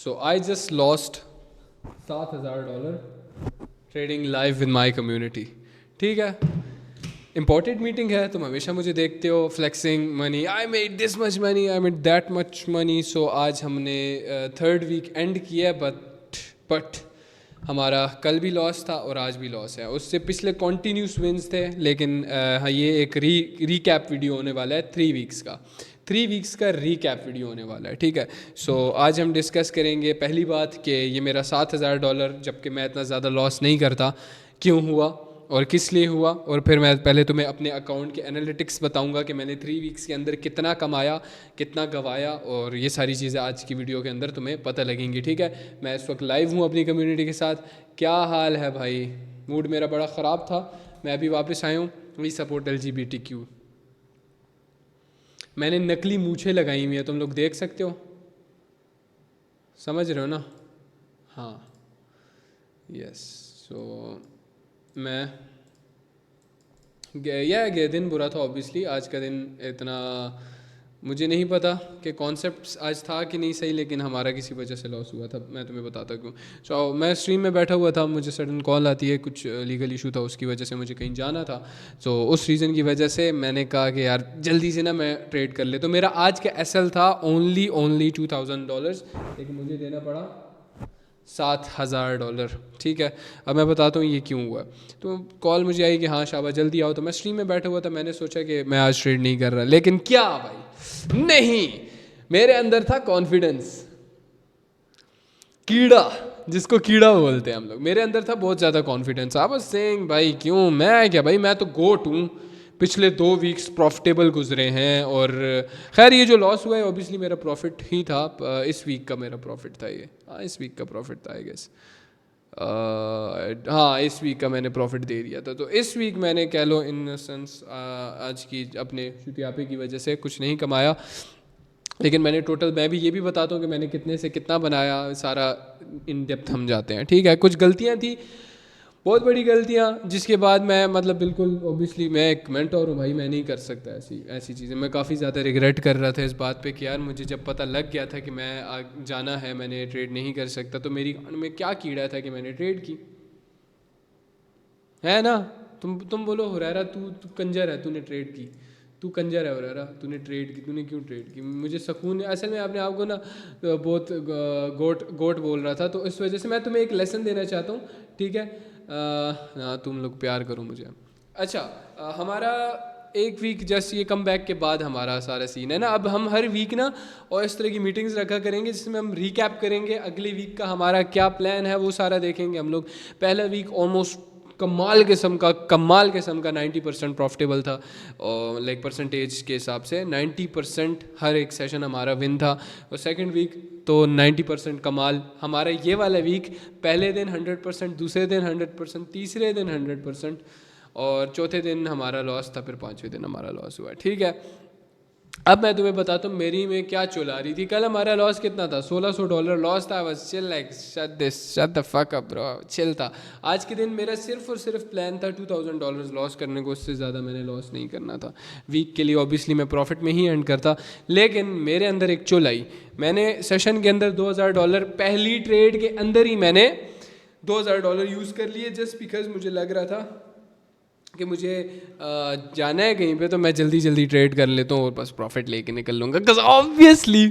So I just lost $7,000 trading live with my community. ठीक है, important meeting है, तुम हमेशा मुझे देखते हो flexing money, I made this much money, I made that much money. So आज हमने थर्ड वीक एंड किया, बट हमारा कल भी लॉस था और आज भी लॉस है. उससे पिछले कॉन्टीन्यूस विन्स थे, लेकिन हाँ, ये एक रीकैप वीडियो होने वाला है 3 वीक्स का. 3 वीक्स का रीकैप वीडियो होने वाला है. ठीक है, सो आज हम डिस्कस करेंगे पहली बात कि ये मेरा $7,000, जबकि मैं इतना ज़्यादा लॉस नहीं करता, क्यों हुआ और किस लिए हुआ. और फिर मैं पहले तुम्हें अपने अकाउंट के एनालिटिक्स बताऊंगा कि मैंने 3 वीक्स के अंदर कितना कमाया, कितना गवाया, और ये सारी चीज़ें आज की वीडियो के अंदर तुम्हें पता लगेंगी. ठीक है, मैं इस वक्त लाइव हूँ अपनी कम्युनिटी के साथ. क्या हाल है भाई? मूड मेरा बड़ा ख़राब था, मैं अभी वापस आया हूँ. We support LGBTQ. मैंने नकली मूछें लगाई हुई है, तुम लोग देख सकते हो, समझ रहे हो ना? हाँ, यस. सो मैं गया दिन बुरा था ऑब्वियसली. आज का दिन इतना मुझे नहीं पता कि कॉन्सेप्ट आज था कि नहीं सही, लेकिन हमारा किसी वजह से लॉस हुआ था. मैं तुम्हें बताता क्यों. सो मैं स्ट्रीम में बैठा हुआ था, मुझे सडन कॉल आती है, कुछ लीगल इशू था, उसकी वजह से मुझे कहीं जाना था. सो उस रीज़न की वजह से मैंने कहा कि यार जल्दी से ना मैं ट्रेड कर ले. तो मेरा आज का SL था ओनली $2,000, लेकिन मुझे देना पड़ा $7,000. ठीक है, अब मैं बताता हूँ ये क्यों हुआ. तो कॉल मुझे आई कि हाँ शाबाश जल्दी आओ. तो मैं स्ट्रीम में बैठा हुआ था, मैंने सोचा कि मैं आज ट्रेड नहीं कर रहा, लेकिन क्या भाई, नहीं, मेरे अंदर था कॉन्फिडेंस, कीड़ा, जिसको कीड़ा बोलते हैं हम लोग. मेरे अंदर था बहुत ज़्यादा कॉन्फिडेंस. आई वाज सेइंग भाई क्यों, मैं क्या भाई, मैं तो गोट हूँ, पिछले 2 वीक्स प्रॉफिटेबल गुजरे हैं. और खैर ये जो लॉस हुआ है ऑब्वियसली मेरा प्रॉफिट ही था. इस वीक का मेरा प्रॉफिट था ये. हाँ, इस वीक का प्रॉफिट था आई गेस. हाँ, इस वीक का मैंने प्रॉफिट दे दिया था. तो इस वीक मैंने कह लो इन सेंस आज की अपने शुतियापे की वजह से कुछ नहीं कमाया, लेकिन मैंने टोटल, मैं भी ये भी बताता हूँ कि मैंने कितने से कितना बनाया, सारा इन डेप्थ हम जाते हैं. ठीक है, कुछ गलतियाँ थी, बहुत बड़ी गलतियाँ, जिसके बाद मैं मतलब बिल्कुल ऑब्वियसली मैं एक मेंटोर हूँ भाई, मैं नहीं कर सकता ऐसी ऐसी चीज़ें. मैं काफ़ी ज़्यादा रिग्रेट कर रहा था इस बात पे कि यार मुझे जब पता लग गया था कि मैं जाना है, मैंने ट्रेड नहीं कर सकता, तो मेरी में क्या कीड़ा था कि मैंने ट्रेड की, है ना? तुम बोलो हुरैरा, तू कंजर है, तूने ट्रेड की, तू कंजर है हुरैरा, तूने ट्रेड की, तूने क्यों ट्रेड की? मुझे सुकून है असल में, अपने आप को ना बहुत गोट गोट बोल रहा था. तो इस वजह से मैं तुम्हें एक लेसन देना चाहता हूँ. ठीक है, हाँ, तुम लोग प्यार करो मुझे. अच्छा, हमारा एक वीक जस्ट ये कम बैक के बाद हमारा सारा सीन है ना. अब हम हर वीक ना और इस तरह की मीटिंग्स रखा करेंगे जिसमें हम रिकैप करेंगे अगले वीक का हमारा क्या प्लान है, वो सारा देखेंगे हम लोग. पहला वीक ऑलमोस्ट कमाल किस्म का 90% प्रॉफिटेबल था, और लाइक परसेंटेज के हिसाब से 90% हर एक सेशन हमारा विन था. और सेकंड वीक तो 90% कमाल हमारा. ये वाला वीक पहले दिन 100%, दूसरे दिन 100%, तीसरे दिन 100%, और चौथे दिन हमारा लॉस था, फिर पाँचवें दिन हमारा लॉस हुआ. ठीक है, अब मैं तुम्हें बताता हूँ मेरी में क्या चुला रही थी. कल हमारा लॉस कितना था? $1,600 लॉस था. बस chill, like shut the fuck up bro, chill था. आज के दिन मेरा सिर्फ और सिर्फ प्लान था $2,000 लॉस करने को, उससे ज़्यादा मैंने लॉस नहीं करना था. वीक के लिए ऑब्वियसली मैं प्रॉफिट में ही एंड करता, लेकिन मेरे अंदर एक चुल आई. मैंने सेशन के अंदर $2,000 पहली ट्रेड के अंदर ही मैंने $2,000 यूज़ कर लिए, जस्ट बिकॉज मुझे लग रहा था कि मुझे जाना है कहीं पे, तो मैं जल्दी जल्दी ट्रेड कर लेता हूँ और बस प्रॉफिट लेके निकल लूँगा. बिकॉज ऑब्वियसली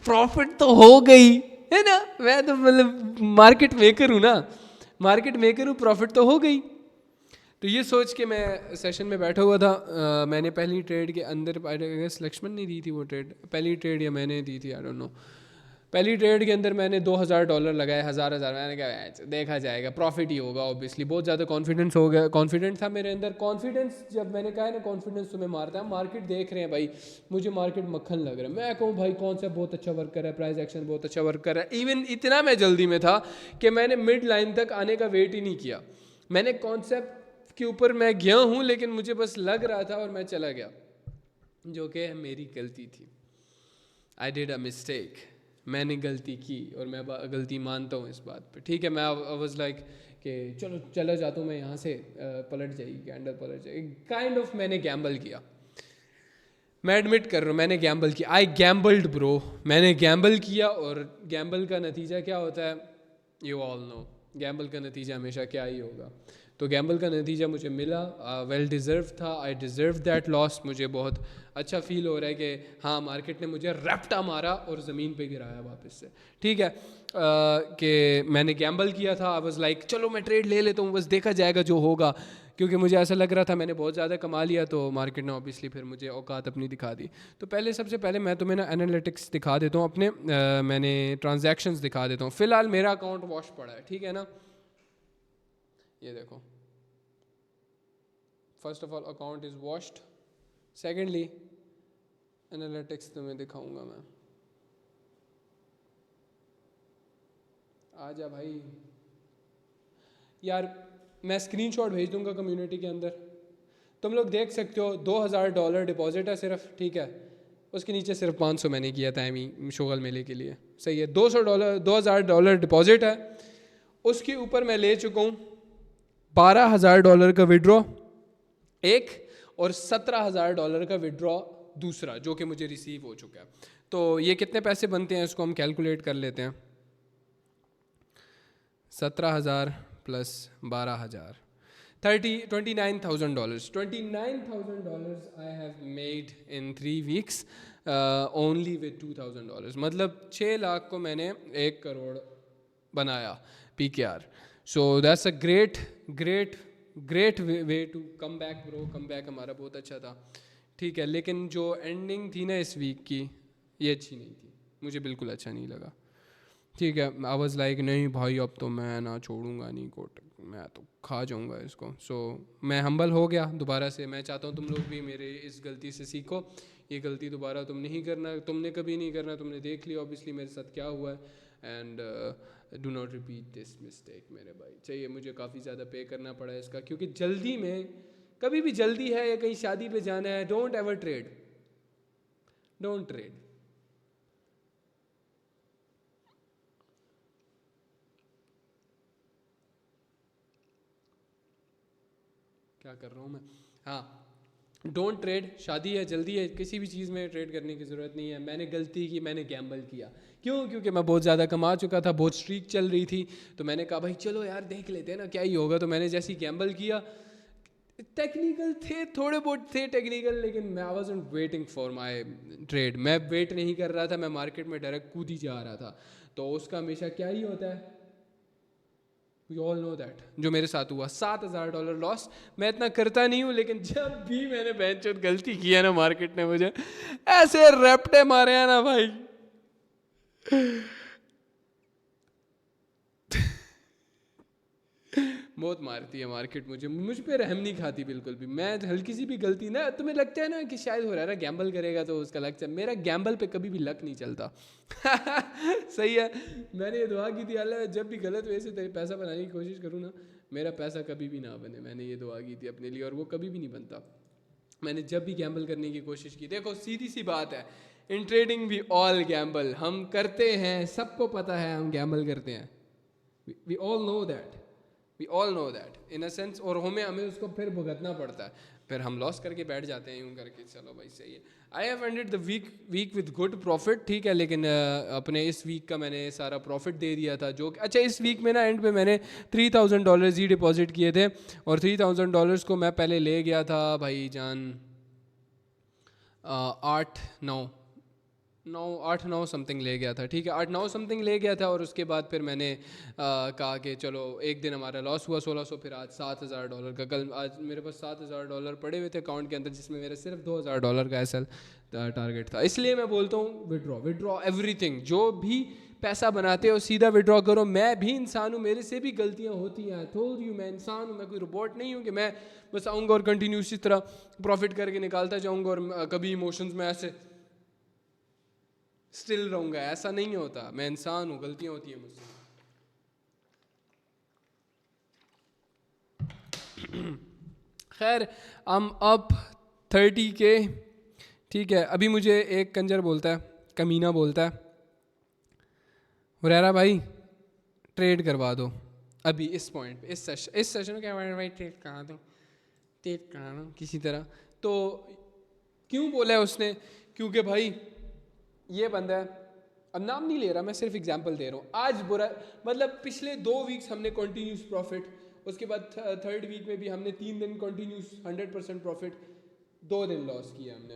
प्रॉफिट तो हो गई है ना, मैं तो मतलब मार्केट मेकर हूँ ना, मार्केट मेकर हूँ, प्रॉफिट तो हो गई. तो ये सोच के मैं सेशन में बैठा हुआ था. मैंने पहली ट्रेड के अंदर लक्ष्मण ने दी थी वो ट्रेड, पहली ट्रेड या मैंने दी थी, आई डोंट नो. पहली ट्रेड के अंदर मैंने $2,000 लगाए, हज़ार. मैंने कहा देखा जाएगा, प्रॉफिट ही होगा ऑब्वियसली. बहुत ज़्यादा कॉन्फिडेंस हो गया, कॉन्फिडेंट था मेरे अंदर. कॉन्फिडेंस, जब मैंने कहा है ना कॉन्फिडेंस तुम्हें मारता है, मार्केट देख रहे हैं भाई, मुझे मार्केट मक्खन लग रहा है. मैं कहूँ भाई कौन सा बहुत अच्छा वर्क कर रहा है, प्राइस एक्शन बहुत अच्छा वर्क कर रहा है. इवन इतना मैं जल्दी में था कि मैंने मिड लाइन तक आने का वेट ही नहीं किया. मैंने कॉन्सेप्ट के ऊपर मैं गया हूँ, लेकिन मुझे बस लग रहा था और मैं चला गया, जो कि मेरी गलती थी. आई डिड अ मिस्टेक, मैंने गलती की और मैं गलती मानता हूँ इस बात पे. ठीक है, मैं वाज लाइक कि चलो चला जाता हूँ मैं यहाँ से, पलट जाएगी कैंडल, पलट जाएगी, काइंड ऑफ मैंने गैम्बल किया. मैं एडमिट कर रहा हूँ मैंने गैम्बल किया, आई गैम्बल्ड ब्रो, मैंने गैम्बल किया और गैम्बल का नतीजा क्या होता है, यू ऑल नो गैम्बल का नतीजा हमेशा क्या ही होगा। तो गैम्बल का नतीजा मुझे मिला, वेल डिज़र्व था, आई डिज़र्व दैट लॉस। मुझे बहुत अच्छा फील हो रहा है कि हाँ मार्केट ने मुझे रैप्टा मारा और ज़मीन पे गिराया वापस से, ठीक है। कि मैंने गैम्बल किया था, आई वाज लाइक चलो मैं ट्रेड ले लेता हूँ, बस देखा जाएगा जो होगा, क्योंकि मुझे ऐसा लग रहा था मैंने बहुत ज़्यादा कमा लिया, तो मार्केट ने ऑब्वियसली फिर मुझे औकात अपनी दिखा दी। तो पहले सबसे पहले मैं तुम्हें ना एनालिटिक्स दिखा देता हूँ अपने, मैंने ट्रांजैक्शंस दिखा देता हूँ। फ़िलहाल मेरा अकाउंट वॉश पड़ा है, ठीक है ना, ये देखो, first of all account is washed, secondly analytics तुम्हें दिखाऊंगा मैं, आ जा भाई यार, मैं स्क्रीनशॉट भेज दूंगा कम्युनिटी के अंदर, तुम लोग देख सकते हो। $2000 डिपॉजिट है सिर्फ, ठीक है, उसके नीचे सिर्फ 500 मैंने किया था एमी शोगल मेले के लिए, सही है। $2000 डिपॉजिट है, उसके ऊपर मैं ले चुका हूँ $12000 का विड्रॉ एक, और $17000 का विड्रॉ दूसरा, जो कि मुझे रिसीव हो चुका है। तो ये कितने पैसे बनते हैं इसको हम कैलकुलेट कर लेते हैं। 17,000 plus 12,000, $29,000। $29,000 I have made in 3 weeks, only with $2,000। मतलब 6 लाख को मैंने 1 करोड़ बनाया PKR। So that's a great great great way to come back bro, come back हमारा बहुत अच्छा था, ठीक है। लेकिन जो एंडिंग थी ना इस वीक की, ये अच्छी नहीं थी, मुझे बिल्कुल अच्छा नहीं लगा, ठीक है। आई वाज लाइक नहीं भाई अब तो मैं ना छोड़ूंगा नहीं कोट, मैं तो खा जाऊंगा इसको। सो मैं हम्बल हो गया दोबारा से। मैं चाहता हूँ तुम लोग भी मेरे इस गलती से सीखो, ये गलती दोबारा तुम नहीं करना, तुमने कभी नहीं करना, तुमने देख लिया ऑब्वियसली मेरे साथ क्या हुआ है, and do not repeat this mistake मेरे भाई। चाहिए मुझे काफ़ी ज़्यादा पे करना पड़ा है इसका, क्योंकि जल्दी में, कभी भी जल्दी है या कहीं शादी पे जाना है, don't ever trade, don't trade. क्या कर रहा हूँ मैं, हाँ, डोंट ट्रेड, शादी है, जल्दी है, किसी भी चीज़ में ट्रेड करने की ज़रूरत नहीं है। मैंने गलती की, मैंने गैम्बल किया, क्यों, क्योंकि मैं बहुत ज़्यादा कमा चुका था, बहुत स्ट्रीक चल रही थी, तो मैंने कहा भाई चलो यार देख लेते हैं ना क्या ही होगा। तो मैंने जैसे ही गैम्बल किया, टेक्निकल थे, थोड़े बहुत थे टेक्निकल, लेकिन मैं I wasn't waiting for my trade, मैं वेट नहीं कर रहा था, मैं मार्केट में डायरेक्ट कूद ही जा रहा था। तो उसका हमेशा क्या ही होता है, वी ऑल नो दैट, जो मेरे साथ हुआ $7,000 लॉस। मैं इतना करता नहीं हूँ, लेकिन जब भी मैंने बेंचोट गलती की है ना, मार्केट ने मुझे ऐसे रैप्टे मारे हैं ना भाई, बहुत मारती है मार्केट मुझे, मुझ पे रहम नहीं खाती बिल्कुल भी। मैं हल्की सी भी गलती ना, तुम्हें लगता है ना कि शायद हो रहा है गैम्बल करेगा तो उसका लक चल, मेरा गैम्बल पे कभी भी लक नहीं चलता। सही है, मैंने ये दुआ की थी अल्लाह जब भी गलत वे से तेरे पैसा बनाने की कोशिश करूँ ना, मेरा पैसा कभी भी ना बने, मैंने ये दुआ की थी अपने लिए, और वो कभी भी नहीं बनता। मैंने जब भी गैम्बल करने की कोशिश की, देखो सीधी सी बात है, इन ट्रेडिंग भी ऑल गैम्बल हम करते हैं, सबको पता है हम गैम्बल करते हैं, we all know that, we all know that in a sense, और हमें हमें उसको फिर भुगतना पड़ता है, फिर हम लॉस करके बैठ जाते हैं यूँ करके, चलो भाई सही है। I have ended the week with good profit, ठीक है, लेकिन अपने इस वीक का मैंने सारा प्रॉफिट दे दिया था, जो अच्छा इस वीक में ना एंड पे मैंने $3,000 ही डिपॉजिट किए थे, और $3,000 को मैं पहले ले गया था भाई जान 8-9 समथिंग ले गया था, ठीक है, 8-9 समथिंग ले गया था। और उसके बाद फिर मैंने कहा कि चलो एक दिन हमारा लॉस हुआ 1600, फिर आज $7,000 का, कल आज मेरे पास $7,000 पड़े हुए थे अकाउंट के अंदर, जिसमें मेरा सिर्फ $2,000 का एसएल टारगेट था। इसलिए मैं बोलता हूँ विड्रॉ, विड्रॉ एवरीथिंग, जो भी पैसा बनाते हो सीधा विड्रॉ करो। मैं भी इंसान हूँ, मेरे से भी गलतियाँ होती हैं, टोल्ड यू, मैं इंसान हूँ, मैं कोई रोबोट नहीं हूँ कि मैं बस आऊँगा और कंटिन्यू इसी तरह प्रॉफिट करके निकालता जाऊँगा और कभी इमोशंस में ऐसे स्टिल रहूँगा, ऐसा नहीं होता। मैं इंसान हूँ, गलतियाँ होती हैं मुझसे। खैर हम अप 30 के, ठीक है। अभी मुझे एक कंजर बोलता है, कमीना बोलता है, हुरैरा भाई ट्रेड करवा दो अभी इस पॉइंट पे, इस सेशन में क्या भाई ट्रेड करा दो, ट्रेड करा दो किसी तरह। तो क्यों बोला है उसने? क्योंकि भाई ये बंदा है, अब नाम नहीं ले रहा मैं, सिर्फ एग्जांपल दे रहा हूँ, आज बुरा मतलब पिछले 2 वीक्स हमने कंटिन्यूस प्रॉफिट, उसके बाद थर्ड वीक में भी हमने 3 दिन कंटिन्यूस 100% प्रॉफिट, 2 दिन लॉस किया हमने।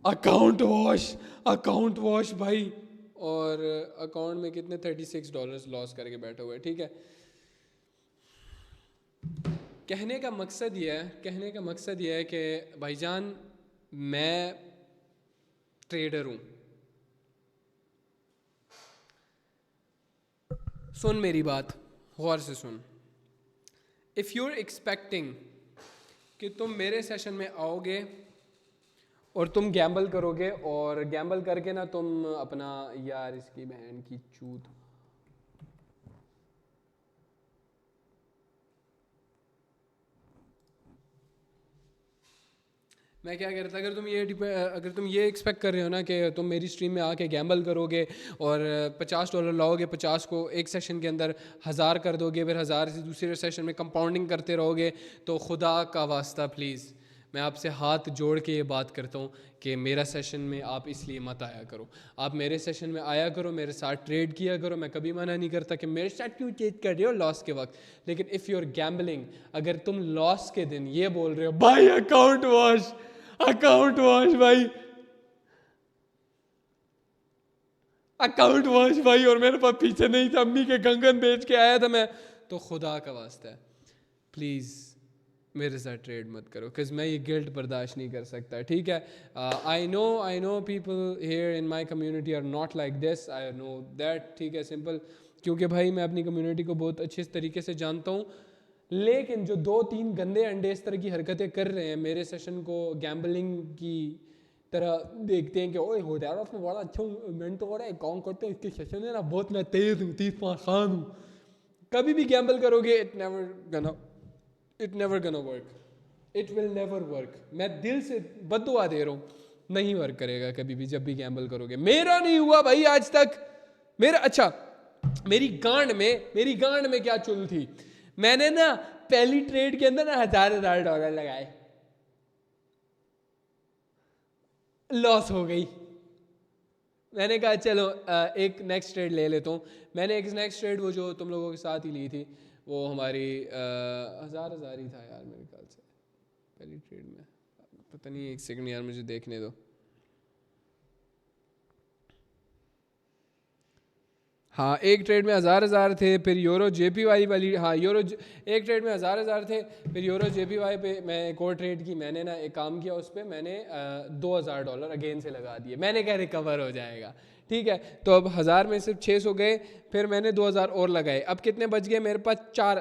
अकाउंट वॉश भाई, और अकाउंट में कितने $36 लॉस करके बैठे हुए, ठीक है। कहने का मकसद ये है कि भाईजान मैं ट्रेडर हूँ, सुन मेरी बात गौर से सुन। इफ़ यू आर एक्सपेक्टिंग कि तुम मेरे सेशन में आओगे और तुम गैम्बल करोगे, और गैम्बल करके ना तुम अपना, यार इसकी बहन की चूत, मैं क्या कह रहा था, अगर तुम ये एक्सपेक्ट कर रहे हो ना कि तुम मेरी स्ट्रीम में आके गैम्बल करोगे और $50 लाओगे, 50 को एक सेशन के अंदर 1000 कर दोगे, फिर 1000 से दूसरे सेशन में कंपाउंडिंग करते रहोगे, तो खुदा का वास्ता प्लीज़ मैं आपसे हाथ जोड़ के ये बात करता हूँ कि मेरा सेशन में आप इसलिए मत आया करो। आप मेरे सेशन में आया करो, मेरे साथ ट्रेड किया करो, मैं कभी मना नहीं करता कि मेरे साथ क्यों ट्रेड कर रहे हो लॉस के वक्त। लेकिन इफ़ यू आर गैम्बलिंग, अगर तुम लॉस के दिन ये बोल रहे हो भाई अकाउंट वॉश भाई, अकाउंट वॉश भाई, और मेरे पास पीछे नहीं था, अम्मी के कंगन बेच के आया था मैं, तो खुदा का वास्ता है प्लीज़ मेरे साथ ट्रेड मत करो, बिकॉज मैं ये गिल्ट बर्दाश्त नहीं कर सकता, ठीक है। I know people here in my community are not like this, I know that, ठीक है, सिंपल, क्योंकि भाई मैं अपनी कम्युनिटी को बहुत अच्छे तरीके से जानता हूँ। लेकिन जो 2-3 गंदे अंडे इस तरह की हरकतें कर रहे हैं, मेरे सेशन को गैम्बलिंग की तरह देखते हैं कि ओए हो रहा है उसमें बड़ा अच्छा इवेंट हो रहा है, काम करते हैं, इसके सेशन है ना बहुत मैं तेज़ हूँ, 30 खान हूँ, कभी भी गैम्बल करोगे इट नेवर गना work, it will never work. मैं दिल से बद्दुआ दे रहा हूँ, नहीं वर्क करेगा कभी भी जब भी गैम्बल करोगे। मेरा नहीं हुआ भाई आज तक, मेरा अच्छा, मेरी गांड में क्या चुल थी, मैंने ना पहली ट्रेड के अंदर ना $1000 लगाए, लॉस हो गई। मैंने कहा चलो एक नेक्स्ट ट्रेड ले लेता हूँ। मैंने एक नेक्स्ट ट्रेड वो जो तुम लोगों के साथ ही ली थी, वो हमारी 1000 ही था यार मेरे ख्याल से पहली ट्रेड में, पता नहीं, एक सेकंड यार मुझे देखने दो। हाँ एक ट्रेड में 1000 थे, फिर यूरो जेपीवाई वाली, हाँ एक ट्रेड में 1000 थे, फिर यूरो जेपीवाई पे मैं एक और ट्रेड की, मैंने ना एक काम किया उस पर, मैंने $2000 अगेन से लगा दिए, मैंने कहा रिकवर हो जाएगा, ठीक है। तो अब 1000 में सिर्फ 600 गए, फिर मैंने 2000 और लगाए, अब कितने बच गए मेरे पास?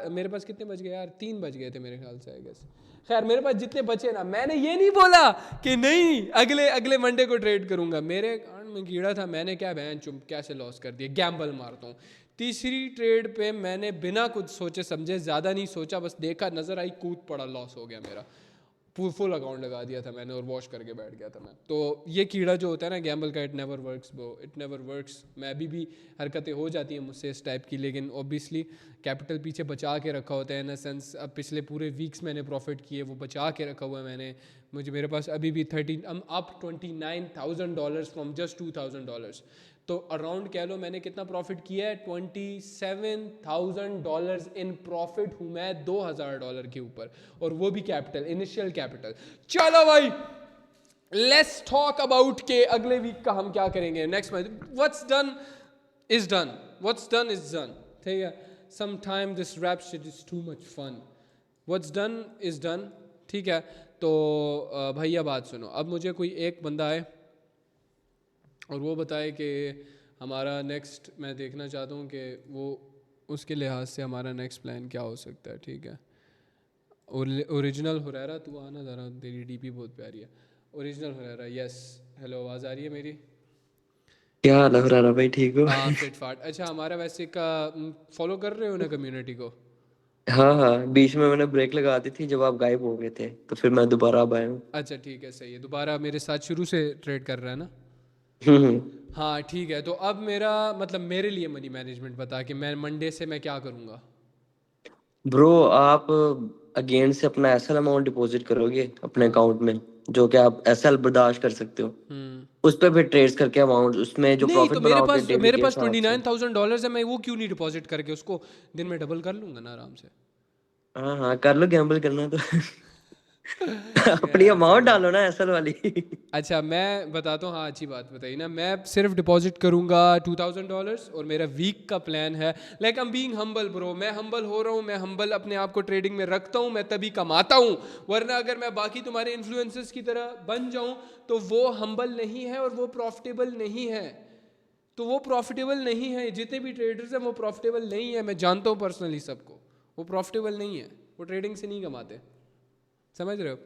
मेरे पास कितने बच गए यार? 3 बच गए थे मेरे ख्याल से, आई गेस। खैर मेरे पास जितने बचे ना, मैंने ये नहीं बोला कि नहीं अगले मंडे को ट्रेड करूंगा, मेरे कान में कीड़ा था, मैंने क्या बहन चुप कैसे लॉस कर दिया, गैम्बल मारता हूँ। तीसरी ट्रेड पे मैंने बिना कुछ सोचे समझे, ज़्यादा नहीं सोचा, बस देखा, नज़र आई, कूद पड़ा, लॉस हो गया मेरा, फुल अकाउंट लगा दिया था मैंने और वॉश करके बैठ गया था मैं। तो ये कीड़ा जो होता है ना गैम्बल का, it never works bro, it never works. मैं अभी भी हरकतें हो जाती हैं मुझसे इस टाइप की, लेकिन ऑब्वियसली कैपिटल पीछे बचा के रखा होता है, इन अ सेंस अब पिछले पूरे वीक्स मैंने प्रॉफिट किए, वो बचा के रखा हुआ है मैंने। मेरे पास अभी भी अप $29,000 फ्रॉम जस्ट $2,000, तो अराउंड कह लो मैंने कितना प्रॉफिट किया है, $27,000 इन प्रॉफिट हूँ मैं $2,000 के ऊपर, और वो भी कैपिटल, इनिशियल कैपिटल। चलो भाई लेट्स टॉक अबाउट के अगले वीक का हम क्या करेंगे, next month. What's done is done, ठीक है। Sometime this rap shit is too much fun, what's done is done, ठीक है। तो भैया बात सुनो, अब मुझे कोई एक बंदा है और वो बताए कि हमारा नेक्स्ट, मैं देखना चाहता हूँ कि वो उसके लिहाज से हमारा नेक्स्ट प्लान क्या हो सकता है, ठीक है। ओरिजिनल हुरैरा तू आना ज़रा, तेरी डीपी बहुत प्यारी है। ओरिजिनल हुरैरा, यस, हेलो, आवाज़ आ रही है मेरी? क्या हाल है फरहाना भाई, ठीक हो? हाँ फिट फाट। अच्छा हमारा वैसे का फॉलो कर रहे हो ना कम्युनिटी को? हाँ हाँ, बीच में मैंने ब्रेक लगा दी थी जब आप गायब हो गए थे, तो फिर मैं दोबारा अब आया हूँ। अच्छा ठीक है, सही है, दोबारा मेरे साथ शुरू से ट्रेड कर रहा है ना? हम्म। हाँ ठीक है, तो अब मेरा मतलब मेरे लिए मनी मैनेजमेंट बता कि मैं मंडे से मैं क्या करूँगा। ब्रो आप अगेन से अपना ऐसा अमाउंट डिपॉजिट करोगे अपने अकाउंट में जो कि आप एसएल बर्दाश्त कर सकते हो, उस पे फिर ट्रेड्स करके अमाउंट उसमें जो नहीं प्रॉफिट तो मेरे बनाओगे पास डेली मेरे के पास हिसाब से। $29,000 है, मैं वो क्यों नहीं डिपॉजिट करके उसको दिन में डबल कर लूंगा ना आराम से। हाँ हाँ कर लो, गैम्बल करना है तो अपनी यार अमाउंट सही है। डालो ना एसएल वाली अच्छा मैं बताता हूँ, हाँ अच्छी बात बताई ना, मैं सिर्फ डिपॉजिट करूँगा $2,000 और मेरा वीक का प्लान है, like I am being humble bro, मैं हम्बल हो रहा हूँ, मैं हम्बल अपने आप को ट्रेडिंग में रखता हूँ, मैं तभी कमाता हूँ। वरना अगर मैं बाकी तुम्हारे इन्फ्लुएंसर्स की तरह बन जाऊँ तो वो हम्बल नहीं है और वो प्रॉफिटेबल नहीं है। तो वो प्रॉफिटेबल नहीं है, जितने भी ट्रेडर्स हैं वो प्रॉफिटेबल नहीं है, मैं जानता हूँ पर्सनली सबको, वो प्रॉफिटेबल नहीं है, वो ट्रेडिंग से नहीं कमाते, समझ रहे हो।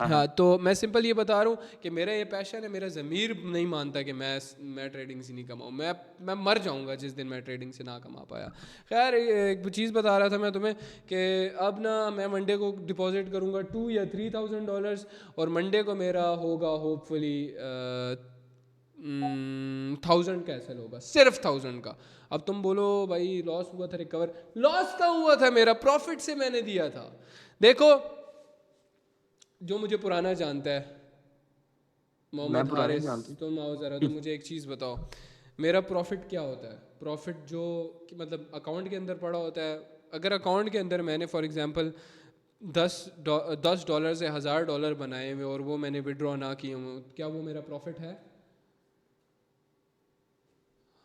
हाँ हाँ हाँ। तो मैं सिंपल ये बता रहा हूँ कि मेरा ये पैशन है, मेरा ज़मीर नहीं मानता कि मैं ट्रेडिंग से नहीं कमाऊँ, मैं मर जाऊँगा जिस दिन मैं ट्रेडिंग से ना कमा पाया। खैर एक चीज़ बता रहा था मैं तुम्हें कि अब ना मैं मंडे को डिपॉजिट करूँगा $2 या $3,000 और मंडे को मेरा होगा होपफुली 1,000 का एसएल होगा, सिर्फ 1,000 का। अब तुम बोलो भाई लॉस हुआ था, रिकवर लॉस का हुआ था, मेरा प्रॉफिट से मैंने दिया था। देखो जो मुझे पुराना जानता है, मैं मोहम्मद पुराने हारिस, जानती तुम आओ ज़रा, तुम मुझे एक चीज़ बताओ, मेरा प्रॉफिट क्या होता है। प्रॉफिट जो कि मतलब अकाउंट के अंदर पड़ा होता है, अगर अकाउंट के अंदर मैंने फॉर एग्जांपल 10 डॉलर से $1,000 बनाए हुए और वो मैंने विड्रॉ ना किए हुए, क्या वो मेरा प्रॉफिट है।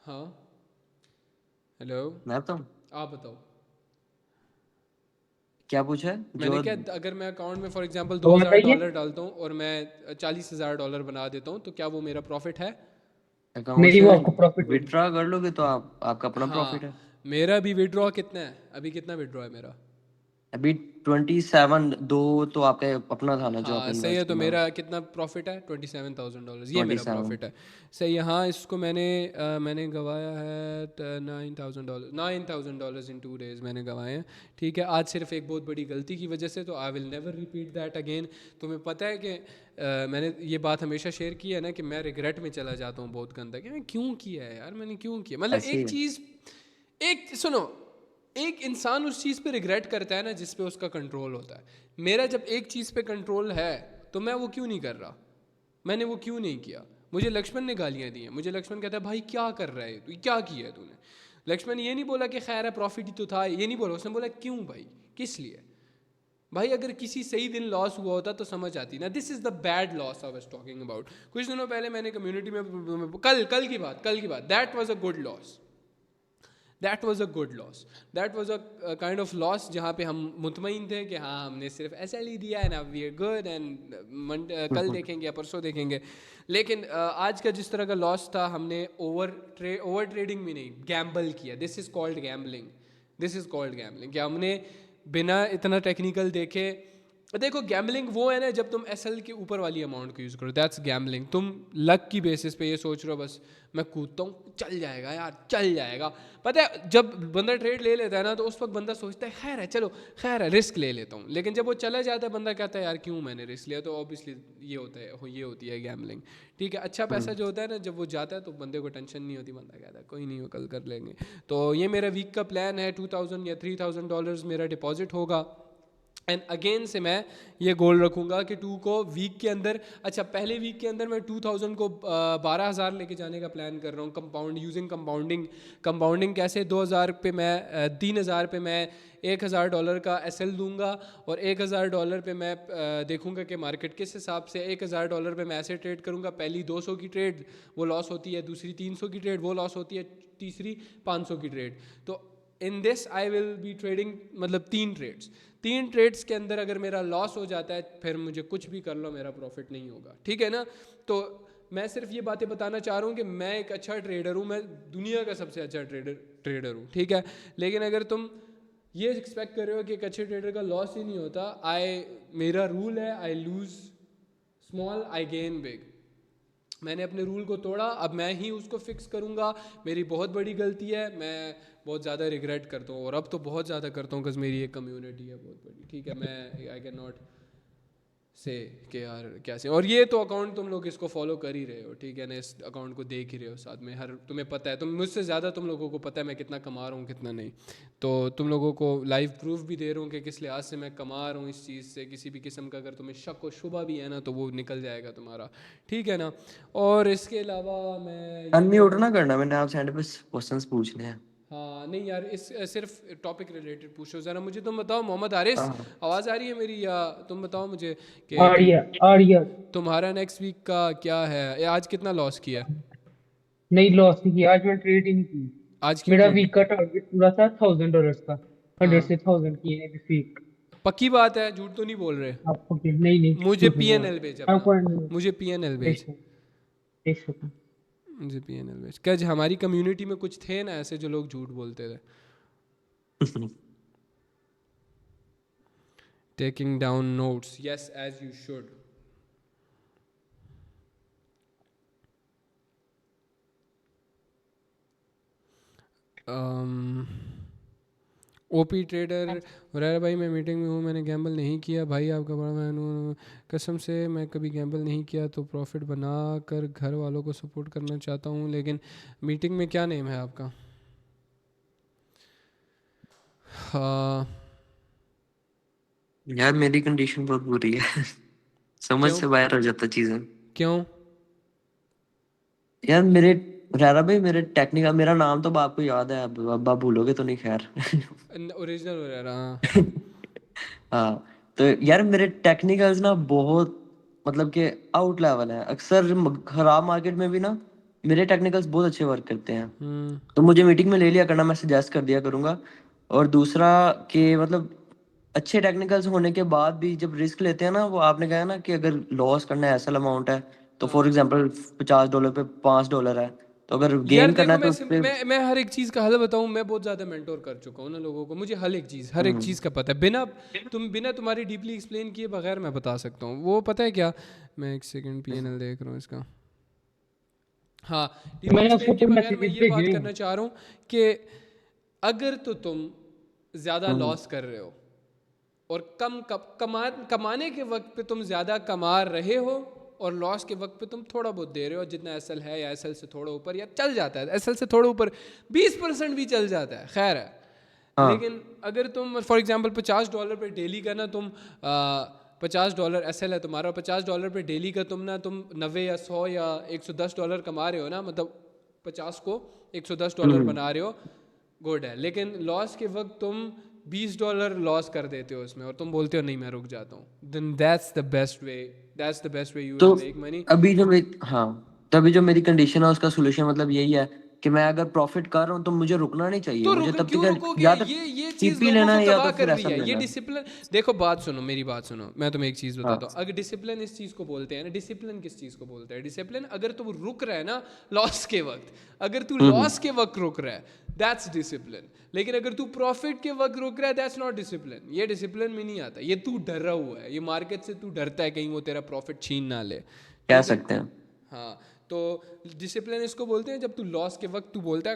हाँ हेलो, मैं बताऊँ आप बताओ। क्या पूछा है मैंने जो क्या, अगर मैं अकाउंट में फॉर एग्जांपल तो दो हज़ार बताइए। डॉलर डालता हूँ और मैं $40,000 बना देता हूँ, तो क्या वो मेरा प्रॉफिट है। अकाउंट मेरी से वो आपको प्रॉफिट होगी। विड्रॉ कर लोगे तो आप आपका अपना प्रॉफिट हाँ है। मेरा भी विड्रॉ कितना है, अभी कितना विड्रॉ है मेरा। अभी 27 दो तो आपका अपना था ना जो आपने हाँ सही है, इन्वेस्ट तो किया। मेरा कितना प्रॉफिट है, $27,000, ये मेरा 27। प्रॉफिट है। सही है, हाँ इसको मैंने गवाया है $9,000 इन 2 days मैंने गवाए हैं। ठीक है, आज सिर्फ एक बहुत बड़ी गलती की वजह से, तो I will never repeat that again. तुम्हें पता है कि मैंने ये बात हमेशा शेयर की है ना कि मैं रिग्रेट में चला जाता हूँ बहुत गंदा, कि मैं क्यों किया है यार, मैंने क्यों किया। मतलब ऐसे एक ही चीज़, एक सुनो, एक इंसान उस चीज़ पे रिग्रेट करता है ना जिस पे उसका कंट्रोल होता है। मेरा जब एक चीज़ पे कंट्रोल है तो मैं वो क्यों नहीं कर रहा, मैंने वो क्यों नहीं किया। मुझे लक्ष्मण ने गालियाँ दी हैं, मुझे लक्ष्मण कहता है भाई क्या कर रहा है तू, क्या किया है तूने। लक्ष्मण ये नहीं बोला कि खैर है प्रॉफिट ही तो था, ये नहीं बोला, उसने बोला क्यों भाई, किस लिए। भाई अगर किसी सही दिन लॉस हुआ होता तो समझ आती ना। This is the bad loss I was talking about. कुछ दिनों पहले मैंने कम्युनिटी में, कल की बात, that was a good loss, that was a good loss, that was a kind of loss जहाँ पे हम मुतमईन थे कि हाँ हमने सिर्फ ऐसा ही दिया है ना, वी आर गुड एंड कल देखेंगे या परसों देखेंगे। लेकिन आज का जिस तरह का लॉस था, हमने ओवर ट्रेडिंग में नहीं, गैम्बल किया। This is called gambling, this is called gambling, कि हमने बिना इतना टेक्निकल देखे। देखो गैम्बलिंग वो है ना जब तुम एसएल के ऊपर वाली अमाउंट को यूज़ करो, दैट्स गैम्बलिंग। तुम लक की बेसिस पे ये सोच रहे हो बस मैं कूदता हूँ चल जाएगा यार, चल जाएगा। पता है जब बंदा ट्रेड ले लेता है ना तो उस वक्त बंदा सोचता है खैर है, चलो खैर है, रिस्क ले लेता हूँ। लेकिन जब वो चला जाता है बंदा कहता है यार क्यों मैंने रिस्क लिया। तो ऑब्वियसली ये होता है, ये होती है गैम्बलिंग। ठीक है, अच्छा पैसा जो होता है ना जब वो जाता है तो बंदे को टेंशन नहीं होती, बंदा कहता है कोई नहीं हो कल कर लेंगे। तो ये मेरा वीक का प्लान है, 2,000 या $3,000 मेरा डिपॉजिट होगा। एंड अगेन से मैं ये गोल रखूँगा कि 2 को वीक के अंदर, अच्छा पहले वीक के अंदर मैं 2,000 को 12,000 लेके जाने का प्लान कर रहा हूँ, कंपाउंड यूजिंग कंपाउंडिंग। कंपाउंडिंग कैसे, 2,000 पे मैं 3,000 पे मैं $1,000 का एसएल दूंगा और $1,000 पे मैं देखूंगा कि मार्केट किस हिसाब से। $1,000 पे मैं ऐसे ट्रेड करूंगा, पहली 200 की ट्रेड वो लॉस होती है, दूसरी 300 की ट्रेड वो लॉस होती है, तीसरी 500 की ट्रेड। तो in this I will be trading, मतलब 3 ट्रेड्स के अंदर अगर मेरा लॉस हो जाता है फिर मुझे कुछ भी कर लो मेरा प्रॉफिट नहीं होगा, ठीक है ना। तो मैं सिर्फ ये बातें बताना चाह रहा हूँ कि मैं एक अच्छा ट्रेडर हूँ, मैं दुनिया का सबसे अच्छा ट्रेडर हूँ, ठीक है। लेकिन अगर तुम ये एक्सपेक्ट कर रहे हो कि एक अच्छे ट्रेडर का लॉस ही नहीं होता, मेरा रूल है I lose small I gain big. मैंने अपने रूल को तोड़ा, अब मैं ही उसको फिक्स करूँगा। मेरी बहुत बड़ी गलती है, मैं बहुत ज़्यादा रिग्रेट करता हूँ और अब तो बहुत ज़्यादा करता हूँ, बिकॉज मेरी एक कम्युनिटी है बहुत बड़ी, ठीक है। मैं आई कैन नॉट से कि यार क्या से। और ये तो अकाउंट तुम लोग इसको फॉलो कर ही रहे हो, ठीक है ना, इस अकाउंट को देख ही रहे हो साथ में, हर तुम्हें पता है, तुम मुझसे ज़्यादा तुम लोगों को पता है मैं कितना कमा रहा हूँ कितना नहीं। तो तुम लोगों को लाइव प्रूफ भी दे रहा हूँ कि किस लिहाज से मैं कमा रहा हूँ इस चीज़ से। किसी भी किस्म का अगर तुम्हें शक व शुबा भी है ना तो वो निकल जाएगा तुम्हारा, ठीक है ना। और इसके अलावा मैं ये कह अनम्यूट रहा ना हूँ, करना, मैंने आपसे एंड पे क्वेश्चंस पूछने हैं। हाँ नहीं यार, इस सिर्फ टॉपिक रिलेटेड पूछो ज़रा मुझे। तुम बताओ मोहम्मद हारिस, हाँ। आवाज़ आ रही है मेरी, या तुम बताओ मुझे कि तुम, आर्या तुम्हारा नेक्स्ट वीक का क्या है, या आज कितना लॉस किया? नहीं, लॉस नहीं किया आज, मैं ट्रेड ही नहीं की। आज क्यों मेरा ट्रेड? वीक का टारगेट पूरा था $1000 का। 100 हाँ, से 1000 किए हैं दिस वीक। पक्की बात है, झूठ तो नहीं बोल रहे? आपको नहीं नहीं मुझे झूठ नहीं बोल पीएनएल भेज रहा, अपना, आपको नहीं। मुझे पीएनएल एक भेज, सेकंड, एक सेकंड। मुझे पीएनएल भेज। क्या हमारी कम्युनिटी में कुछ थे ना ऐसे जो लोग झूठ बोलते थे? Taking down notes, yes as you should. OP trader Huraira भाई, मैं मीटिंग में हूँ, मैंने गैम्बल नहीं किया भाई, आपका बड़ा मैं कसम से मैं कभी गैम्बल नहीं किया, तो प्रॉफिट बना कर घर वालों को सपोर्ट करना चाहता हूँ। लेकिन मीटिंग में क्या नेम है आपका? हाँ। यार मेरी कंडीशन बहुत बुरी है। समझ क्यों? से बाहर हो जाता चीजें। क्यों? यार मेरे रैरा भाई, मेरे टेक्निकल, मेरा नाम तो आपको याद है, अब आप भूलोगे तो नहीं, खैर। ओरिजिनल हुरैरा, हाँ। हाँ। तो यार मेरे टेक्निकल्स ना बहुत, मतलब कि आउट लेवल है। अक्सर खराब मार्केट में भी ना मेरे टेक्निकल्स बहुत अच्छे वर्क करते हैं। हम्म। तो मुझे मीटिंग में ले लिया करना, मैं सजेस्ट कर दिया करूंगा। और दूसरा कि मतलब अच्छे टेक्निकल्स होने के बाद भी जब रिस्क लेते हैं ना, वो आपने कहा ना कि अगर लॉस करना है ऐसा अमाउंट है, तो फॉर हाँ एग्जांपल $50 पे $5 है, तो अगर यार गेन करना देखो, है तो उस पे। मैं हर एक चीज़ का हल बताऊं, मैं बहुत ज़्यादा मेंटोर कर चुका हूँ ना लोगों को, मुझे हर एक चीज़ का पता है। बिना तुम्हारी डीपली एक्सप्लेन किए बगैर मैं बता सकता हूँ। वो पता है क्या, मैं एक सेकंड पीएनएल देख रहा हूँ इसका। हाँ, डीपली मैंने उसको एक्सप्लेन किए ऊपर बगैर मैं मैसेजेस ये भेजे बात हैं। करना चाह रहा हूँ कि अगर तो तुम ज़्यादा लॉस कर रहे हो और कमाने के वक्त पे तुम ज़्यादा कमा रहे हो, और लॉस के वक्त पे तुम थोड़ा बहुत दे रहे हो, जितना एसएल है या एसएल से थोड़ा ऊपर, या चल जाता है एसएल से थोड़ा ऊपर, 20% भी चल जाता है, खैर है। हाँ। लेकिन अगर तुम फॉर एग्जांपल $50 पे डेली का ना तुम $50 एसएल है तुम्हारा, $50 पे डेली का तुम 90 या 100 या $110 कमा रहे हो ना, मतलब 50 को $110 बना रहे हो, गुड है। लेकिन लॉस के वक्त तुम $20 लॉस कर देते हो उसमें, और तुम बोलते हो नहीं मैं रुक जाता हूँ, then that's the best way you तो विल मेक मनी। अभी जो मेरी, हाँ, तो अभी जो मेरी कंडीशन है उसका सोल्यूशन मतलब यही है कि मैं अगर प्रॉफिट कर रहा हूँ तो मुझे रुकना नहीं चाहिए, तो मुझे रुक तब क्यों तक रुकोगे? या तो ये चीज़ टीपी लोगों लेना को है या तबाह तो कर फिर रही एसएल है ये लेना है। डिसिप्लिन। देखो बात सुनो, मेरी बात सुनो, मैं तुम्हें एक चीज़ बताता हूँ। हाँ। अगर डिसिप्लिन इस चीज़ को बोलते हैं ना, डिसिप्लिन किस चीज़ को बोलते हैं? डिसिप्लिन अगर तू रुक रहा है ना लॉस के वक्त, अगर तू हम्म। लॉस के वक्त रुक रहा है, दैट्स डिसिप्लिन। लेकिन अगर तू प्रॉफिट के वक्त रुक रहा है, दैट्स नॉट डिसिप्लिन। ये डिसिप्लिन में नहीं आता, ये तू डरा हुआ है, ये मार्केट से तू डरता है कहीं वो तेरा प्रॉफिट छीन ना ले, कह ठीक है। सकते हैं। हाँ, तो डिसिप्लिन इसको बोलते हैं जब तू लॉस के वक्त तू बोलता है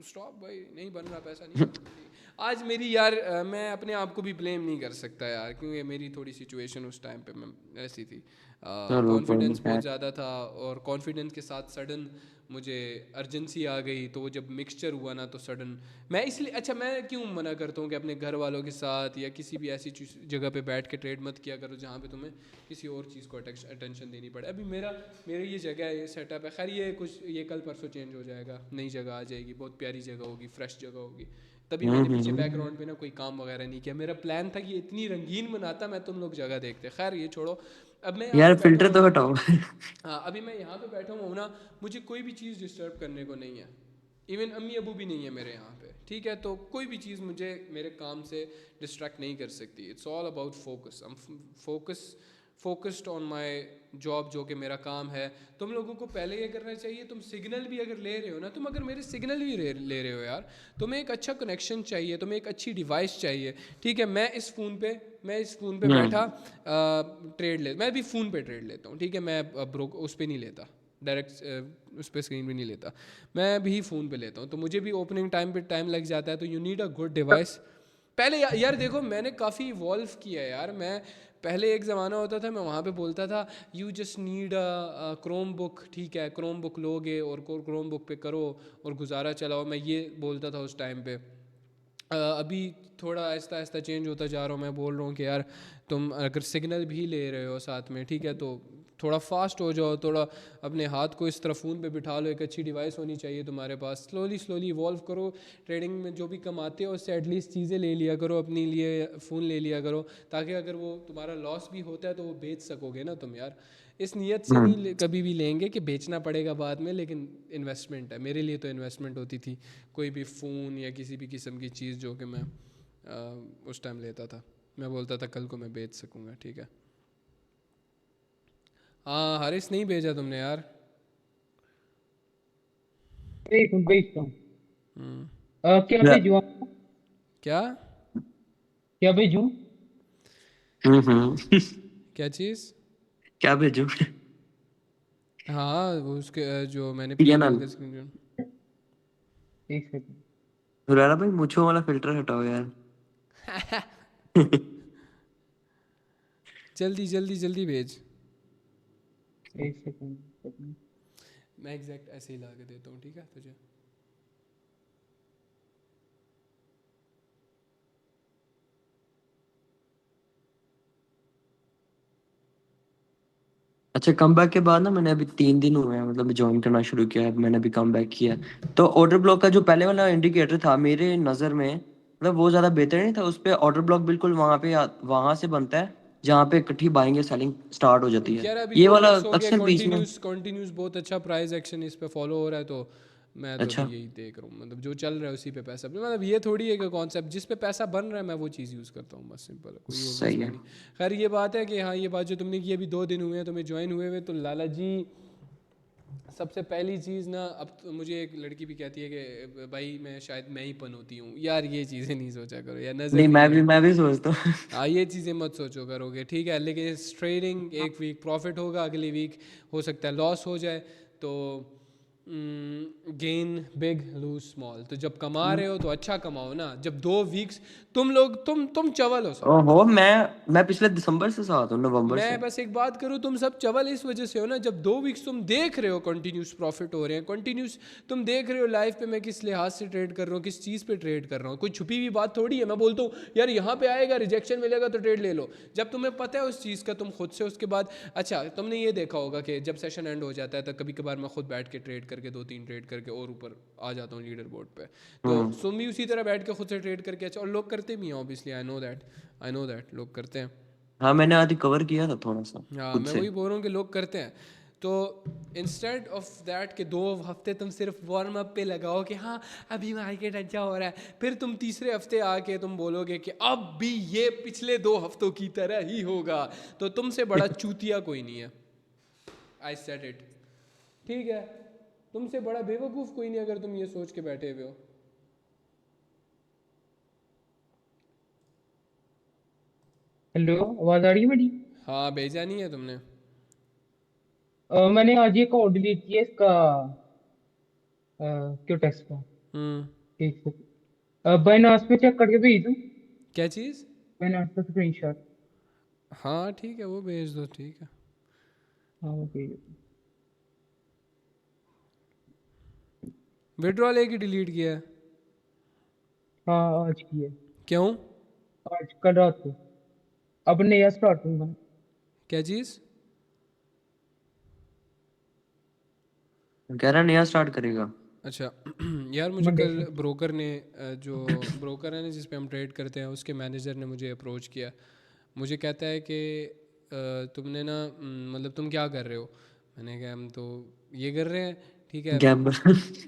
स्टॉप भाई, नहीं बन रहा, पैसा नहीं बन रहा। आज मेरी यार मैं अपने आप को भी ब्लेम नहीं कर सकता यार, क्योंकि मेरी थोड़ी सिचुएशन उस टाइम पे मैं ऐसी थी, चलो कोई नहीं, कॉन्फिडेंस बहुत खैर। ज़्यादा था, और कॉन्फिडेंस के साथ सडन मुझे अर्जेंसी आ गई, तो वो जब मिक्सचर हुआ ना तो सडन मैं इसलिए, अच्छा मैं क्यों मना करता हूँ कि अपने घर वालों के साथ या किसी भी ऐसी जगह पे बैठ के ट्रेड मत किया करो जहाँ पे तुम्हें किसी और चीज़ को अटेंशन देनी पड़े। अभी मेरी ये जगह है, ये सेटअप है, खैर ये कल परसों चेंज हो जाएगा, नई जगह आ जाएगी, बहुत प्यारी जगह होगी, फ्रेश जगह होगी। तभी मैंने पीछे हम्म। बैकग्राउंड पे ना कोई काम वगैरह नहीं किया, मेरा प्लान था कि इतनी रंगीन बनाता मैं, तुम लोग जगह देखते, खैर ये छोड़ो। अब मैं यहाँ पे यार बैठा फिल्टर हूँ तो ना, हटाओ। हाँ अभी मैं यहाँ पे बैठा हूँ ना, मुझे कोई भी चीज़ डिस्टर्ब करने को नहीं है, इवन अम्मी अबू भी नहीं है मेरे यहाँ पे, ठीक है। तो कोई भी चीज़ मुझे मेरे काम से डिस्ट्रैक्ट नहीं कर सकती। It's all about focus, focused on my job, जो कि मेरा काम है। तुम लोगों को पहले ये करना चाहिए, तुम सिग्नल भी अगर ले रहे हो ना, तुम अगर मेरे सिग्नल भी ले रहे हो यार, तुम्हें एक अच्छा कनेक्शन चाहिए, तुम्हें एक अच्छी डिवाइस चाहिए, ठीक है। मैं इस फ़ोन पे बैठा मैं भी फ़ोन पे ट्रेड लेता हूँ, ठीक है। मैं उस पर नहीं लेता डायरेक्ट, उस पर स्क्रीन भी नहीं लेता, मैं भी फ़ोन पे लेता हूँ। तो मुझे भी ओपनिंग टाइम पे टाइम लग जाता है, तो you need a good device. पहले यार देखो, मैंने काफ़ी इवॉल्व किया है यार। मैं पहले एक ज़माना होता था मैं वहाँ पे बोलता था you just need a Chrome book, ठीक है क्रोम बुक लोगे और क्रोम बुक पे करो और गुजारा चलाओ, मैं ये बोलता था उस टाइम पे। अभी थोड़ा आहिस्ता आहिस्ता चेंज होता जा रहा हूँ, मैं बोल रहा हूँ कि यार तुम अगर सिग्नल भी ले रहे हो साथ में, ठीक है, तो थोड़ा फास्ट हो जाओ, थोड़ा अपने हाथ को इस तरह फ़ोन पे बिठा लो, एक अच्छी डिवाइस होनी चाहिए तुम्हारे पास, स्लोली स्लोली इवॉल्व करो। ट्रेडिंग में जो भी कमाते हो उससे एटलीस्ट चीज़ें ले लिया करो अपने लिए, फ़ोन ले लिया करो, ताकि अगर वो तुम्हारा लॉस भी होता है तो वो बेच सकोगे ना तुम यार। इस नीयत से नहीं कभी भी लेंगे कि बेचना पड़ेगा बाद में, लेकिन इन्वेस्टमेंट है, मेरे लिए तो इन्वेस्टमेंट होती थी कोई भी फ़ोन या किसी भी किस्म की चीज़ जो कि मैं उस टाइम लेता था, मैं बोलता था कल को मैं बेच सकूँगा, ठीक है। हाँ हारिस, नहीं भेजा तुमने यार। एक मिनट भेजता हूँ। हम्म, क्या या- भेजूँ आपको? क्या क्या भेजूँ? हम्म। क्या चीज़? क्या भेजूं? हाँ वो उसके जो मैंने ठीक है ना, PNL का स्क्रीन। एक सेकंड। हुरैरा भाई मुझे वाला फिल्टर हटाओ यार। जल्दी जल्दी जल्दी भेज। एक सेकंड। मैं एग्जैक्ट ऐसे ही ला के देता हूँ, ठीक है तुझे। अच्छा, कम बैक के बाद ना मैंने अभी 3 दिन हुए हैं, मतलब ज्वाइन करना शुरू किया है, मैंने अभी कम बैक किया है। तो ऑर्डर ब्लॉक का जो पहले वाला इंडिकेटर था मेरे नज़र में, मतलब वो ज़्यादा बेहतर नहीं था। उस पर ऑर्डर ब्लॉक बिल्कुल वहाँ पे वहाँ से बनता है जहाँ पे इकट्ठी बाइंग या सेलिंग स्टार्ट हो जाती है। यार अभी ये दो वाला वीक्स हो गए अक्सर बीच में। कॉन्टिन्यूस कॉन्टिन्यूस बहुत अच्छा प्राइस एक्शन इस पे फॉलो हो रहा है, तो मैं तो अभी अच्छा, यही देख रहा हूँ, मतलब जो चल रहा है उसी पे पैसा, मतलब ये थोड़ी है कि कॉन्सेप्ट जिस पे पैसा बन रहा है मैं वो चीज़ यूज़ करता हूँ, बस सिंपल है, कोई और सही मसला है। नहीं। खैर ये बात है कि हाँ, ये बात जो तुमने की अभी 2 दिन हुए हैं तुम्हें ज्वाइन हुए हुए, तो लाला जी सबसे पहली चीज़ ना, अब तो मुझे एक लड़की भी कहती है कि भाई मैं शायद मैं ही पनौती हूँ, यार ये चीज़ें नहीं सोचा करो, या नज़र नहीं, नहीं है। मैं भी सोचता हूँ। हाँ ये चीज़ें मत सोचो करोगे, ठीक है, लेकिन ट्रेडिंग एक वीक प्रॉफिट होगा, अगली वीक हो सकता है लॉस हो जाए, तो गेन बिग लूज स्मॉल। तो जब कमा रहे हो तो अच्छा कमाओ ना, जब 2 वीक्स तुम लोग तुम चवल हो सब। ओहो, मैं पिछले दिसंबर से साथ हूँ, नवंबर मैं से। बस एक बात करूँ, तुम सब चवल इस वजह से हो ना, जब 2 वीक्स तुम देख रहे हो कंटिन्यूस प्रॉफिट हो रहे हैं, कंटिन्यूस तुम देख रहे हो लाइफ पे मैं किस लिहाज से ट्रेड कर रहा हूँ, किस चीज़ पे ट्रेड कर रहा हूँ, कोई छुपी हुई बात थोड़ी है। मैं बोलता हूँ यार यहाँ पे आएगा रिजेक्शन मिलेगा तो ट्रेड ले लो, जब तुम्हें पता है उस चीज़ का तुम खुद से उसके बाद। अच्छा तुमने ये देखा होगा कि जब सेशन एंड हो जाता है तो कभी कभार मैं खुद बैठ के ट्रेड करके 2-3 ट्रेड करके और ऊपर आ जाता हूँ लीडर बोर्ड पे, तो हम्म। तुम भी उसी तरह बैठ के खुद से ट्रेड करके, अच्छा, और लोग करते भी हैं ऑब्वियसली, आई नो दैट लोग करते हैं। हाँ, मैंने आज कवर किया था थोड़ा सा हाँ खुद मैं से। वही बोल रहा हूँ कि लोग करते हैं, तो इंस्टेड ऑफ दैट कि 2 हफ्ते तुम सिर्फ वार्म अप पे लगाओ कि हाँ अभी मार्केट अच्छा हो रहा है, फिर तुम तीसरे हफ्ते आके तुम बोलोगे कि अब भी ये पिछले 2 हफ्तों की तरह ही होगा, तो तुमसे बड़ा चूतिया कोई नहीं है। आई सेड इट, ठीक है, तुमसे बड़ा बेवकूफ़ कोई नहीं अगर तुम ये सोच के बैठे हुए हो। हेलो, आवाज आ रही है मेरी? हाँ भेजा नहीं है तुमने? मैंने आज ये कोड डिलीट किया इसका, क्यों टेक्स्ट का। हम्म। एक सेकंड, बाइनांस पे चेक करके भेज दूँ? क्या चीज़? बाइनांस का स्क्रीनशॉट। हाँ ठीक है वो भेज दो, ठीक है। हाँ वो भेज दूँ। विड्रॉल एक ही डिलीट किया है? हाँ आज की है। क्यों? आज कल रात को। अब नया स्टार्ट करूंगा। क्या चीज़? कह रहा नया स्टार्ट करेगा। अच्छा यार मुझे मंडे कल से। ब्रोकर ने जो ब्रोकर है ना जिस पे हम ट्रेड करते हैं उसके मैनेजर ने मुझे अप्रोच किया, मुझे कहता है कि तुमने ना मतलब तुम क्या कर रहे हो? मैंने कहा हम तो ये कर रहे हैं, ठीक है। गैम्बल।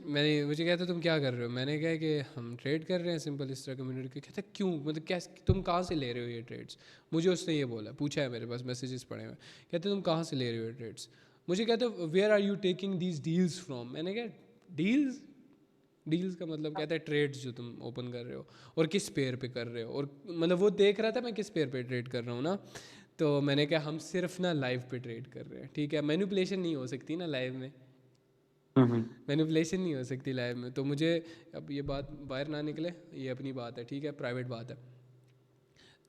मैंने मुझे कहता तुम क्या कर रहे हो? मैंने कहा कि हम ट्रेड कर रहे हैं सिंपल इस तरह कम्युनिटी के। कहता क्यों, मतलब कैसे, तुम कहाँ से ले रहे हो ये ट्रेड्स? मुझे उसने ये बोला, पूछा है मेरे पास मैसेजेस पड़े हुए, कहते तुम कहाँ से ले रहे हो ये ट्रेड्स? मुझे कहते where are you taking these deals from? मैंने कहा डील्स, डील्स का मतलब कहता है ट्रेड्स जो तुम ओपन कर रहे हो और किस पेयर पे कर रहे हो, और मतलब वो देख रहा था मैं किस पेयर पे ट्रेड कर रहा हूँ ना, तो मैंने कहा हम सिर्फ ना लाइव पे ट्रेड कर रहे हैं, ठीक है, मैनिपुलेशन नहीं हो सकती ना लाइव में, हम्म। मैनिपुलेशन नहीं हो सकती लाइव में, तो मुझे अब ये बात बाहर ना निकले, ये अपनी बात है, ठीक है, प्राइवेट बात है।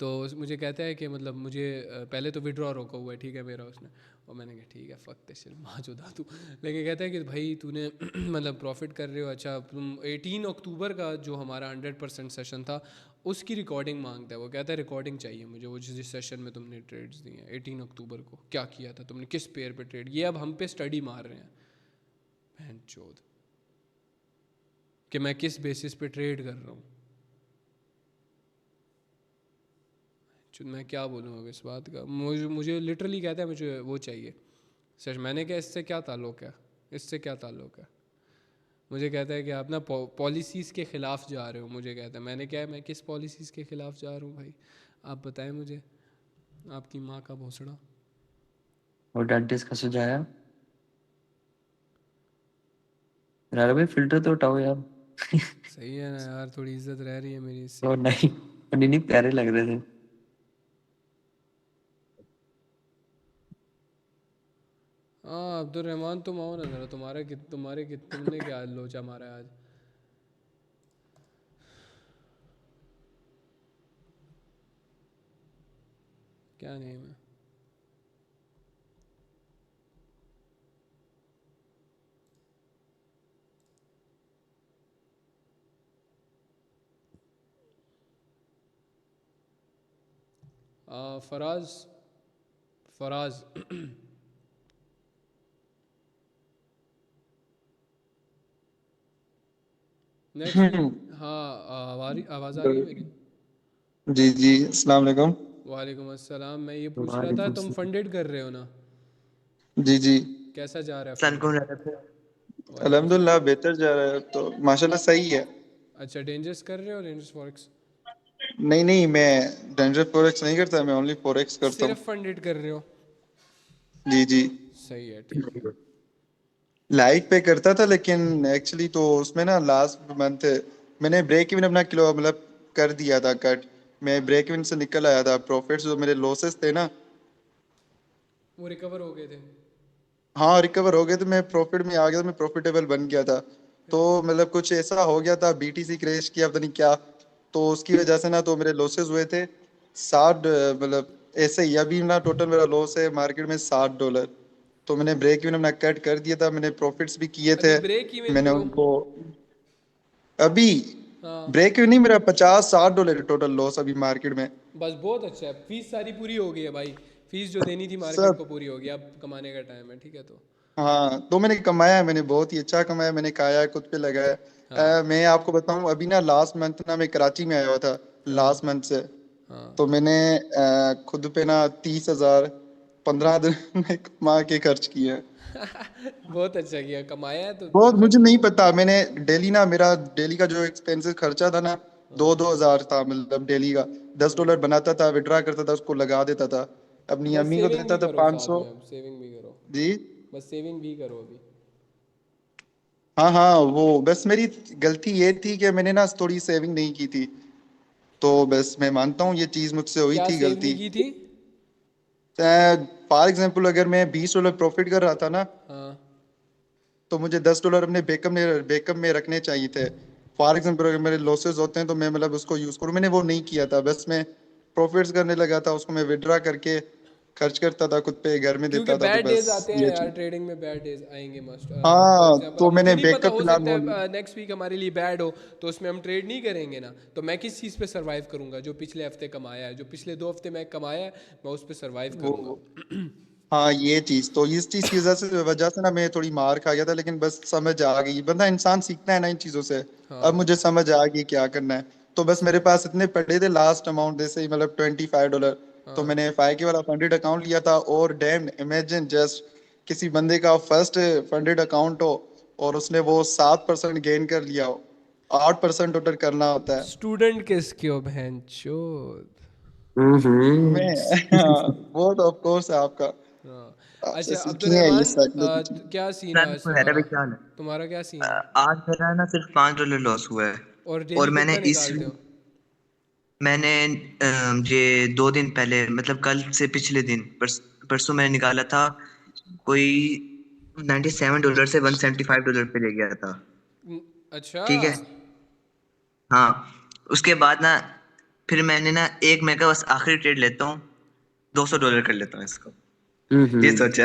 तो मुझे कहता है कि मतलब मुझे पहले तो विड्रॉ रोका हुआ है, ठीक है मेरा उसने, और मैंने कहा ठीक है फक दिस शिट माँ चोदा तू। लेकिन कहता है कि भाई तूने मतलब प्रॉफिट कर रहे हो, अच्छा तुम 18 अक्टूबर का जो हमारा 100% सेशन था उसकी रिकॉर्डिंग मांगता है। वो कहता है रिकॉर्डिंग चाहिए मुझे, वो जिस सेशन में तुमने ट्रेड्स दिए हैं 18 अक्टूबर को क्या किया था तुमने, किस पेयर पे ट्रेड, ये अब हम पे स्टडी मार रहे हैं बहन चोद कि मैं किस बेसिस पे ट्रेड कर रहा हूँ। मैं क्या बोलूँ अब इस बात का, मुझे लिटरली कहता है मुझे वो चाहिए सच। मैंने कहा इससे क्या ताल्लुक़ है, इससे क्या ताल्लुक़ है। मुझे कहता है कि आप ना पॉलिसीज़ के ख़िलाफ़ जा रहे हो। मुझे कहता है, मैंने क्या है, मैं किस पॉलिसीज़ के ख़िलाफ़ जा रहा हूँ भाई, आप बताएं मुझे, आपकी माँ का भोसड़ा। और डेंटिस्ट का सुझाया यार, भाई फिल्टर तो हटाओ यार। सही है ना यार, थोड़ी इज्जत रह रही है मेरी इससे। और नहीं, नहीं नहीं, प्यारे लग रहे थे। हाँ अब्दुलरहमान तुम आओ ना ज़रा, तुमने क्या लोचा मारा है आज। क्या नेम है? फराज, फराज। नेक्स्ट वीक, हाँ आवाज़ आ रही है मेरी? जी जी, अस्सलाम वालेकुम। वालेकुम अस्सलाम। मैं ये पूछ रहा था वालेकुम तुम सलाम। फंडेड कर रहे हो ना, जी जी, कैसा जा रहा है सन फंडिंग? कौन रहता था? वालेकुम अल्हम्दुलिल्लाह सलाम। बेहतर जा रहा है, तो माशाल्लाह सही है। अच्छा डेंजर्स कर रहे हो, डेंजर्स फॉरेक्स? नहीं नहीं, मैं डेंजर फोरेक्स नहीं करता, मैं ओनली फोरेक्स करता हूँ। सिर्फ फंडेड कर रहे हो? जी जी, सही है, ठीक है। लाइक पे करता था, लेकिन एक्चुअली तो उसमें ना लास्ट मंथ मैंने ब्रेक इवन अपना किलो मतलब कर दिया था कट। मैं ब्रेक इवन से निकल आया था, प्रॉफिट्स जो मेरे लॉसेस थे ना, वो रिकवर हो गए थे? हाँ रिकवर हो गए थे, मैं प्रॉफिट में आ गया था, मैं प्रॉफिटेबल बन गया था। तो मतलब कुछ ऐसा हो गया था, बीटीसी क्रैश किया पता नहीं क्या, तो उसकी वजह से ना तो मेरे लॉसेस हुए थे 60, मतलब ऐसे ही अभी ना टोटल मेरा लॉस है मार्केट में $60। तो मैंने ब्रेक इवन अपना कट कर दिया था, मैंने प्रॉफिट्स भी किए अभी थे। ब्रेक इवन पे मैंने हो? उनको अभी हाँ। ब्रेक इवन नहीं, मेरा $50-60 टोटल लॉस अभी मार्केट में। बस बहुत अच्छा है, फीस सारी पूरी हो गई है भाई, फीस जो देनी थी मार्केट सब, को पूरी हो गई, अब कमाने का टाइम है, ठीक है तो। हाँ तो मैंने कमाया है, मैंने बहुत ही अच्छा कमाया, मैंने खाया है, खुद पे लगाया हाँ है। मैं आपको बताऊं, अभी ना लास्ट मंथ ना मैं कराची में आया हुआ था, हाँ लास्ट मंथ से। हाँ। तो मैंने खुद पे ना 30,000 15 दिन में कमा के खर्च किए हैं। बहुत अच्छा किया, कमाया है तो बहुत, मुझे खर्च नहीं करो। पता, मैंने डेली ना, मेरा डेली का जो एक्सपेंसेस खर्चा था ना, हाँ। 2-2 हज़ार था, मतलब डेली का $10 बनाता था, विड्रा करता था, उसको लगा देता था, अपनी बस अम्मी को सेविंग देता भी था करो, साथ 500। में अब सेविंग भी करो। जी, बस सेविंग भी करो अभी। हाँ हाँ, वो बस मेरी गलती ये थी कि मैंने ना थोड़ी सेविंग नहीं की थी। तो बस मैं मानता हूँ ये चीज़ मुझसे हुई क्या थी सेव गलती। नहीं की थी? फॉर एग्जाम्पल अगर मैं $20 प्रॉफिट कर रहा था ना, हाँ। तो मुझे $10 अपने बैकअप में रखने चाहिए थे। फॉर एग्जाम्पल अगर मेरे लॉसेस होते हैं तो मैं मतलब उसको यूज़ करूँ, मैंने वो नहीं किया था, बस मैं प्रॉफिट्स करने लगा था, उसको मैं विड्रा करके खर्च करता था, खुद पे घर में क्योंकि देता था, तो बैड बस डेज आते हैं ये यार, चीज़। ट्रेडिंग में बैड डेज आएंगे मस्ट। फॉर हाँ एग्जांपल तो अब मुझे मैंने नहीं पता, बैकअप हो प्लान सकता वो, है नेक्स्ट वीक हमारे लिए बैड हो तो उसमें हम ट्रेड नहीं करेंगे ना, तो मैं किस चीज़ पे सरवाइव करूंगा? जो पिछले हफ्ते कमाया है, जो पिछले 2 हफ्ते मैं कमाया है, मैं उस पर सरवाइव करूंगा। वो हाँ ये चीज, तो इस चीज की वजह से ना मैं थोड़ी मार खा गया था, लेकिन बस समझ आ गई, बंदा इंसान सीखता है ना इन चीजों से। अब हाँ। मुझे समझ आ गई क्या करना है। तो बस मेरे पास इतने पड़े थे लास्ट अमाउंट जैसे ही, मतलब $25। तो हाँ। मैंने FI के वाला फंडेड अकाउंट लिया था, और डैम इमेजिन जस्ट, किसी बंदे का फर्स्ट फंडेड अकाउंट हो और उसने वो 7% गेन कर लिया हो। 8% टोटल करना होता है। स्टूडेंट किसके हो बहन चोद? हम्म। मैं हाँ, वो तो ऑफ कोर्स है आपका, हाँ। आपसे अच्छा सीखी है ये अब्दुलरहमान, साइकोलॉजी। क्या सीन है सन आज को है तुम्हारा? भाई, क्या हाल है? तुम्हारा क्या सीन है? आज मेरा ना सिर्फ $5 लॉस हुआ है। और और डेली मैंने कितना इस निकालते हो? मैंने ये 2 दिन पहले, मतलब कल से पिछले दिन, परसों मैंने निकाला था कोई $97 से $175 पे ले गया था। अच्छा। ठीक है। हाँ, उसके बाद ना फिर मैंने ना एक मैं का बस आखिरी ट्रेड लेता हूँ, $200 कर लेता हूँ इसको। ये हम्म। सोचा,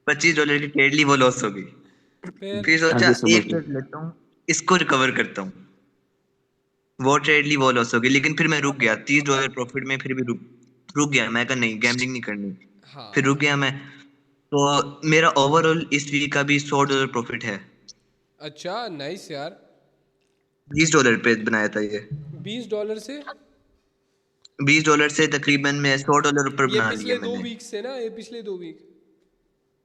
$25 की ट्रेड ली, वो लॉस हो गई। फिर फिर सोचा आगे समझ एक गया। ट्रेड लेता हूँ, इसको रिकवर करता हूँ, वो ट्रेड ली, वो लॉस हो गई। लेकिन फिर मैं रुक गया $30 प्रॉफिट में, फिर भी रुक रुक गया। मैं कहा नहीं, गैम्बलिंग नहीं करनी। फिर हाँ। रुक गया मैं। तो मेरा ओवरऑल इस वीक का भी $100 प्रॉफिट है। अच्छा, नाइस यार। $20 पे बनाया था ये। $20 से? $20 से तकरीबन मैं $100 ऊपर ये बना लिया पिछले 2 मैंने। वीक से ना, ये पिछले 2 वीक?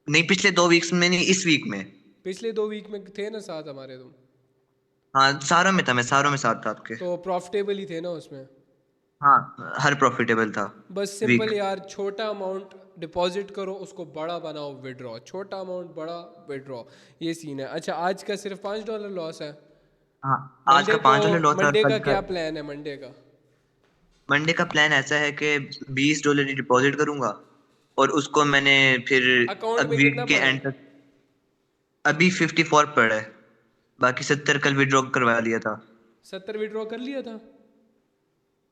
नहीं, पिछले 2 वीक्स में नहीं, इस वीक में। पिछले 2 वीक में थे ना साथ हमारे तुम? हाँ, सारों में था, मैं सारों में साथ था आपके। तो प्रॉफिटेबल ही थे ना उसमें? हाँ, हर प्रॉफिटेबल था बस वीक। सिंपल यार, छोटा अमाउंट डिपॉजिट करो, उसको बड़ा बनाओ, विड्रॉ, छोटा अमाउंट बड़ा विड्रॉ, ये सीन है। अच्छा, आज का सिर्फ $5 लॉस है। हाँ, आज मंडे का को, $5 लॉस है, और मंडे कल का का क्या प्लान है मंडे का? मंडे का प्लान ऐसा है कि $20 डिपॉजिट करूंगा, और उसको मैंने फिर अकाउंट अब में वीक कितना के पड़ा एंड है? तक, अभी 54 पड़ा है, बाकी 70 कल विड्रॉ करवा लिया था। 70 विड्रॉ कर लिया था?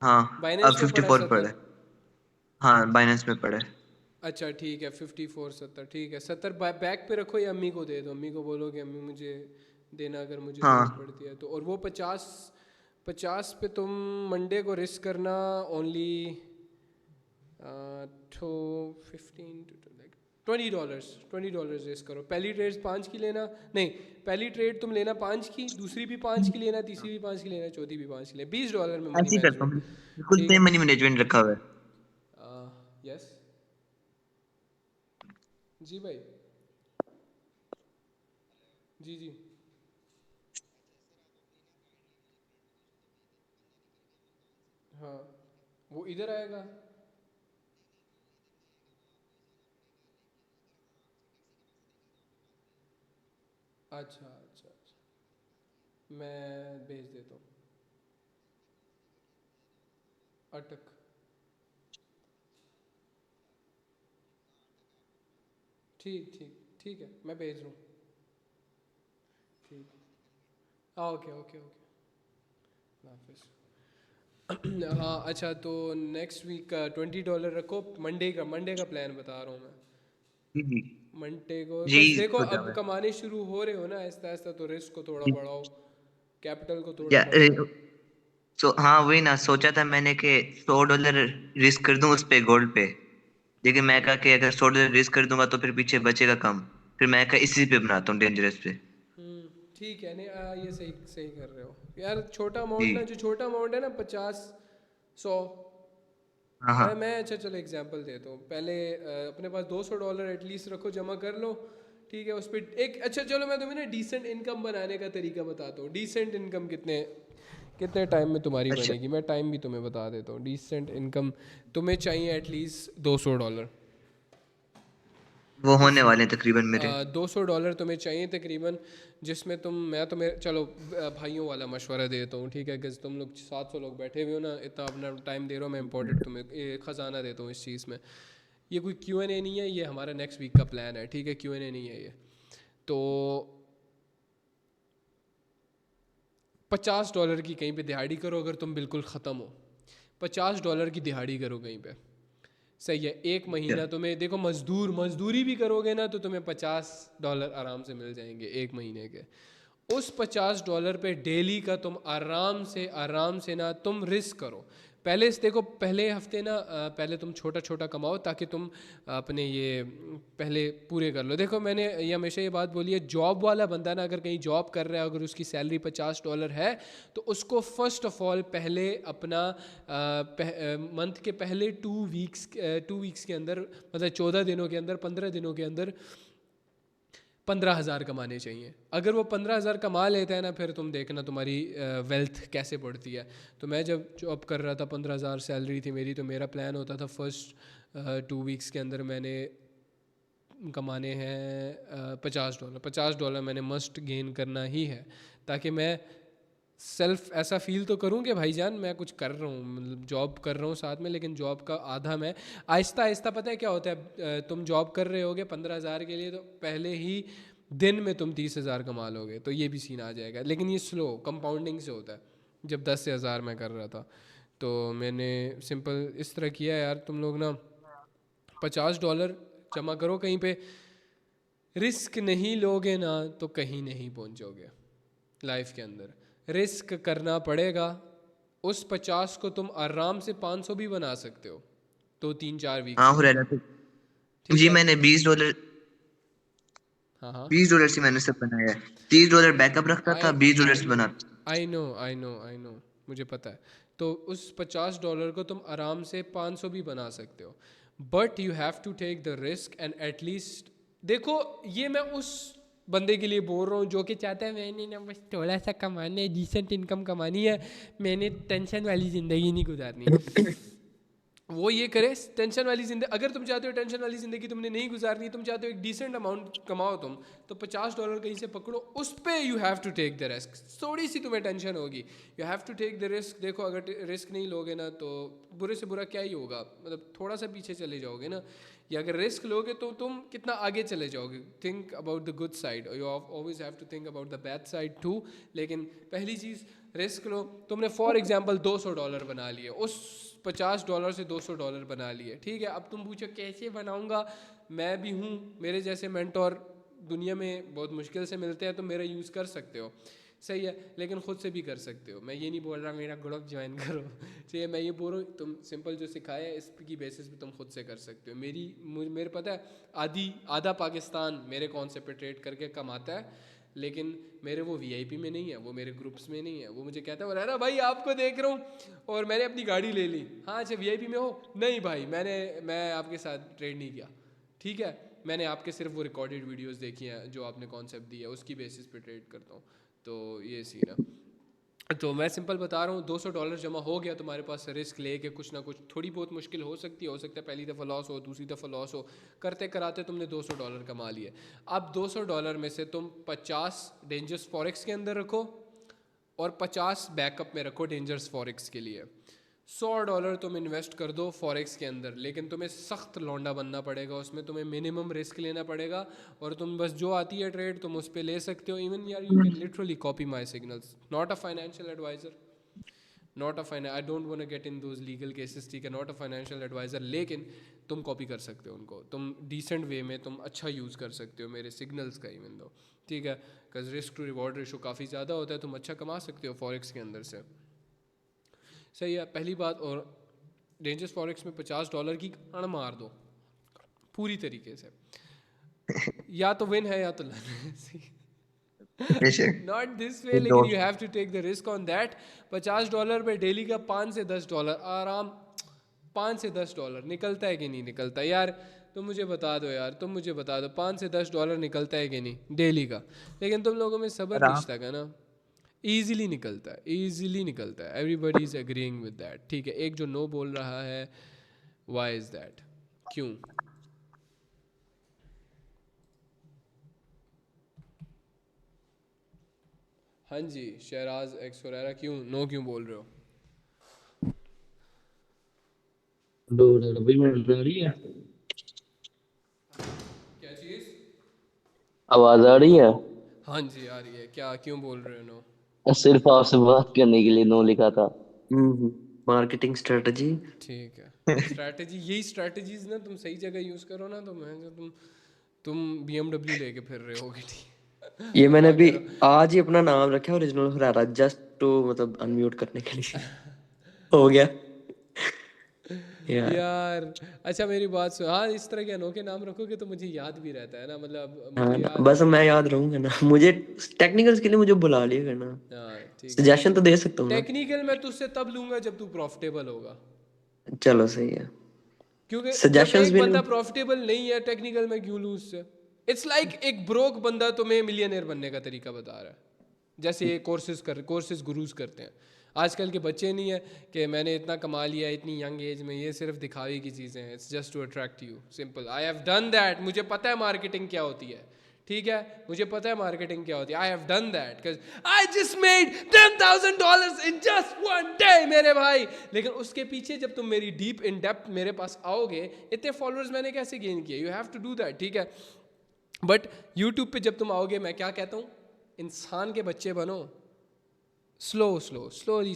हाँ, अब बाइनेंस में पड़ा है 54 पड़ा 70? है। हाँ, बाइनेंस में पड़ा है। अच्छा ठीक है, 54 70 ठीक है। 70 बैक पे रखो या अम्मी को दे दो, अम्मी को बोलो कि अम्मी मुझे देना अगर मुझे ज़रूरत हाँ, पड़ती है तो। और वो 50 50 पे तुम मंडे को रिस्क करना ओनली तो 15 to like $20 रिस्क करो। पहली ट्रेड 5 की लेना, नहीं, पहली ट्रेड तुम लेना 5 की, दूसरी भी 5 की लेना, तीसरी भी 5 की लेना, चौथी भी 5 की लेना। $20 में मनी ऐसे ही करता हूँ, मैनेजमेंट। बिल्कुल ठीक सेम है। मनी मैनेजमेंट रखा हुआ है। यस जी भाई। जी जी। हाँ, वो इधर आएगा। अच्छा अच्छा अच्छा, मैं भेज देता हूँ। अटक। ठीक ठीक ठीक है, मैं भेज रहा हूँ। ठीक। हाँ, ओके ओके ओके। हाफिज़। हाँ अच्छा, तो नेक्स्ट वीक का $20 रखो। मंडे का प्लान बता रहा हूँ मैं। जी जी, मंडे को बस यही देखो, सोचा अब मैं। कमाने शुरू हो रहे हो ना आहिस्ता आहिस्ता, तो रिस्क को थोड़ा जी। बढ़ाओ, कैपिटल को थोड़ा या बढ़ाओ। हाँ, वही ना सोचा था मैंने कि $100 रिस्क कर दूं उस पे, गोल्ड पे। लेकिन मैं कहा कि अगर $100 रिस्क कर दूंगा तो फिर पीछे बचेगा कम। फिर मैं कहा इसी पे बनाता हूँ, डेंजरस पे। ठीक है। नहीं ये सही सही कर रहे हो यार। छोटा जी। अमाउंट ना, जो छोटा अमाउंट है ना, 50 100। हाँ हाँ। मैं अच्छा चलो एग्जांपल देता हूँ। पहले अपने पास $200 एटलीस्ट रखो, जमा कर लो। ठीक है, उस पर एक, अच्छा चलो मैं तुम्हें ना डिसेंट इनकम बनाने का तरीका बताता हूँ। डिसेंट इनकम कितने कितने टाइम में तुम्हारी अच्छा, बनेगी, मैं टाइम भी तुम्हें बता देता हूँ। डिसेंट इनकम तुम्हें चाहिए एटलीस्ट $200। वो होने जिस वाले हैं तकरीबन मेरे। $200 तुम्हें चाहिए तकरीबन, जिसमें तुम, मैं तुम्हें चलो भाइयों वाला मशवरा देता हूँ, ठीक है? कि तुम लोग 700 लोग बैठे हुए हो ना, इतना अपना टाइम दे रहे हो, मैं इंपॉर्टेंट तुम्हें ख़जाना देता हूँ इस चीज़ में। ये कोई Q&A नहीं है, ये हमारा नेक्स्ट वीक का प्लान है, ठीक है? Q&A नहीं है ये। तो $50 की कहीं पे दिहाड़ी करो, अगर तुम बिल्कुल ख़त्म हो, $50 की दिहाड़ी करो कहीं पे। सही है, एक अच्छा, महीना तुम्हें, देखो मजदूरी भी करोगे ना तो तुम्हें $50 आराम से मिल जाएंगे एक महीने के। उस $50 पे डेली का तुम आराम से ना तुम रिस्क करो। पहले से देखो, पहले हफ्ते ना पहले तुम छोटा छोटा कमाओ, ताकि तुम अपने ये पहले पूरे कर लो। देखो मैंने ये हमेशा ये बात बोली है, जॉब वाला बंदा ना अगर कहीं जॉब कर रहा है, अगर उसकी सैलरी $50 है, तो उसको फ़र्स्ट ऑफ ऑल पहले अपना मंथ के पहले 2 वीक्स के अंदर, मतलब 14 दिनों के अंदर, 15 दिनों के अंदर 15,000 कमाने चाहिए। अगर वो 15,000 कमा लेता है ना, फिर तुम देखना तुम्हारी वेल्थ कैसे बढ़ती है। तो मैं जब जॉब कर रहा था, 15,000 सैलरी थी मेरी, तो मेरा प्लान होता था फर्स्ट 2 वीक्स के अंदर मैंने कमाने हैं $50। मैंने मस्ट गेन करना ही है, ताकि मैं सेल्फ ऐसा फील तो करूं कि भाईजान मैं कुछ कर रहा हूं, मतलब जॉब कर रहा हूं साथ में, लेकिन जॉब का आधा मैं आहिस्ता आहिस्ता, पता है क्या होता है, तुम जॉब कर रहे होगे 15,000 के लिए, तो पहले ही दिन में तुम 30,000 कमा लोगे, तो ये भी सीन आ जाएगा। लेकिन ये स्लो कंपाउंडिंग से होता है। जब 10,000 मैं कर रहा था, तो मैंने सिंपल इस तरह किया यार, तुम लोग ना $50 जमा करो कहीं पे, रिस्क नहीं लोगे ना तो कहीं नहीं पहुंचोगे लाइफ के अंदर। रिस्क करना पड़ेगा। उस 50 को तुम आराम से 500 भी बना सकते हो 2-3-4 वीक्स हाँ में, हुरैरा तो ठीक जी है। मैंने $20 हाँ हाँ, $20 से मैंने सब बनाया है। $30 बैकअप रखता था, आई $20 आई से नो बनाता था। आई नो, मुझे पता है। तो उस $50 को तुम आराम से 500 भी बना सकते हो, but you have to take the risk and at least देखो, ये मैं उस बंदे के लिए बोल रहा हूँ जो कि चाहता है मैंने ना बस थोड़ा सा कमाना है, डिसेंट इनकम कमानी है, मैंने टेंशन वाली ज़िंदगी नहीं गुजारनी। वो ये करे टेंशन वाली जिंदगी। अगर तुम चाहते हो टेंशन वाली ज़िंदगी तुमने नहीं गुजारनी, तुम चाहते हो एक डिसेंट अमाउंट कमाओ तुम, तो $50 कहीं से पकड़ो, उस पे you have to take the risk. थोड़ी सी तुम्हें टेंशन होगी, you have to take the risk. देखो अगर रिस्क नहीं लोगे ना तो बुरे से बुरा क्या ही होगा, मतलब थोड़ा सा पीछे चले जाओगे ना, या अगर रिस्क लोगे तो तुम कितना आगे चले जाओगे। Think about the good side, you always have to think about the bad side too. लेकिन पहली चीज़ रिस्क लो। तुमने फॉर एग्जाम्पल $200 बना लिए, उस $50 से $200 बना लिए, ठीक है। अब तुम पूछो कैसे बनाऊंगा, मैं भी हूँ, मेरे जैसे मेंटोर दुनिया में बहुत मुश्किल से मिलते हैं, तो मेरा यूज़ कर सकते हो, सही है, लेकिन ख़ुद से भी कर सकते हो। मैं ये नहीं बोल रहा मेरा ग्रुप ज्वाइन करो, ठीक है, मैं ये बोल रहा हूँ तुम सिंपल जो सिखाया है इसकी बेसिस पे तुम खुद से कर सकते हो। मेरे पता है आधा पाकिस्तान मेरे कॉन्सेप्ट पे ट्रेड करके कमाता है, लेकिन मेरे वो वीआईपी में नहीं है, वो मेरे ग्रुप्स में नहीं है। वो मुझे कहता है अरे भाई आपको देख रहा हूँ और मैंने अपनी गाड़ी ले ली, हाँ अच्छा वीआईपी में हो, नहीं भाई मैं आपके साथ ट्रेड नहीं किया, ठीक है, मैंने आपके सिर्फ वो रिकॉर्डेड वीडियोस देखी हैं जो आपने कॉन्सेप्ट दिया है, उसकी बेसिस पे ट्रेड करता हूँ। तो ये सीन है। तो मैं सिंपल बता रहा हूँ, $200 जमा हो गया तुम्हारे पास, रिस्क लेके कुछ ना कुछ, थोड़ी बहुत मुश्किल हो सकती है, हो सकता है पहली दफ़ा लॉस हो, दूसरी दफ़ा लॉस हो, करते कराते तुमने $200 कमा लिए। अब $200 में से तुम 50 डेंजर्स फॉरेक्स के अंदर रखो और 50 बैकअप में रखो डेंजर्स फॉरेक्स के लिए। $100 तुम इन्वेस्ट कर दो फॉरेक्स के अंदर, लेकिन तुम्हें सख्त लौंडा बनना पड़ेगा, उसमें तुम्हें मिनिमम रिस्क लेना पड़ेगा, और तुम बस जो आती है ट्रेड तुम उस पर ले सकते हो। इवन यार you can literally copy my signals, not a financial advisor, I don't want to get in those legal cases, ठीक है, नॉट अ फाइनेंशियल एडवाइज़र, लेकिन तुम कॉपी कर सकते हो उनको, तुम डिसेंट वे में तुम अच्छा यूज़ कर सकते हो मेरे सिग्नल्स का, इवन दो, ठीक है, because risk to reward ratio काफ़ी ज़्यादा होता है, तुम अच्छा कमा सकते हो फॉरेक्स के अंदर से, सही है, पहली बात। और डेंजर्स फॉरेक्स में $50 की अण मार दो पूरी तरीके से, या तो विन है या तो लन है, बेशक नॉट दिस वे, ये लेकिन though you have to take the risk on that. $50 पे डेली का $5 से $10 आराम, $5 से $10 निकलता है कि नहीं निकलता यार, तुम मुझे बता दो यार, तुम मुझे बता दो $5 से $10 निकलता है कि नहीं डेली का। लेकिन तुम लोगों में सब्र आराम नहीं था ना, ईजिली निकलता है, ईजिली निकलता है, everybody is agreeing with that, ठीक है। एक जो नो बोल रहा है, व्हाई इज दैट, क्यों? हाँ जी शहराज एक्स हुरैरा, क्यों नो क्यों बोल रहे हो? भाई मिल रही है। क्या चीज़? आवाज आ रही है। हाँ जी आ रही है, क्या क्यों बोल रहे हो नो? सिर्फ आपसे बात करने के लिए नो लिखा था। Marketing strategy. ठीक है, स्ट्रैटेजी, यही स्ट्रैटेजीज ना तुम सही जगह यूज़ करो ना, तो मैं तुम BMW लेके फिर रहे होगे, ठीक ये मैंने क्या भी करो। आज ही अपना नाम रखा है ओरिजिनल हुरैरा, जस्ट टू मतलब अनम्यूट करने के लिए हो गया यार। यार अच्छा मेरी बात सुन, हाँ इस तरह के अनोखे नाम रखोगे तो मुझे याद भी रहता है ना, मतलब हाँ मुझे ना, याद है बस कि मैं याद रहूंगा ना, मुझे टेक्निकल्स के लिए मुझे बुला लिया करना, हाँ ठीक है। सजेशन तो दे सकता हूँ ना। टेक्निकल मैं तुझसे तब लूंगा जब तू प्रॉफिटेबल होगा, चलो सही है, क्योंकि जब सजेशंस एक भी बंदा नहीं। प्रॉफिटेबल नहीं है टेक्निकल में क्यों लूँ उससे। इट्स लाइक एक ब्रोक बंदा तुम्हें मिलियनेयर बनने का तरीका बता रहा है, जैसे ये कोर्सेज गुरुज करते हैं। आजकल के बच्चे नहीं है कि मैंने इतना कमा लिया इतनी यंग एज में, ये सिर्फ दिखावे की चीज़ें हैं, it's just to attract you, simple. I have done that, मुझे पता है मार्केटिंग क्या होती है, ठीक है, मुझे पता है मार्केटिंग क्या होती है, I have done that because I just made $10,000 in just one day मेरे भाई। लेकिन उसके पीछे जब तुम मेरी डीप इन डेप्थ मेरे पास आओगे, इतने फॉलोअर्स मैंने कैसे गेन किए, you have to do that, ठीक है। बट यूट्यूब पे जब तुम आओगे, मैं क्या कहता हूँ, इंसान के बच्चे बनो, स्लोली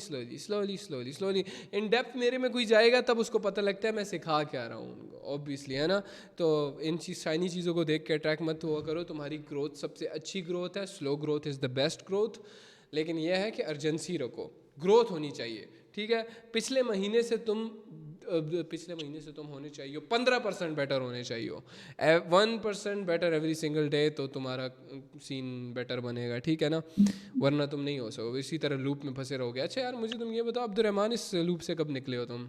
इन डेप्थ मेरे में कोई जाएगा तब उसको पता लगता है मैं सिखा क्या रहा हूँ उनको, ऑब्वियसली, है ना। तो इन शाइनी चीज़ों को देख के अट्रैक्ट मत हुआ करो। तुम्हारी ग्रोथ सबसे अच्छी ग्रोथ है, slow growth is the best growth. लेकिन यह है कि अर्जेंसी रखो, ग्रोथ होनी चाहिए, ठीक है। पिछले महीने से तुम होने चाहिए 15% बेटर होने चाहिए, 1% बेटर एवरी सिंगल डे, तो तुम्हारा सीन बेटर बनेगा, ठीक है ना। वरना तुम नहीं हो सकोगे, इसी तरह लूप में फंसे रहोगे। अच्छा यार मुझे तुम ये बताओ अब्दुलरहमान, इस लूप से कब निकले हो तुम?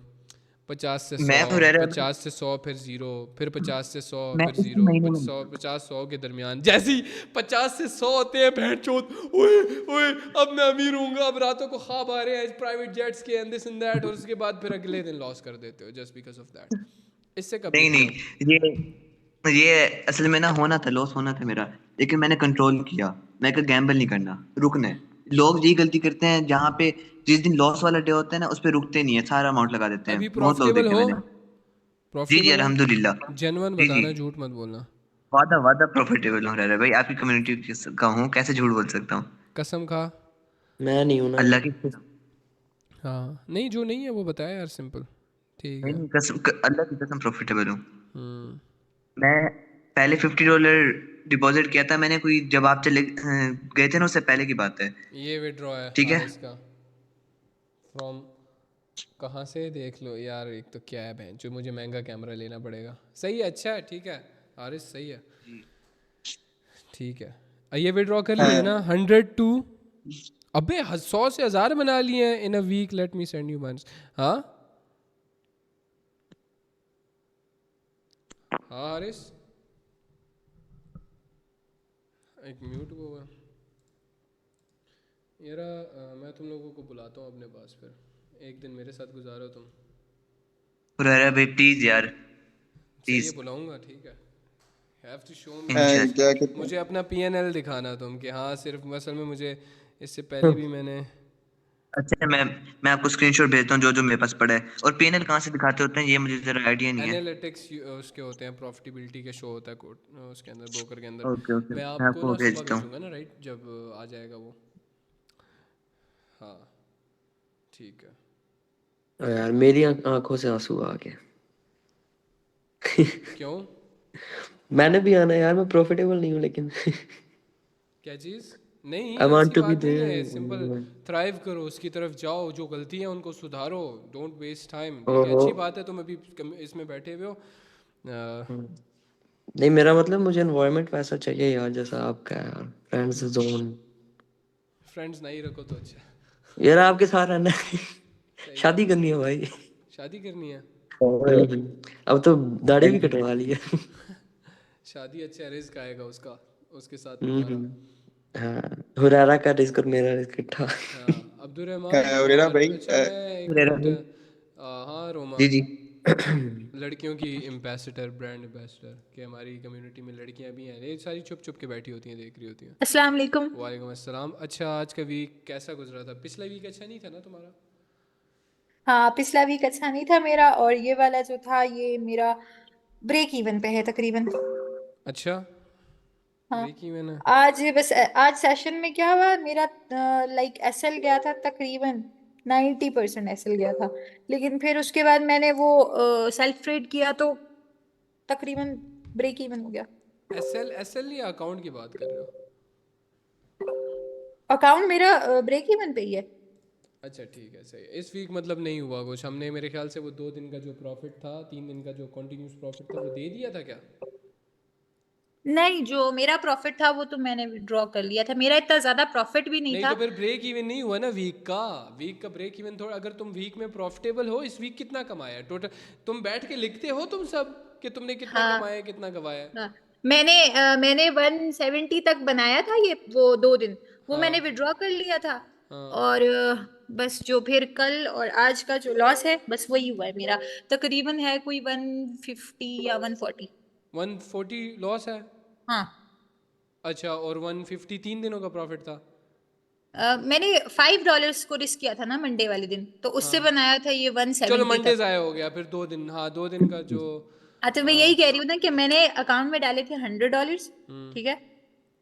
50 से 100, मैं हुरैरा 50 से 100 फिर 0, फिर 50 से 100 मैं फिर इसी 0, महीने में 50-100 के दरमियान। जैसे ही 50 से 100 होते हैं बहन चोद, ओए ओए अब मैं अमीर हूँगा, अब रातों को ख्वाब आ रहे हैं प्राइवेट जेट्स के एंड दिस एंड दैट, और उसके बाद फिर अगले दिन लॉस कर देते हो जस्ट बिकॉज ऑफ दैट। इससे कब नहीं निकले हो? नहीं, ये असल में ना होना था, लॉस होना था मेरा, लेकिन मैंने कंट्रोल किया। मैं कहा गैम्बल नहीं करना, रुकना है। लोग यही गलती करते हैं, जहाँ पे जिस दिन लॉस वाला डे होता है ना, उस पे रुकते नहीं है, सारा अमाउंट लगा देते अभी हैं। बहुत लोग प्रॉफिटेबल देखे हो? मैंने। जी जी प्रॉफिटेबल हो? अल्हम्दुलिल्लाह। जेन्युइन जी जी, बताना, झूठ मत बोलना। वादा वादा प्रॉफिटेबल हो रहा है भाई, आपकी कम्युनिटी का हूँ, कैसे झूठ बोल सकता हूँ। कसम खा। मैं नहीं हूं ना। अल्लाह की कसम। हाँ नहीं, जो नहीं है वो बताया यार, सिंपल, ठीक नहीं है। नहीं, कसम अल्लाह की कसम प्रॉफिटेबल हूँ हम्म। मैं। पहले $50 डिपॉजिट किया था मैंने, कोई जब आप चले गए थे ना, उससे पहले की बात है। ये विड्रॉ है ठीक है। हारिस का, फ्रॉम कहाँ से देख लो यार। एक तो क्या है बहन जो, मुझे महंगा कैमरा लेना पड़ेगा। सही है, अच्छा है, ठीक है हारिस, सही है, ठीक है। ये विड्रॉ कर लिए ना 100 टू, अबे 100 से 1000 बना लिए हैं in a week, let me send you much. हाँ हाँ हारिस, एक म्यूट को हुआ यार। मैं तुम लोगों को बुलाता हूँ अपने पास, फिर एक दिन मेरे साथ गुजारो तुम। हुरैरा भाई प्लीज यार, सही है, प्लीज। बुलाऊंगा, ठीक है। हैव टू शो मी, इंशाल्लाह। क्या कहते हैं? मुझे अपना PNL दिखाना तुम, कि हाँ सिर्फ असल में मुझे इससे पहले भी मैंने अच्छा, मैं आपको स्क्रीनशॉट भेजता हूँ जो जो मेरे पास पड़ा है। और पीएनएल कहाँ से दिखाते होते हैं ये मुझे जरा आइडिया नहीं है। एनालिटिक्स उसके होते हैं, प्रॉफिटेबिलिटी के शो होता है कोड उसके अंदर, ब्रोकर के अंदर। ओके ओके, मैं मैं आपको आपको ना सुबह भेजता हूँ। भेजूंगा ना, राइट, जब आ जाएगा वो। हाँ ठीक है। यार मेरी आंखों से आंसू आ गए। क्यों? मैंने भी आना है यार, मैं प्रॉफिटेबल नहीं हूँ लेकिन क्या चीज़? नहीं आई वांट ऐसी टू बी बात नहीं है, सिंपल देयर। थ्राइव करो, उसकी तरफ जाओ, जो गलती है उनको सुधारो, डोंट वेस्ट टाइम, ठीक है। ओहो। अच्छी बात है तुम अभी इसमें बैठे हुए हो। नहीं, मेरा मतलब मुझे एनवायरनमेंट वैसा चाहिए यार जैसा आपका है यार, फ्रेंड्स जोन। फ्रेंड्स नहीं रखो तो अच्छा। यार आपके साथ रहना है। सही है। शादी करनी है भाई। शादी करनी है? अब तो दाढ़ी भी कटवा ली है। शादी, अच्छा रिस्क आएगा उसका, उसके साथ तुम्हारा। हम्म। हाँ, हुरैरा का रिस्क और मेरा रिस्क इकट्ठा। हाँ अब्दुलरहमान, हुरैरा और भाई, अच्छा मैं एक हुरैरा मिनट, भाई। हाँ रोमा, जी जी। लड़कियों की एम्बेसडर, ब्रांड एम्बेसडर, कि हमारी कम्युनिटी में लड़कियां भी हैं, ये सारी छुप छुप के बैठी होती हैं, देख रही होती हैं। अस्सलाम वालेकुम। वालेकुम अस्सलाम। अच्छा आज का वीक कैसा गुजरा था? पिछला वीक अच्छा नहीं था ना तुम्हारा? हाँ पिछला वीक अच्छा नहीं था मेरा, और ये वाला जो था ये मेरा ब्रेक इवन पे है तकरीबन। अच्छा, हाँ। ब्रेक इवन है। आज बस आज सेशन में क्या हुआ मेरा, लाइक एसएल गया था तकरीबन 90% एसएल गया था। लेकिन फिर उसके बाद मैंने वो सेल्फ ट्रेड किया तो तकरीबन ब्रेक इवन हो गया। एसएल, एसएल या अकाउंट की बात कर रहे हो? अकाउंट मेरा ब्रेक इवन पे ही है। अच्छा ठीक है, सही है। इस वीक मतलब नहीं हुआ कुछ, हमने मेरे ख्याल से वो 2 दिन का जो प्रॉफिट था, 3 दिन का जो कंटिन्यूस प्रॉफिट था, वो दे दिया था क्या? नहीं, जो मेरा प्रॉफिट था वो तो मैंने विड्रॉ कर लिया था, मेरा इतना ज्यादा प्रॉफिट भी नहीं नहीं था। तो फिर ब्रेक इवन नहीं हुआ ना वीक का। वीक का ब्रेक इवन थोड़ा, अगर तुम वीक में प्रॉफिटेबल हो, इस वीक कितना कमाया टोटल? तुम बैठ के लिखते हो तुम सब कि तुमने कितना हाँ कमाया कितना गवाया? हाँ। मैंने 170 तक बनाया था, ये वो 2 दिन वो मैंने हाँ विड्रॉ कर लिया था। हाँ। और बस जो फिर कल और आज का जो लॉस है बस वही हुआ है मेरा। तकरीबन है कोई 150 या 140। 140 लॉस है? हाँ। अच्छा, और 150 3 दिनों का प्रॉफिट था? मैंने $5 को रिस्क किया था ना मंडे वाले दिन, तो उससे हाँ बनाया था ये चलो 170 मंडे तक। ज़ाया हो गया, फिर 2 दिन, हाँ 2 दिन का जो। हाँ तो मैं हाँ। यही कह रही हूँ ना कि मैंने अकाउंट में डाले थे $100। हम्म। ठीक है,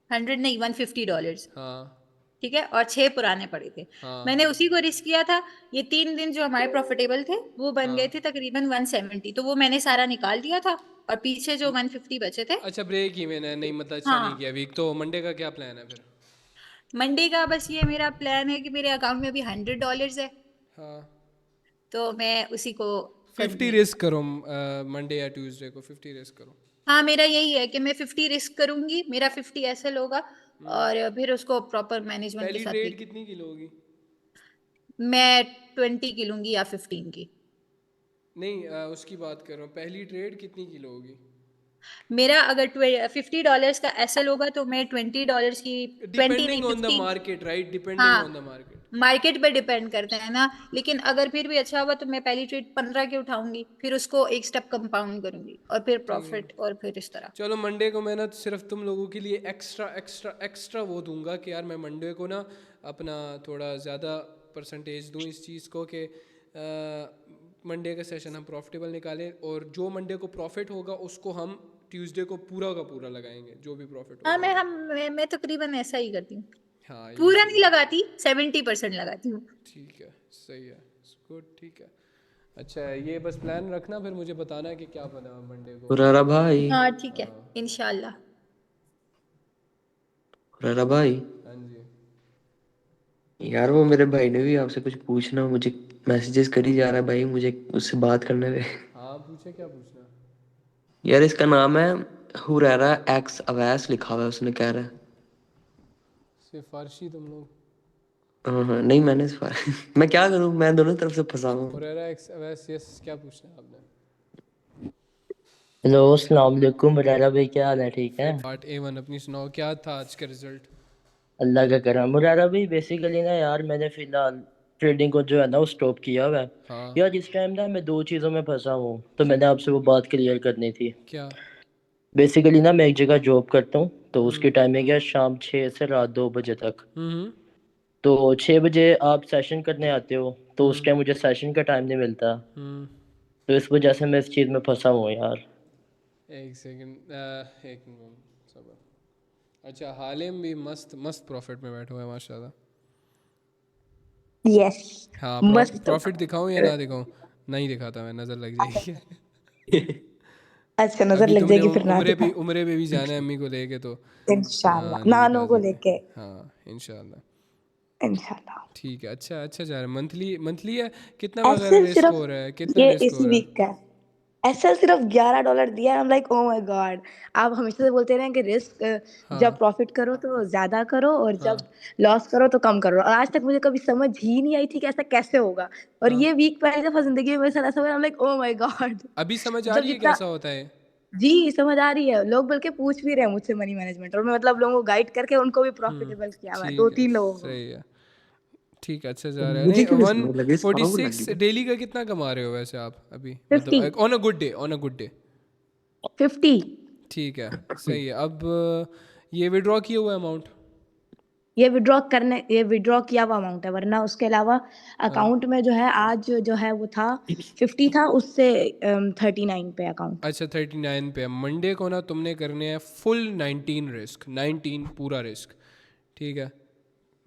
100 नहीं $150। हाँ ठीक ठीक है, और 6 पुराने पड़े थे। हाँ मैंने उसी को रिस्क किया था। ये 3 दिन जो हमारे प्रॉफिटेबल थे वो बन गए हाँ। थे तकरीबन 170, तो वो मैंने सारा निकाल दिया था, और पीछे जो 150 बचे थे। अच्छा ब्रेक ही मैंने नहीं मतलब अच्छा नहीं हाँ, किया वीक। तो मंडे का क्या प्लान है फिर? मंडे का बस ये मेरा प्लान है कि मेरे अकाउंट में अभी $100 है, हाँ तो मैं उसी को 50 करूंगी। रिस्क करो मंडे या ट्यूसडे को 50 रिस्क करो। हाँ, मेरा यही है कि मैं 50 रिस्क करूंगी, मेरा 50 एसएल होगा, और फिर उसको प्रॉपर मैनेजमेंट के पहली साथ ट्रेड कितनी किलो होगी? मैं 20 की लूंगी या 15 की। नहीं उसकी बात कर रहा हूँ, पहली ट्रेड कितनी किलो होगी? मेरा अगर $50 का एसएल होगा तो मैं $20 की, 20 नहीं depending on the 15। Market right, depending on the हाँ, मार्केट। मार्केट पे डिपेंड करता है ना, लेकिन अगर फिर भी अच्छा हुआ तो मैं पहली ट्रेड 15 की उठाऊंगी, फिर उसको एक स्टेप कंपाउंड करूंगी, और फिर ठीक है, प्रॉफिट, और फिर इस तरह। चलो मंडे को मैं ना सिर्फ तुम लोगों के लिए एक्स्ट्रा एक्स्ट्रा एक्स्ट्रा वो दूंगा कि यार मैं मंडे को ना अपना थोड़ा ज़्यादा परसेंटेज दूं इस चीज़ को कि मंडे का सेशन हम प्रॉफिटेबल निकालें, और जो मंडे को प्रॉफिट होगा उसको हम ट्यूसडे को पूरा का पूरा लगाएंगे, जो भी प्रॉफिट हाँ, होगा वो। मैं तकरीबन ऐसा ही करती हूँ। हाँ ये पूरा सही नहीं लगाती, 70% लगाती हूँ। ठीक है, सही है, गुड, ठीक है। अच्छा ये बस प्लान रखना, फिर मुझे बताना है कि क्या बना मंडे को। हुरैरा भाई, हाँ ठीक है, हाँ इंशाल्लाह। हुरैरा भाई, हाँ जी। यार वो मेरे भाई ने भी आपसे कुछ पूछना, मुझे मैसेजेस कर ही जा रहा है भाई, मुझे उससे बात करने दे। हाँ पूछे, क्या पूछना? यार इसका नाम है हुरैरा एक्स अवैस लिखा हुआ है, उसने कह रहा है। सिफारशी तुम लोग। हाँ हाँ, नहीं मैंने इस बार मैं क्या करूँ, मैं दोनों तरफ से फंसा हुआ हूँ। हुरैरा एक्स अवैस, यस, क्या पूछना है आपने? हेलो अस्सलाम वालेकुम मुरारा भाई, क्या हाल है? ठीक है, फिट पार्ट A1, अपनी सुनाओ, क्या था आज का रिजल्ट? अल्लाह का करम। मुरारा भाई बेसिकली ना यार, मैंने फिलहाल ट्रेडिंग को जो है ना वो स्टॉप किया हुआ है। हाँ यार इस टाइम ना मैं दो चीज़ों में फंसा हूँ, तो क्या? मैंने आपसे वो बात क्लियर करनी थी। क्या? बेसिकली ना मैं एक जगह जॉब करता हूँ, तो हम्म उसकी टाइमिंग है शाम 6 से रात 2 बजे तक। हम्म तो 6 बजे आप सेशन करने आते हो, तो उस हम्म टाइम मुझे सेशन का टाइम नहीं मिलता। हम्म। तो इस वजह से मैं इस चीज़ में फंसा हुआ हूँ यार। एक सेकंड, एक मिनट सबर। अच्छा हालिम भी मस्त मस्त प्रॉफिट में बैठा हुआ है माशाल्लाह। यस। हाँ मस्त। प्रॉफिट दिखाऊं या ना दिखाऊं? नहीं दिखाता मैं, नज़र लग जाएगी। अच्छा, नजर अभी लग तुमने जाएगी फिर ना दिखा। उम्रे पे भी जाना है अम्मी को लेके, तो इंशाल्लाह नहीं दिखा नानों को सकते। लेके। हाँ इंशाल्लाह। इंशाल्लाह। ठीक है, अच्छा अच्छा जा रहा है, मंथली मंथली है? कितना वगैरह एसएल रिस्क सिर्फ हो रहा है, कितना ये रिस्क इस हो रहा है? वीक का एसएल सिर्फ $11 दिया। I am like oh my God. आप हमेशा से बोलते रहे कि रिस्क, जब हाँ प्रॉफिट करो तो ज्यादा करो, और हाँ जब लॉस करो तो कम करो, और आज तक मुझे कभी समझ ही नहीं आई थी कि ऐसा कैसे होगा। और हाँ। ये वीक पहली दफा जिंदगी में मेरे साथ ऐसा हुआ। I am like oh my God. अभी समझ आ मतलब रही है जितना, कैसा होता है? जी समझ आ रही है। लोग बल्कि पूछ भी रहे हैं मुझसे मनी मैनेजमेंट, और मैं मतलब लोगों को गाइड करके उनको भी प्रॉफिटेबल किया हुआ है, दो ठीक है, तीन लोगों को। सही है, ठीक है, अच्छा तो जा रहा है। मुझे नहीं क्यों नहीं वन समझ लगी, इस फोर्टी पागल को लग सिक्स गई। डेली का कितना कमा रहे हो वैसे आप अभी, 50। मतलब on a good day, on a good day? 50। ठीक है, सही है। अब ये विड्रॉ किया हुआ अमाउंट? ये विड्रॉ किया हुआ अमाउंट है, वरना उसके अलावा हाँ अकाउंट में जो है आज जो है वो था 50 था, उससे 39 पे अकाउंट। अच्छा 39 पे। मंडे को ना तुमने करने हैं फुल 19 रिस्क, 19 पूरा रिस्क, ठीक है?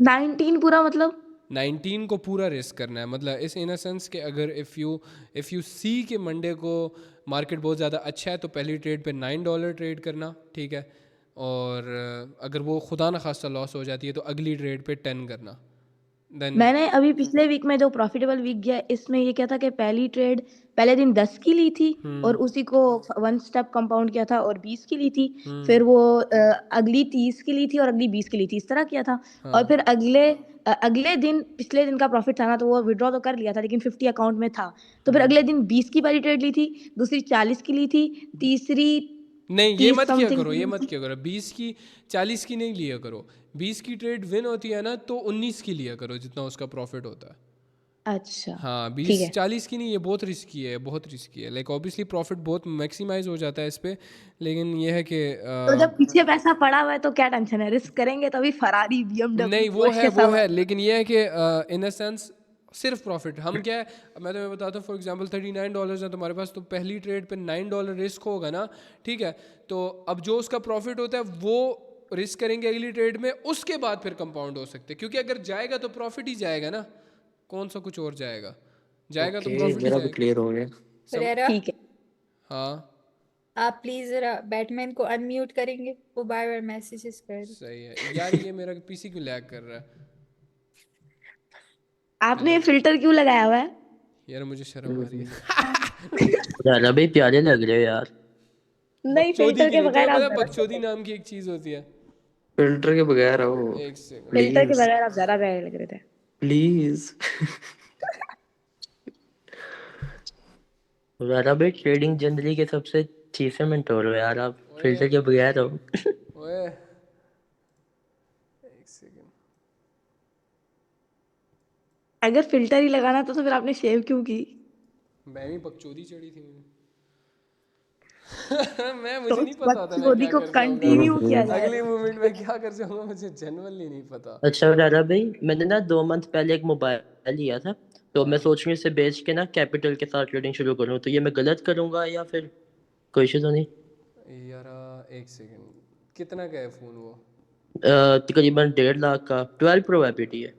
19 पूरा मतलब? 19 को पूरा रिस्क करना है, मतलब इस इन सेंस कि अगर इफ़ यू सी कि मंडे को मार्केट बहुत ज़्यादा अच्छा है तो पहली ट्रेड पे $9 ट्रेड करना, ठीक है? और अगर वो खुदा न खास्ता लॉस हो जाती है तो अगली ट्रेड पे 10 करना, देन। मैंने अभी पिछले वीक में जो प्रॉफिटेबल वीक गया, इसमें ये क्या था कि पहली ट्रेड पहले दिन 10 की ली थी, और उसी को वन स्टेप कंपाउंड किया था और 20 की ली थी। फिर वो अगली 30 की ली थी और अगली 20 की ली थी, इस तरह किया था। और हाँ फिर अगले दिन, पिछले दिन का प्रॉफिट था ना, तो वो विड्रॉ तो कर लिया था, लेकिन 50 अकाउंट में था। तो फिर अगले दिन 20 की पहली ट्रेड ली थी, दूसरी 40 की ली थी, तीसरी नहीं, ये 30 मत किया समथिंग करो, की ये ली मत थी। किया करो, 20 की 40 की नहीं लिया करो। 20 की ट्रेड विन होती है ना तो 19 की लिया करो, जितना उसका प्रॉफिट होता है। अच्छा, हाँ ठीक 20 है। 40 की नहीं, ये बहुत रिस्की है, बहुत रिस्की है। लाइक ऑब्वियसली प्रॉफिट बहुत मैक्सिमाइज हो जाता है इस पे, लेकिन ये है कि तो जब पीछे पैसा पड़ा हुआ है तो क्या टेंशन है, रिस्क करेंगे तभी फरारी बीएमडब्ल्यू नहीं पोर्शे वो सब है, आएगा। लेकिन ये है कि इन अ सेंस सिर्फ प्रॉफिट हम क्या है, मैं तुम्हें बताता हूँ। फॉर एग्जांपल $39 है तुम्हारे पास, तो पहली ट्रेड पे $9 रिस्क होगा ना, ठीक है? तो अब जो उसका प्रॉफिट होता है वो रिस्क करेंगे अगली ट्रेड में, उसके बाद फिर कंपाउंड हो सकते हैं, क्योंकि अगर जाएगा तो प्रॉफिट ही जाएगा ना, कौन सा कुछ और जाएगा, जाएगा तो ओके, प्रॉफिट ही मेरा भी जाएगा। क्लियर हो गया। हुरैरा, ठीक है। हाँ आप प्लीज जरा बैटमैन को अनम्यूट करेंगे, वो बार बार मैसेजेस कर रही। सही है यार, ये मेरा पीसी क्यों लैग कर रहा है आपने ये फिल्टर क्यों लगाया हुआ है? यार, मुझे शर्म आ रही है। मुरारा भाई प्यारे लग रहे हो यार। नहीं, बकचोदी फिल्टर की के नहीं, बगैर तुम्हें आप पता है ज्यादा बकचोदी नाम की एक चीज होती है। फिल्टर के बगैर हो, एक सेकंड, फिल्टर के प्लीज बगैर आप ज्यादा प्यारे लग रहे थे। प्लीज। मुरारा भाई ट्रेडिंग जनरली के सबसे चीफ मेंटोर हो यार, आप फिल्टर के बगैर हो। ओए एक सेकंड, अगर फिल्टर ही लगाना था तो फिर आपने शेव क्यों की? मैं भी बकचोदी चढ़ी थी मुझे। तो मुझे नहीं उस पता था मैं बकचोदी क्या को कर जाऊंगा कंटिन्यू किया जाए। अगले मोमेंट में, क्या कर जाऊंगा मुझे जेन्युइनली नहीं पता। अच्छा मुरारा भाई, मैंने ना 2 मंथ पहले एक मोबाइल लिया था, तो मैं सोच रही हूँ इसे बेच के ना कैपिटल के साथ ट्रेडिंग शुरू करूँ, तो ये मैं गलत करूँगा या फिर कोई इशू तो नहीं? यार एक सेकंड, कितना का है फोन वो? तकरीबन 1.5 लाख का 12 प्रो है पीटी है।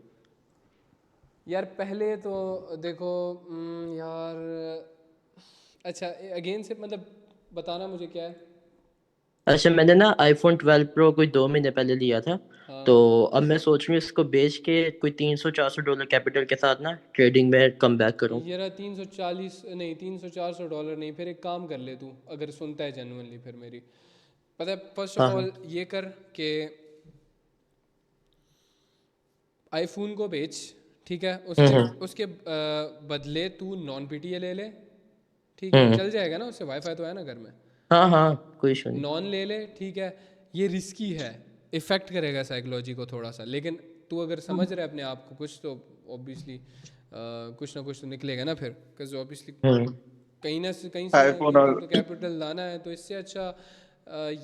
यार पहले तो देखो, यार अच्छा अगेन से मतलब बताना मुझे क्या है। अच्छा मैंने ना आईफोन 12 प्रो कोई 2 महीने पहले लिया था, हाँ तो अब मैं सोच रही हूँ इसको बेच के कोई $300-400 कैपिटल के साथ ना ट्रेडिंग में कम बैक करूँ। यार 340 नहीं, 300-400 डॉलर नहीं, फिर एक काम कर ले तू, अगर सुनता है जेन्युइनली फिर मेरी, पता है फर्स्ट हाँ ऑफ हाँ। ऑल ये कर कि आईफोन को बेच, ठीक है, उसके हम्म उसके बदले तू नॉन पीटीए ले ले, ठीक है, हम्म। चल जाएगा ना, उससे वाईफाई तो है ना घर में, हाँ हाँ कोई इशू नहीं। नॉन ले ले, ठीक है। ये रिस्की है, इफेक्ट करेगा साइकोलॉजी को थोड़ा सा, लेकिन तू अगर समझ रहा है अपने आप को कुछ, तो ऑब्वियसली कुछ ना कुछ तो निकलेगा ना फिर, बिकॉज ऑब्वियसली हम्म। कहीं से ना आईफोन कहीं और तक तो कैपिटल लाना है, तो इससे अच्छा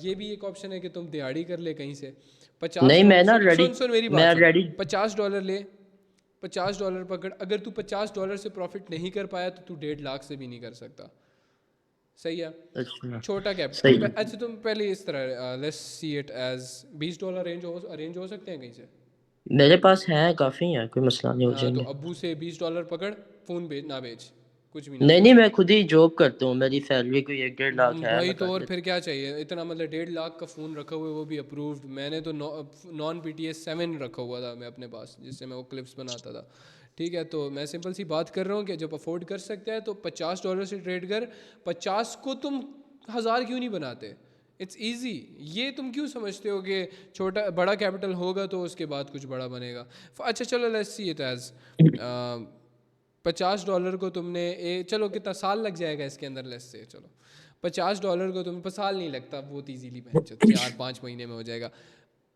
ये भी एक ऑप्शन है कि तुम दिहाड़ी कर ले कहीं से। पचास नहीं मैं डॉलर ना सुन रेडी, सुन सुन मेरी मैं बात सुन, रेडी। $50 ले, $50 पकड़, अगर तू $50 से प्रॉफिट नहीं कर पाया तो तू 1.5 लाख से भी नहीं कर सकता, सही है। अच्छा छोटा सही कैपिटल, है। अच्छा तुम पहले इस तरह let's see it as $20 arrange हो सकते हैं कहीं से। मेरे पास है काफ़ी है, कोई मसला नहीं, हो हाँ तो जाएंगे। अब्बू से $20 पकड़, फ़ोन बेच ना बेच, कुछ भी ना नहीं बेच। नहीं मैं खुद ही जॉब करता हूँ, मेरी सैलरी कोई 1-1.5 लाख है, भाई मैं तो कर और लेता फिर क्या चाहिए इतना, मतलब 1.5 लाख का फ़ोन रखा हुआ है, वो भी अप्रूव्ड। मैंने तो नॉन PTS 7 रखा हुआ था मैं अपने पास, जिससे मैं वो क्लिप्स बनाता था, ठीक है। तो मैं सिंपल सी बात कर रहा हूँ कि जब अफोर्ड कर सकते हैं तो $50 से ट्रेड कर, 50 को तुम 1000 क्यों नहीं बनाते, इट्स ईजी। ये तुम क्यों समझते हो कि छोटा बड़ा कैपिटल होगा तो उसके बाद कुछ बड़ा बनेगा। अच्छा चलो लेट्स सी इट एज $50 को तुमने चलो कितना साल लग जाएगा इसके अंदर, लेट्स से चलो $50 को तुम, साल नहीं लगता बहुत ईजीली, 4-5 महीने में हो जाएगा।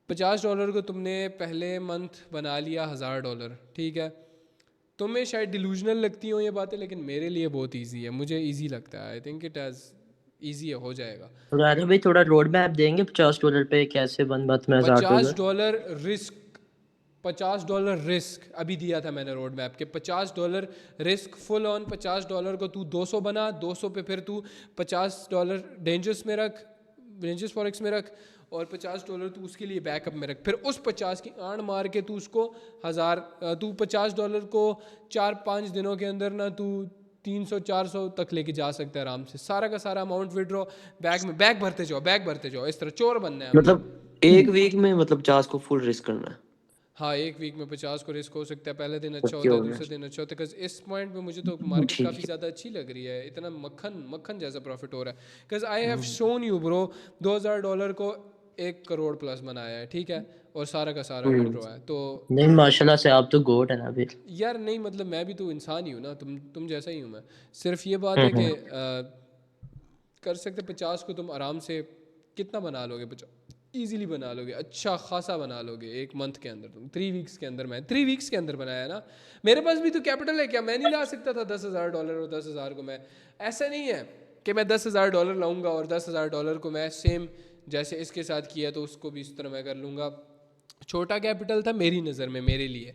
$50 को तुमने पहले मंथ बना लिया $1000, ठीक है। तुम्हें शायद डिलूजनल लगती हो ये बातें, लेकिन मेरे लिए बहुत इजी है, मुझे इजी लगता है, I think it as easy है, हो जाएगा। राधा भाई थोड़ा रोड मैप देंगे $50 पे कैसे 1 मंथ में $1000? $50 रिस्क, $50 रिस्क अभी दिया था मैंने रोड मैप के, $50 रिस्क फुल ऑन। $50 को तू 200 बना, 200 पे फिर तू $50 डेंजर्स में रख, डेंजर्स फॉरेक्स में रख, और $50 तू उसके लिए बैकअप में रख, फिर उस 50 की आड़ मार के तू उसको 1000, तू $50 को 4-5 दिनों के अंदर ना तू 300-400 तक लेके जा सकता है आराम से, सारा का सारा अमाउंट विड्रॉ, बैग में बैग भरते जाओ, बैग भरते जाओ, इस तरह चोर बनना है हमने। मतलब एक वीक में मतलब 50 को फुल रिस्क करना है? हाँ एक वीक में 50 को रिस्क हो सकता है, पहले दिन अच्छा ओके होता है, हो दूसरे गया, दिन अच्छा होता है, बिकॉज इस पॉइंट पे मुझे तो मार्केट ठीक काफ़ी है। ज़्यादा अच्छी लग रही है, इतना मक्खन मक्खन जैसा प्रॉफिट हो रहा है, because I have shown you bro, $2000 को 1 करोड़ प्लस बनाया है, ठीक है, और सारा का सारा विड्रॉ है। तो नहीं माशाल्लाह से आप तो गोट है ना फिर। यार नहीं मतलब मैं भी तो इंसान ही हूँ ना, तुम जैसा ही हूँ मैं, सिर्फ ये बात है कि कर सकते 50 को तुम आराम से कितना बना लोगे, 50 ईजिली बना लोगे, अच्छा खासा बना लोगे एक मंथ के अंदर, तुम 3 वीक्स के अंदर, मैं 3 वीक्स के अंदर बनाया ना। मेरे पास भी तो कैपिटल है, क्या मैं नहीं ला सकता था $10,000 और 10,000 को मैं, ऐसा नहीं है कि मैं $10,000 लाऊंगा और $10,000 को मैं सेम जैसे इसके साथ किया तो उसको भी इस तरह मैं कर लूँगा। छोटा कैपिटल था मेरी नज़र में, मेरे लिए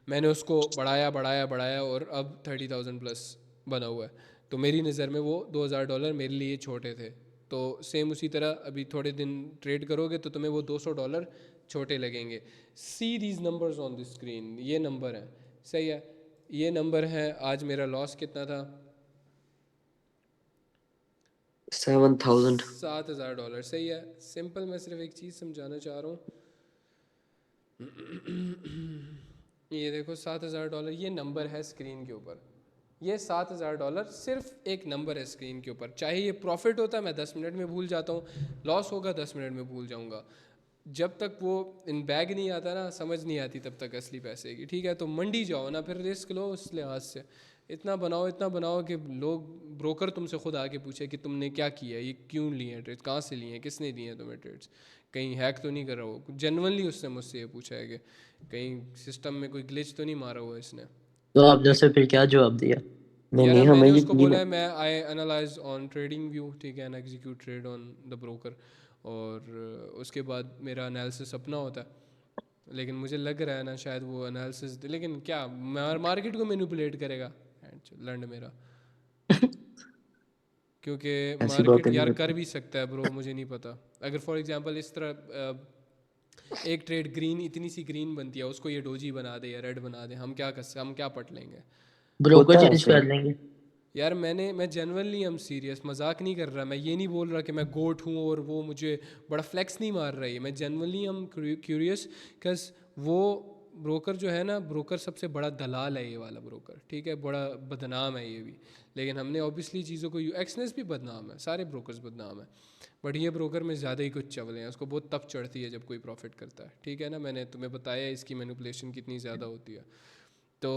मैंने उसको बढ़ाया बढ़ाया बढ़ाया और अब 30,000 प्लस बना हुआ है, तो मेरी नज़र में वो $2,000 मेरे लिए छोटे थे, तो सेम उसी तरह अभी थोड़े दिन ट्रेड करोगे तो तुम्हें वो $200 छोटे लगेंगे। See these numbers on the screen, ये नंबर है, सही है, ये नंबर है। आज मेरा लॉस कितना था? 7,000। $7,000, सही है। सिंपल, मैं सिर्फ एक चीज़ समझाना चाह रहा हूँ। ये देखो $7,000, ये नंबर है स्क्रीन के ऊपर, ये $7,000 सिर्फ एक नंबर है स्क्रीन के ऊपर। चाहे ये प्रॉफिट होता मैं 10 मिनट में भूल जाता हूँ, लॉस होगा 10 मिनट में भूल जाऊँगा। जब तक वो इन बैग नहीं आता ना, समझ नहीं आती तब तक असली पैसे की, ठीक है। तो मंडी जाओ ना, फिर रिस्क लो उस लिहाज से, इतना बनाओ कि लोग, ब्रोकर तुमसे खुद आके पूछे कि तुमने क्या किया, ये क्यों लिए हैं ट्रेड्स, कहाँ से लिए हैं, किसने दिए हैं तुम्हें ट्रेड्स, कहीं हैक तो नहीं कर रहा हो। जेनुअनली उसने मुझसे ये पूछा है कि कहीं सिस्टम में कोई ग्लिच तो नहीं मारा हुआ इसने। तो आपने उसे फिर क्या जवाब दिया? नहीं यार नहीं, मैंने हमें उसको ये बोला है मैं I analyse on trading view, ठीक है, and execute trade on the broker, और उसके बाद मेरा एनालिसिस अपना होता है। लेकिन मुझे लग रहा है ना शायद वो एनालिसिस, लेकिन क्या मार्केट को मैनिपुलेट करेगा लंड मेरा, क्योंकि ऐसी बात मार्केट नहीं यार होती। कर भी सकता है ब्रो, मुझे नहीं पता। अगर फॉर एग्जांपल इस तरह एक ट्रेड ग्रीन, इतनी सी ग्रीन बनती है, उसको ये डोजी बना दे या रेड बना दे, हम क्या पट लेंगे? ब्रोकर होता है चेंज ऐसा। कर लेंगे। यार मैं जेनुअनली हम सीरियस, मजाक नहीं कर रहा, मैं ये नहीं बोल रहा कि मैं गोट हूँ और वो मुझे बड़ा फ्लेक्स नहीं मार रही है, मैं जेनुअनली हम क्यूरियस, बिकॉज वो ब्रोकर जो है ना, ब्रोकर सबसे बड़ा दलाल है ये वाला ब्रोकर, ठीक है, बड़ा बदनाम है ये भी। लेकिन हमने ऑब्वियसली चीज़ों को, एक्सनेस भी बदनाम है, सारे ब्रोकर्स बदनाम है, बट ये ब्रोकर में ज़्यादा ही कुछ चवले हैं, उसको बहुत तप चढ़ती है जब कोई प्रॉफिट करता है, ठीक है ना। मैंने तुम्हें बताया इसकी मैनिपुलेशन कितनी ज़्यादा होती है। तो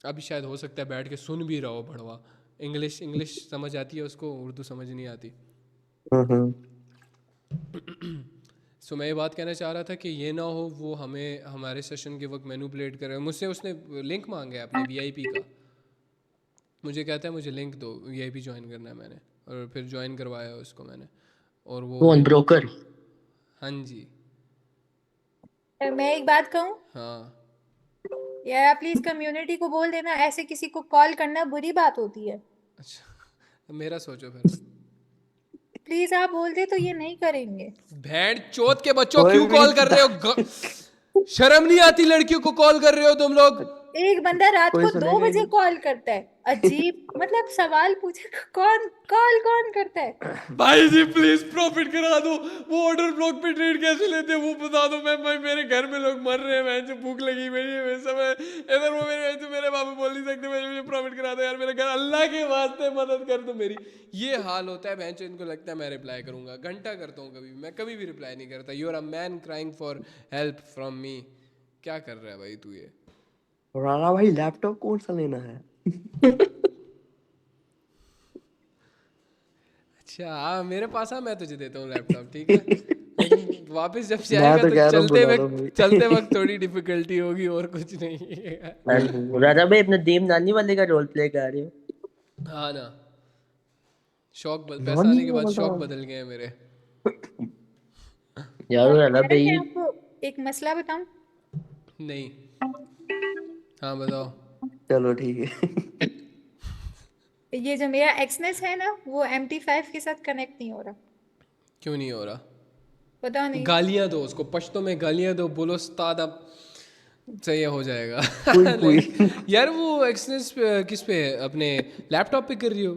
अभी शायद हो सकता है बैठ के सुन भी रहा हो भड़वा, इंग्लिश समझ आती है उसको, उर्दू समझ नहीं आती। हम्म। सो मैं ये बात कहना चाह रहा था कि ये ना हो वो हमें हमारे सेशन के वक्त मैनिपुलेट करे। मुझसे उसने लिंक मांगा है अपने वीआईपी का, मुझे कहता है मुझे लिंक दो, वीआईपी ज्वाइन करना है मैंने, और फिर ज्वाइन करवाया उसको मैंने, और वो कौन ब्रोकर? हाँ जी, मैं एक बात कहूँ हाँ यार, आप प्लीज कम्युनिटी को बोल देना, ऐसे किसी को कॉल करना बुरी बात होती है। अच्छा मेरा सोचो फिर। प्लीज आप बोल दे तो ये नहीं करेंगे। भेड़ चोत के बच्चों कोई क्यों भी कॉल कर रहे हो? शर्म नहीं आती लड़कियों को कॉल कर रहे हो तुम लोग? एक बंदा रात कोई को 2 सुनेगा ही बजे नहीं। कॉल करता है, अजीब, मतलब सवाल पूछे, कौन करता है? भाई जी प्लीज प्रॉफिट करा दो, वो ऑर्डर ब्लॉक पे ट्रेड कैसे लेते हैं वो बता दो। मैं मेरे घर में लोग मर रहे हैं, मैं जो भूख लगी मेरी समय इधर, वो मेरे बाबू बोल नहीं सकते, मुझे प्रॉफिट करा दो यार, मेरे घर अल्लाह के वास्ते मदद कर दो मेरी। ये हाल होता है भैंचो, इनको लगता है मैं रिप्लाई करूंगा, घंटा करता हूँ कभी, मैं कभी भी रिप्लाई नहीं करता। You are a man crying for help from me, क्या कर रहा है भाई तू ये? राणा भाई लैपटॉप कौन सा लेना है? अच्छा हाँ मेरे पास, हाँ मैं तुझे देता हूँ लैपटॉप, ठीक है, लेकिन वापस जब से मैं आएगा तो तो कह रहा हूँ बुला दो भाई। चलते वक्त थोड़ी डिफिकल्टी होगी और कुछ नहीं है। राजा भाई अपने दीम नानी वाले का रोल प्ले कर रहे हो। हाँ ना, पैसा नानी आने के बाद वाला। शौक बदल गए हैं मेरे। यार राजा अरे मैं भाई आपको एक मसला बताऊं? नहीं, हाँ बताओ। चलो ठीक है। ये जो मेरा एक्सनेस है ना, वो MT5 के साथ कनेक्ट नहीं हो रहा, क्यों नहीं हो रहा? पता नहीं। गालियां दो उसको, पश्तो में गालियां दो, बोलो उस्ताद अब सही हो जाएगा। कोई नहीं, यार वो एक्सनेस किस पे है? अपने लैपटॉप पे कर रही हो?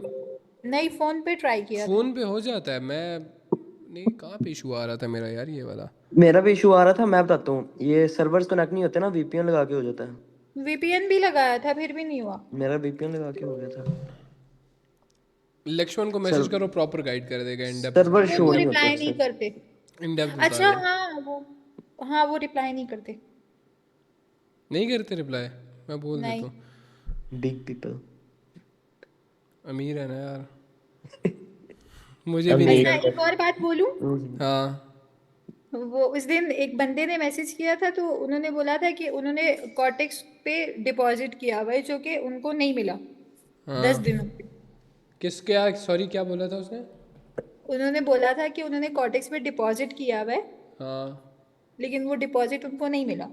नहीं, फोन पे ट्राई किया था। फोन पे हो जाता है, मैं नहीं, कहाँ पे इशू आ रहा था मेरा यार, ये वाला। मेरा भी इशू आ रहा था, मैं बताता हूँ। ये सर्वर्स कनेक्ट नहीं होते ना, वीपीएन लगा के हो जाता है। VPN भी लगाया था, फिर भी नहीं हुआ। मेरा वीपीएन लगा के हो गया था। लक्ष्मण को मैसेज करो, प्रॉपर गाइड कर देगा, इन डेप्थ सर्वर बता शो वो नहीं देगा, होता रिप्लाई नहीं उससे। करते। इन डेप्थ बता अच्छा देगा। हाँ वो रिप्लाई नहीं करते। नहीं करते रिप्लाई, मैं बोल नहीं। देता हूँ। Big people. अमीर है ना यार, मुझे भी नहीं अमीर अच्छा, करते। एक और बात बोलूं? हाँ वो उस दिन एक बंदे ने मैसेज किया था, तो उन्होंने बोला था कि उन्होंने कॉर्टेक्स पे डिपॉजिट किया हुआ है, जो कि उनको नहीं मिला 10 दिनों पे। किस क्या, सॉरी क्या बोला था उसने? उन्होंने बोला था कि उन्होंने कॉर्टेक्स पे डिपॉजिट किया हुआ है, हाँ लेकिन वो डिपॉजिट उनको नहीं मिला।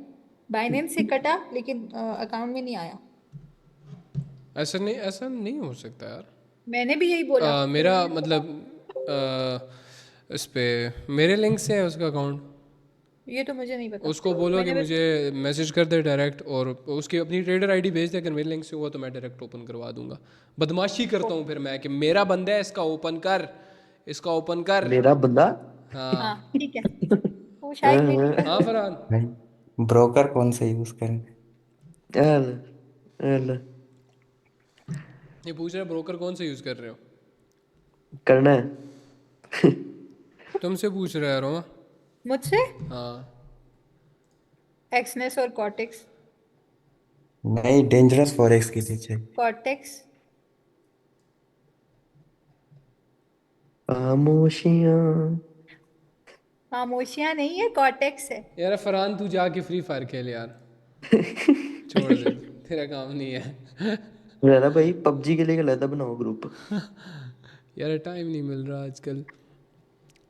बाइनेंस से कटा, लेकिन अकाउंट में नहीं आया। ऐसा नहीं हो सकता यार। मैंने भी यही बोला। मेरा मतलब इस पे मेरे लिंक से है उसका अकाउंट। ये तो मुझे नहीं पता। उसको बोलो कि मैंने बस मुझे मैसेज कर दे डायरेक्ट, और उसकी अपनी ट्रेडर आईडी भेज दे। अगर मेरे लिंक से हुआ तो मैं डायरेक्ट ओपन करवा दूंगा। बदमाशी करता हूँ फिर मैं कि मेरा बंदा है, इसका ओपन कर, इसका ओपन कर। मेरा बंदा। हाँ हाँ ठीक है, वो शायद मेरी हाँ फरहान, भाई ब्रोकर कौन सा यूज करें? अल, अल, ये पूछ रहा है ब्रोकर कौन सा यूज़ कर रहे हो। करना है। तुमसे पूछ रहा है रोमा। मुझसे हाँ एक्सनेस और कॉर्टेक्स। नहीं, डेंजरस फॉरेक्स की पीछे। कॉर्टेक्स खामोशियां। खामोशियां नहीं है, कॉर्टेक्स है। यार फरहान तू जाके फ्री फायर खेल यार, छोड़ दे, तेरा काम नहीं है। मेरा भाई पबजी के लिए अलग बनाओ ग्रुप। यार टाइम नहीं मिल रहा आजकल।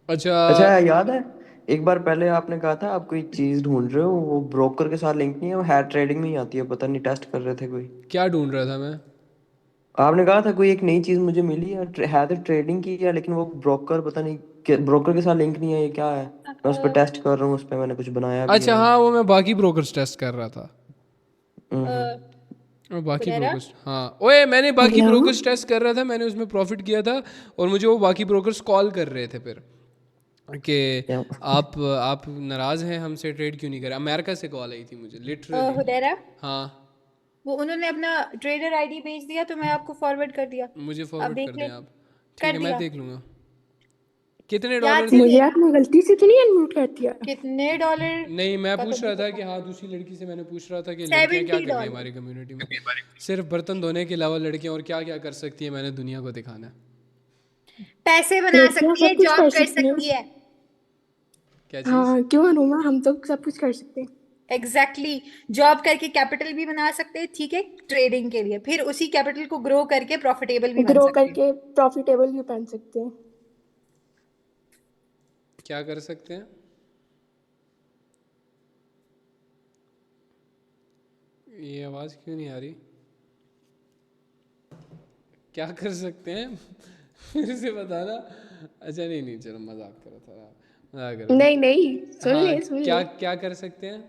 अच्छा अच्छा याद है, एक बार पहले आपने कहा था आप कोई चीज ढूंढ रहे हो, वो ब्रोकर के साथ लिंक नहीं है, वो हेयर ट्रेडिंग में ही आती है, पता नहीं टेस्ट कर रहे थे कोई। क्या ढूंढ रहा था मैं? आपने कहा था कोई एक नई चीज मुझे मिली है, है तो ट्रेडिंग की है, लेकिन वो ब्रोकर पता नहीं, ब्रोकर के साथ लिंक नहीं है, ये क्या है? मैं उस पर टेस्ट कर रहा हूँ, उस पर मैंने कुछ बनाया भी अच्छा है। हाँ, वो मैं बाकी ब्रोकर्स टेस्ट कर रहा था। हम्म। और बाकी हुरैरा ब्रोकर्स, हाँ ओए मैंने बाकी हेलो। ब्रोकर्स टेस्ट कर रहा था, मैंने उसमें प्रॉफिट किया था। और मुझे वो बाकी ब्रोकर्स कॉल कर रहे थे फिर कि क्या? आप नाराज़ हैं हमसे, ट्रेड क्यों नहीं करें। अमेरिका से कॉल आई थी मुझे लिटरली। हुरैरा हाँ वो उन्होंने अपना ट्रेडर आईडी भेज दिया तो मैं आपको फॉरवर्ड कर दिया। मुझे आप फॉरवर्ड देख कर ले। दें आप। ठीक कर है मैं दिया, देख लूँगा। कितने याद डॉलर से थे? मुझे देख। आपने गलती से तो नहीं अनम्यूट कर दिया? कितने डॉलर नहीं मैं का तो पूछ नहीं रहा था कि पता। हाँ, दूसरी लड़की से मैंने पूछ रहा था कि लड़कियां क्या कर रही हैं $70। हमारी कम्युनिटी में। सिर्फ बर्तन धोने के अलावा लड़कियां और क्या क्या कर सकती हैं, मैंने दुनिया को दिखाना है। पैसे बना लड़कियां सकती है, सब कुछ जॉब कर कर सकती हैं। सकती है। क्या चीज़? हाँ क्यों अनुमा, हम तो सब कुछ कर सकते हैं। Exactly exactly. जॉब करके कैपिटल भी बना सकते हैं, ठीक है, ट्रेडिंग के लिए, फिर उसी कैपिटल को ग्रो करके प्रॉफिटेबल भी बन ग्रो सकते हैं। करके प्रॉफिटेबल भी बन सकते हैं। क्या कर सकते हैं? ये आवाज़ क्यों नहीं आ रही? क्या कर सकते हैं? फिर से बताना। अच्छा नहीं नहीं चलो, मजाक कर रहा था, मजाक कर रहा नहीं नहीं, था। हाँ सुन क्या ले। क्या कर सकते हैं?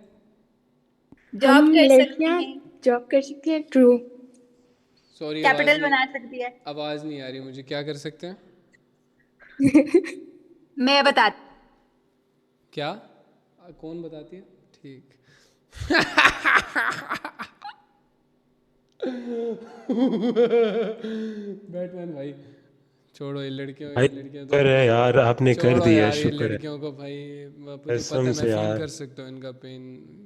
जॉब हम कर सकती लड़कियां हैं, जॉब कर सकती हैं, ट्रू। सॉरी आवाज़ कैपिटल नहीं, बना सकती है। आवाज़ नहीं आ रही मुझे। क्या कर सकते हैं? मैं बताती क्या कौन बताती है? ठीक। बैटमैन भाई, छोड़ो ये लड़कियों, भाई ये लड़कियां तो शुक्र है यार, आपने कर छोड़ो दिया, यार ये शुक्र है लड़कियों को भाई। मुझे पता कसम है, मैं से फील यार। कर सकता हूँ इनका पेन,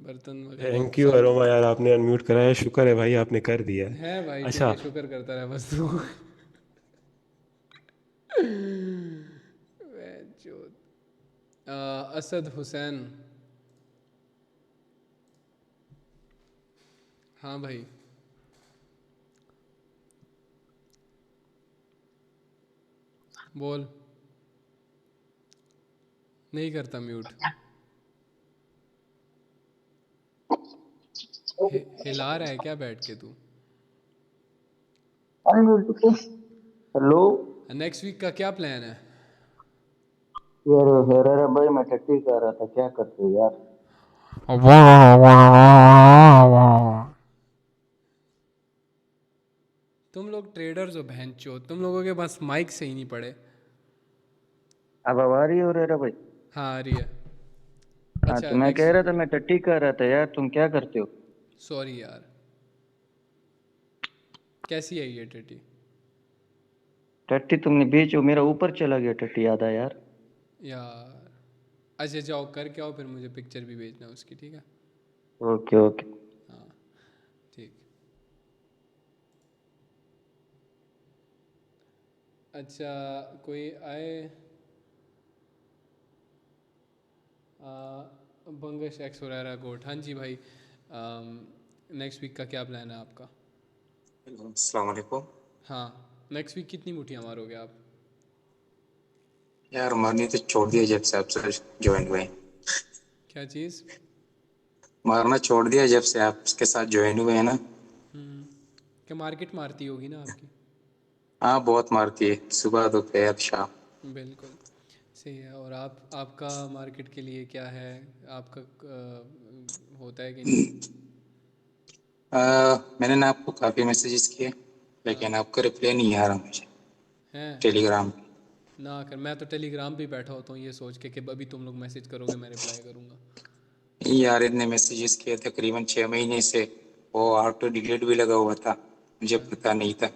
बर्तन वगैरह थैंक यू सब। अरोमा यार, आपने अनम्यूट कराया, शुक्र है भाई आपने कर दिया। है भाई ठीक अच्छा है, शुक्र करता रहा बस तू। असद हुसैन, हाँ भाई बोल। नहीं करता म्यूट। हिला रहा है क्या बैठ के तू? हेलो नेक्स्ट वीक का क्या प्लान है? यार, हेरा भाई मैं टट्टी कर रहा था, क्या करते हो यार? तुम लोग ट्रेडर्स हो बहनचोद, तुम लोगों के पास माइक सही नहीं पड़े। अब आ रही हो हेरा भाई? हाँ आ रही है। हाँ अच्छा तो मैं कह नेक्स्ट, रहा था, मैं टट्टी कर रहा था यार, तुम क्या करते हो? सॉरी यार। कैसी है ये टट्टी? टट्टी तुमने बेचो, मेरा ऊपर चला गया टट्टी, याद है यार? यार अच्छा जाओ करके आओ, फिर मुझे पिक्चर भी भेजना उसकी, ठीक है? Okay okay. हाँ ठीक। अच्छा कोई आए? बंगश एक्स वगैरह गोट, हाँ जी भाई। नेक्स्ट वीक का क्या प्लान है आपका? अस्सलाम वालेकुम। हाँ नेक्स्ट वीक कितनी मुठ्ठियाँ मारोगे आप? यार मारनी तो छोड़ दिया जब से आपसे ज्वाइन हुए। क्या चीज़? मारना छोड़ दिया जब से आपके साथ ज्वाइन हुए हैं ना। क्या मार्केट मारती होगी ना आपकी? हाँ बहुत मारती है, सुबह दोपहर शाम। बिल्कुल सही है। और आपका मार्केट के लिए क्या है, आपका होता है कि नहीं? मैंने ना आपको काफ़ी मैसेजेस किए, हाँ लेकिन आपका रिप्लाई नहीं आ रहा मुझे हैं टेलीग्राम पे। ना कर, मैं तो टेलीग्राम पे ही बैठा होता हूँ ये सोच के कि अभी तुम लोग मैसेज करोगे मैं रिप्लाई करूँगा। नहीं यार, इतने मैसेजेस किए तकरीबन 6 महीने से, वो ऑटो डिलीट भी लगा हुआ था, मुझे पता नहीं था।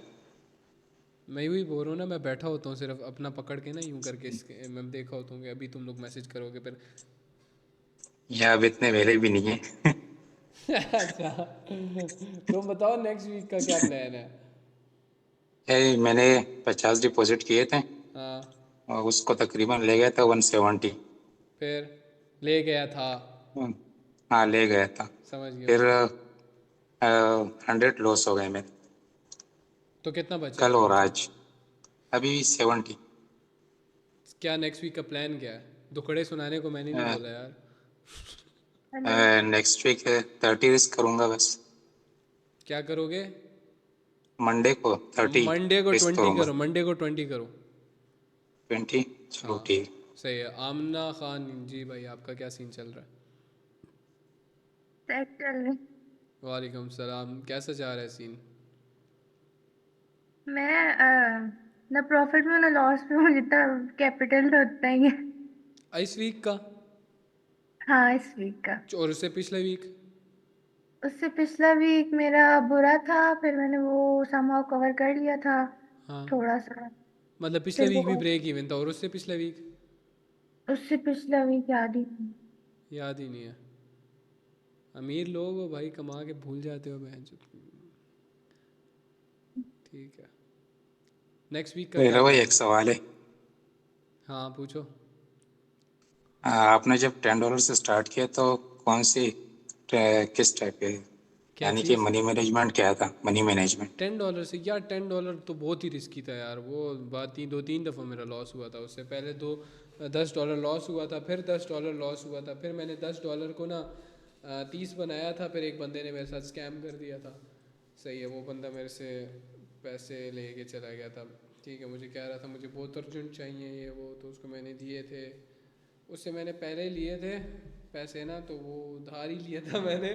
मैं वही बोल रहा हूँ ना, मैं बैठा होता हूँ सिर्फ अपना पकड़ के ना यूं करके इसके, मैं देखा होता हूँ कि अभी तुम लोग मैसेज करोगे फिर। या अब इतने वेले भी नहीं है। अच्छा तुम बताओ नेक्स्ट वीक का क्या प्लान है? मैंने 50 डिपॉजिट किए थे हाँ और उसको तकरीबन ले गया था 170। फिर ले गया था, हाँ, ले गया था। समझ गया फिर मैं। 100 लॉस हो गए मेरे, तो कितना बचा है कल अभी और बचे? आज। अभी 70। क्या नेक्स्ट वीक का प्लान क्या है? दुखड़े सुनाने को मैंने नहीं बोला यार। हेलो। नेक्स्ट वीक 30 रिस्क करूंगा बस। क्या करोगे? मंडे को 30 मंडे को रिस्क 20 करूंगा। करो, मंडे को 20 करो। 20, चलो हाँ ठीक। सही है। आमना खान जी भाई, आपका क्या सीन चल रहा है? चेक कर ले। वालेकुम सलाम, कैसा जा रहा है सीन? मैं ना प्रॉफिट में ना लॉस में हूँ, जितना कैपिटल था उतना ही है। इस वीक का? हाँ, इस वीक का। और उससे पिछले वीक? उससे पिछला वीक मेरा बुरा था, फिर मैंने वो समहाउ कवर कर लिया था हाँ थोड़ा सा। मतलब पिछले फिर वो वीक भी ब्रेक इवन था, और उससे पिछले वीक? उससे पिछला वीक याद ही नहीं। याद ही नहीं है। अमीर लोग हो भाई, कमा के भूल जाते हो बहन। ठीक है, नेक्स्ट वीक का क्या मेरा भाई प्लान एक है? सवाल है। हाँ पूछो। आपने जब $10 से स्टार्ट किया तो कौन सी किस टाइप के, क्या यानी कि चीज़? मनी मैनेजमेंट क्या था, मनी मैनेजमेंट? $10 से यार, $10 तो बहुत ही रिस्की था यार। वो बात ही 2-3 दफ़ा मेरा लॉस हुआ था। उससे पहले दो $10 लॉस हुआ था, फिर $10 लॉस हुआ था, फिर मैंने $10 को ना 30 बनाया था, फिर एक बंदे ने मेरे साथ स्कैम कर दिया था। सही है, वो बंदा मेरे से पैसे ले के चला गया था। ठीक है, मुझे कह रहा था मुझे बहुत अर्जेंट चाहिए ये वो, तो उसको मैंने दिए थे। उससे मैंने पहले लिए थे पैसे ना, तो वो उधार ही लिया था मैंने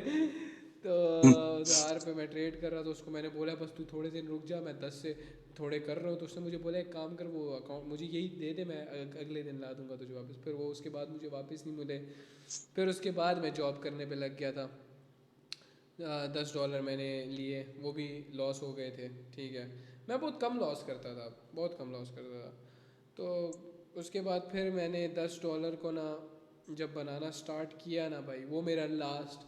तो उधार पे मैं ट्रेड कर रहा था। उसको मैंने बोला बस तू थोड़े दिन रुक जा, मैं 10 से थोड़े कर रहा हूँ। तो उसने मुझे बोला एक काम कर, वो अकाउंट मुझे यही दे दे, मैं अगले दिन ला दूंगा तुझे वापस। फिर वो उसके बाद मुझे वापस नहीं मिले। फिर उसके बाद मैं जॉब करने पे लग गया था। $10 मैंने लिए, वो भी लॉस हो गए थे। ठीक है, मैं बहुत कम लॉस करता था, बहुत कम लॉस करता था। तो उसके बाद फिर मैंने $10 को ना जब बनाना स्टार्ट किया ना भाई, वो मेरा लास्ट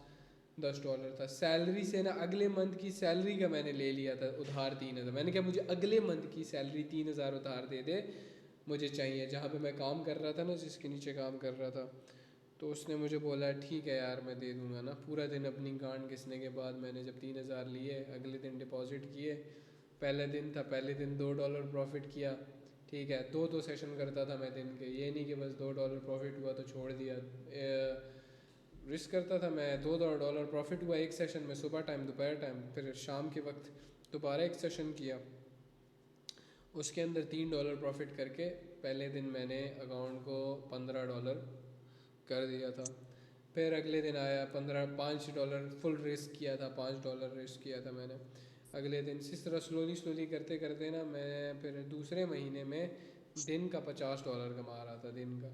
$10 था। सैलरी से ना अगले मंथ की सैलरी का मैंने ले लिया था उधार 3,000। मैंने कहा मुझे अगले मंथ की सैलरी 3,000 उधार दे दे, मुझे चाहिए। जहाँ पे मैं काम कर रहा था ना, जिसके नीचे काम कर रहा था, तो उसने मुझे बोला ठीक है यार मैं दे दूंगा ना। पूरा दिन अपनी गांड घिसने के बाद मैंने जब 3,000 लिए, अगले दिन डिपॉजिट किए। पहले दिन था, पहले दिन $2 प्रॉफिट किया। ठीक है, दो सेशन करता था मैं दिन के, ये नहीं कि बस $2 प्रॉफिट हुआ तो छोड़ दिया। रिस्क करता था मैं। $2 प्रॉफिट हुआ एक सेशन में, सुबह टाइम, दोपहर टाइम, फिर शाम के वक्त दोबारा एक सेशन किया, उसके अंदर $3 प्रॉफिट करके पहले दिन मैंने अकाउंट को $15 कर दिया था। फिर अगले दिन आया $5 फुल रिस्क किया था, $5 रिस्क किया था मैंने अगले दिन। इस तरह स्लोली करते करते ना मैं फिर दूसरे महीने में दिन का $50 कमा रहा था, दिन का।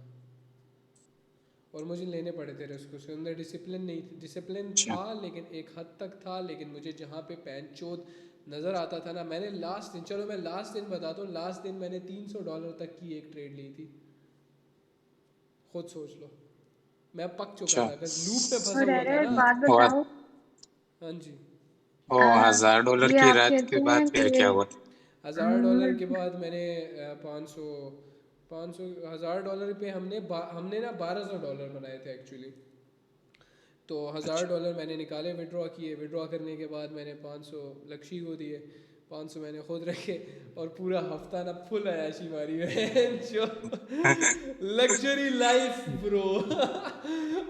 और मुझे लेने पड़े थे रिस्क। उसके अंदर डिसिप्लिन नहीं थी, डिसिप्लिन अच्छा। था लेकिन एक हद तक था। लेकिन मुझे जहाँ पे पैंचोद नज़र आता था ना, मैंने लास्ट दिन, चलो मैं लास्ट दिन बताता हूँ, लास्ट दिन मैंने $300 तक की एक ट्रेड ली थी। खुद सोच लो, मैं पक चुका अच्छा। था, बस लूप पे फंसा और हुआ था एक ना। बात वो बताओ। हाँ जी। वो आ, $1,000 ये की आप रात के कहते बाद हैं फिर कि क्या हुआ? $1,000 के बाद मैंने 500 $1,000 पे हमने ना $1,200 बनाए थे एक्चुअली। तो $1,000 मैंने निकाले, विड्रॉ किए। विड्रॉ करने के बाद मैंने 500 लक्ष्य को दिए, 500 मैंने खुद रखे, और पूरा हफ्ता ना फुल अयाशी मारी है जो लग्जरी लाइफ ब्रो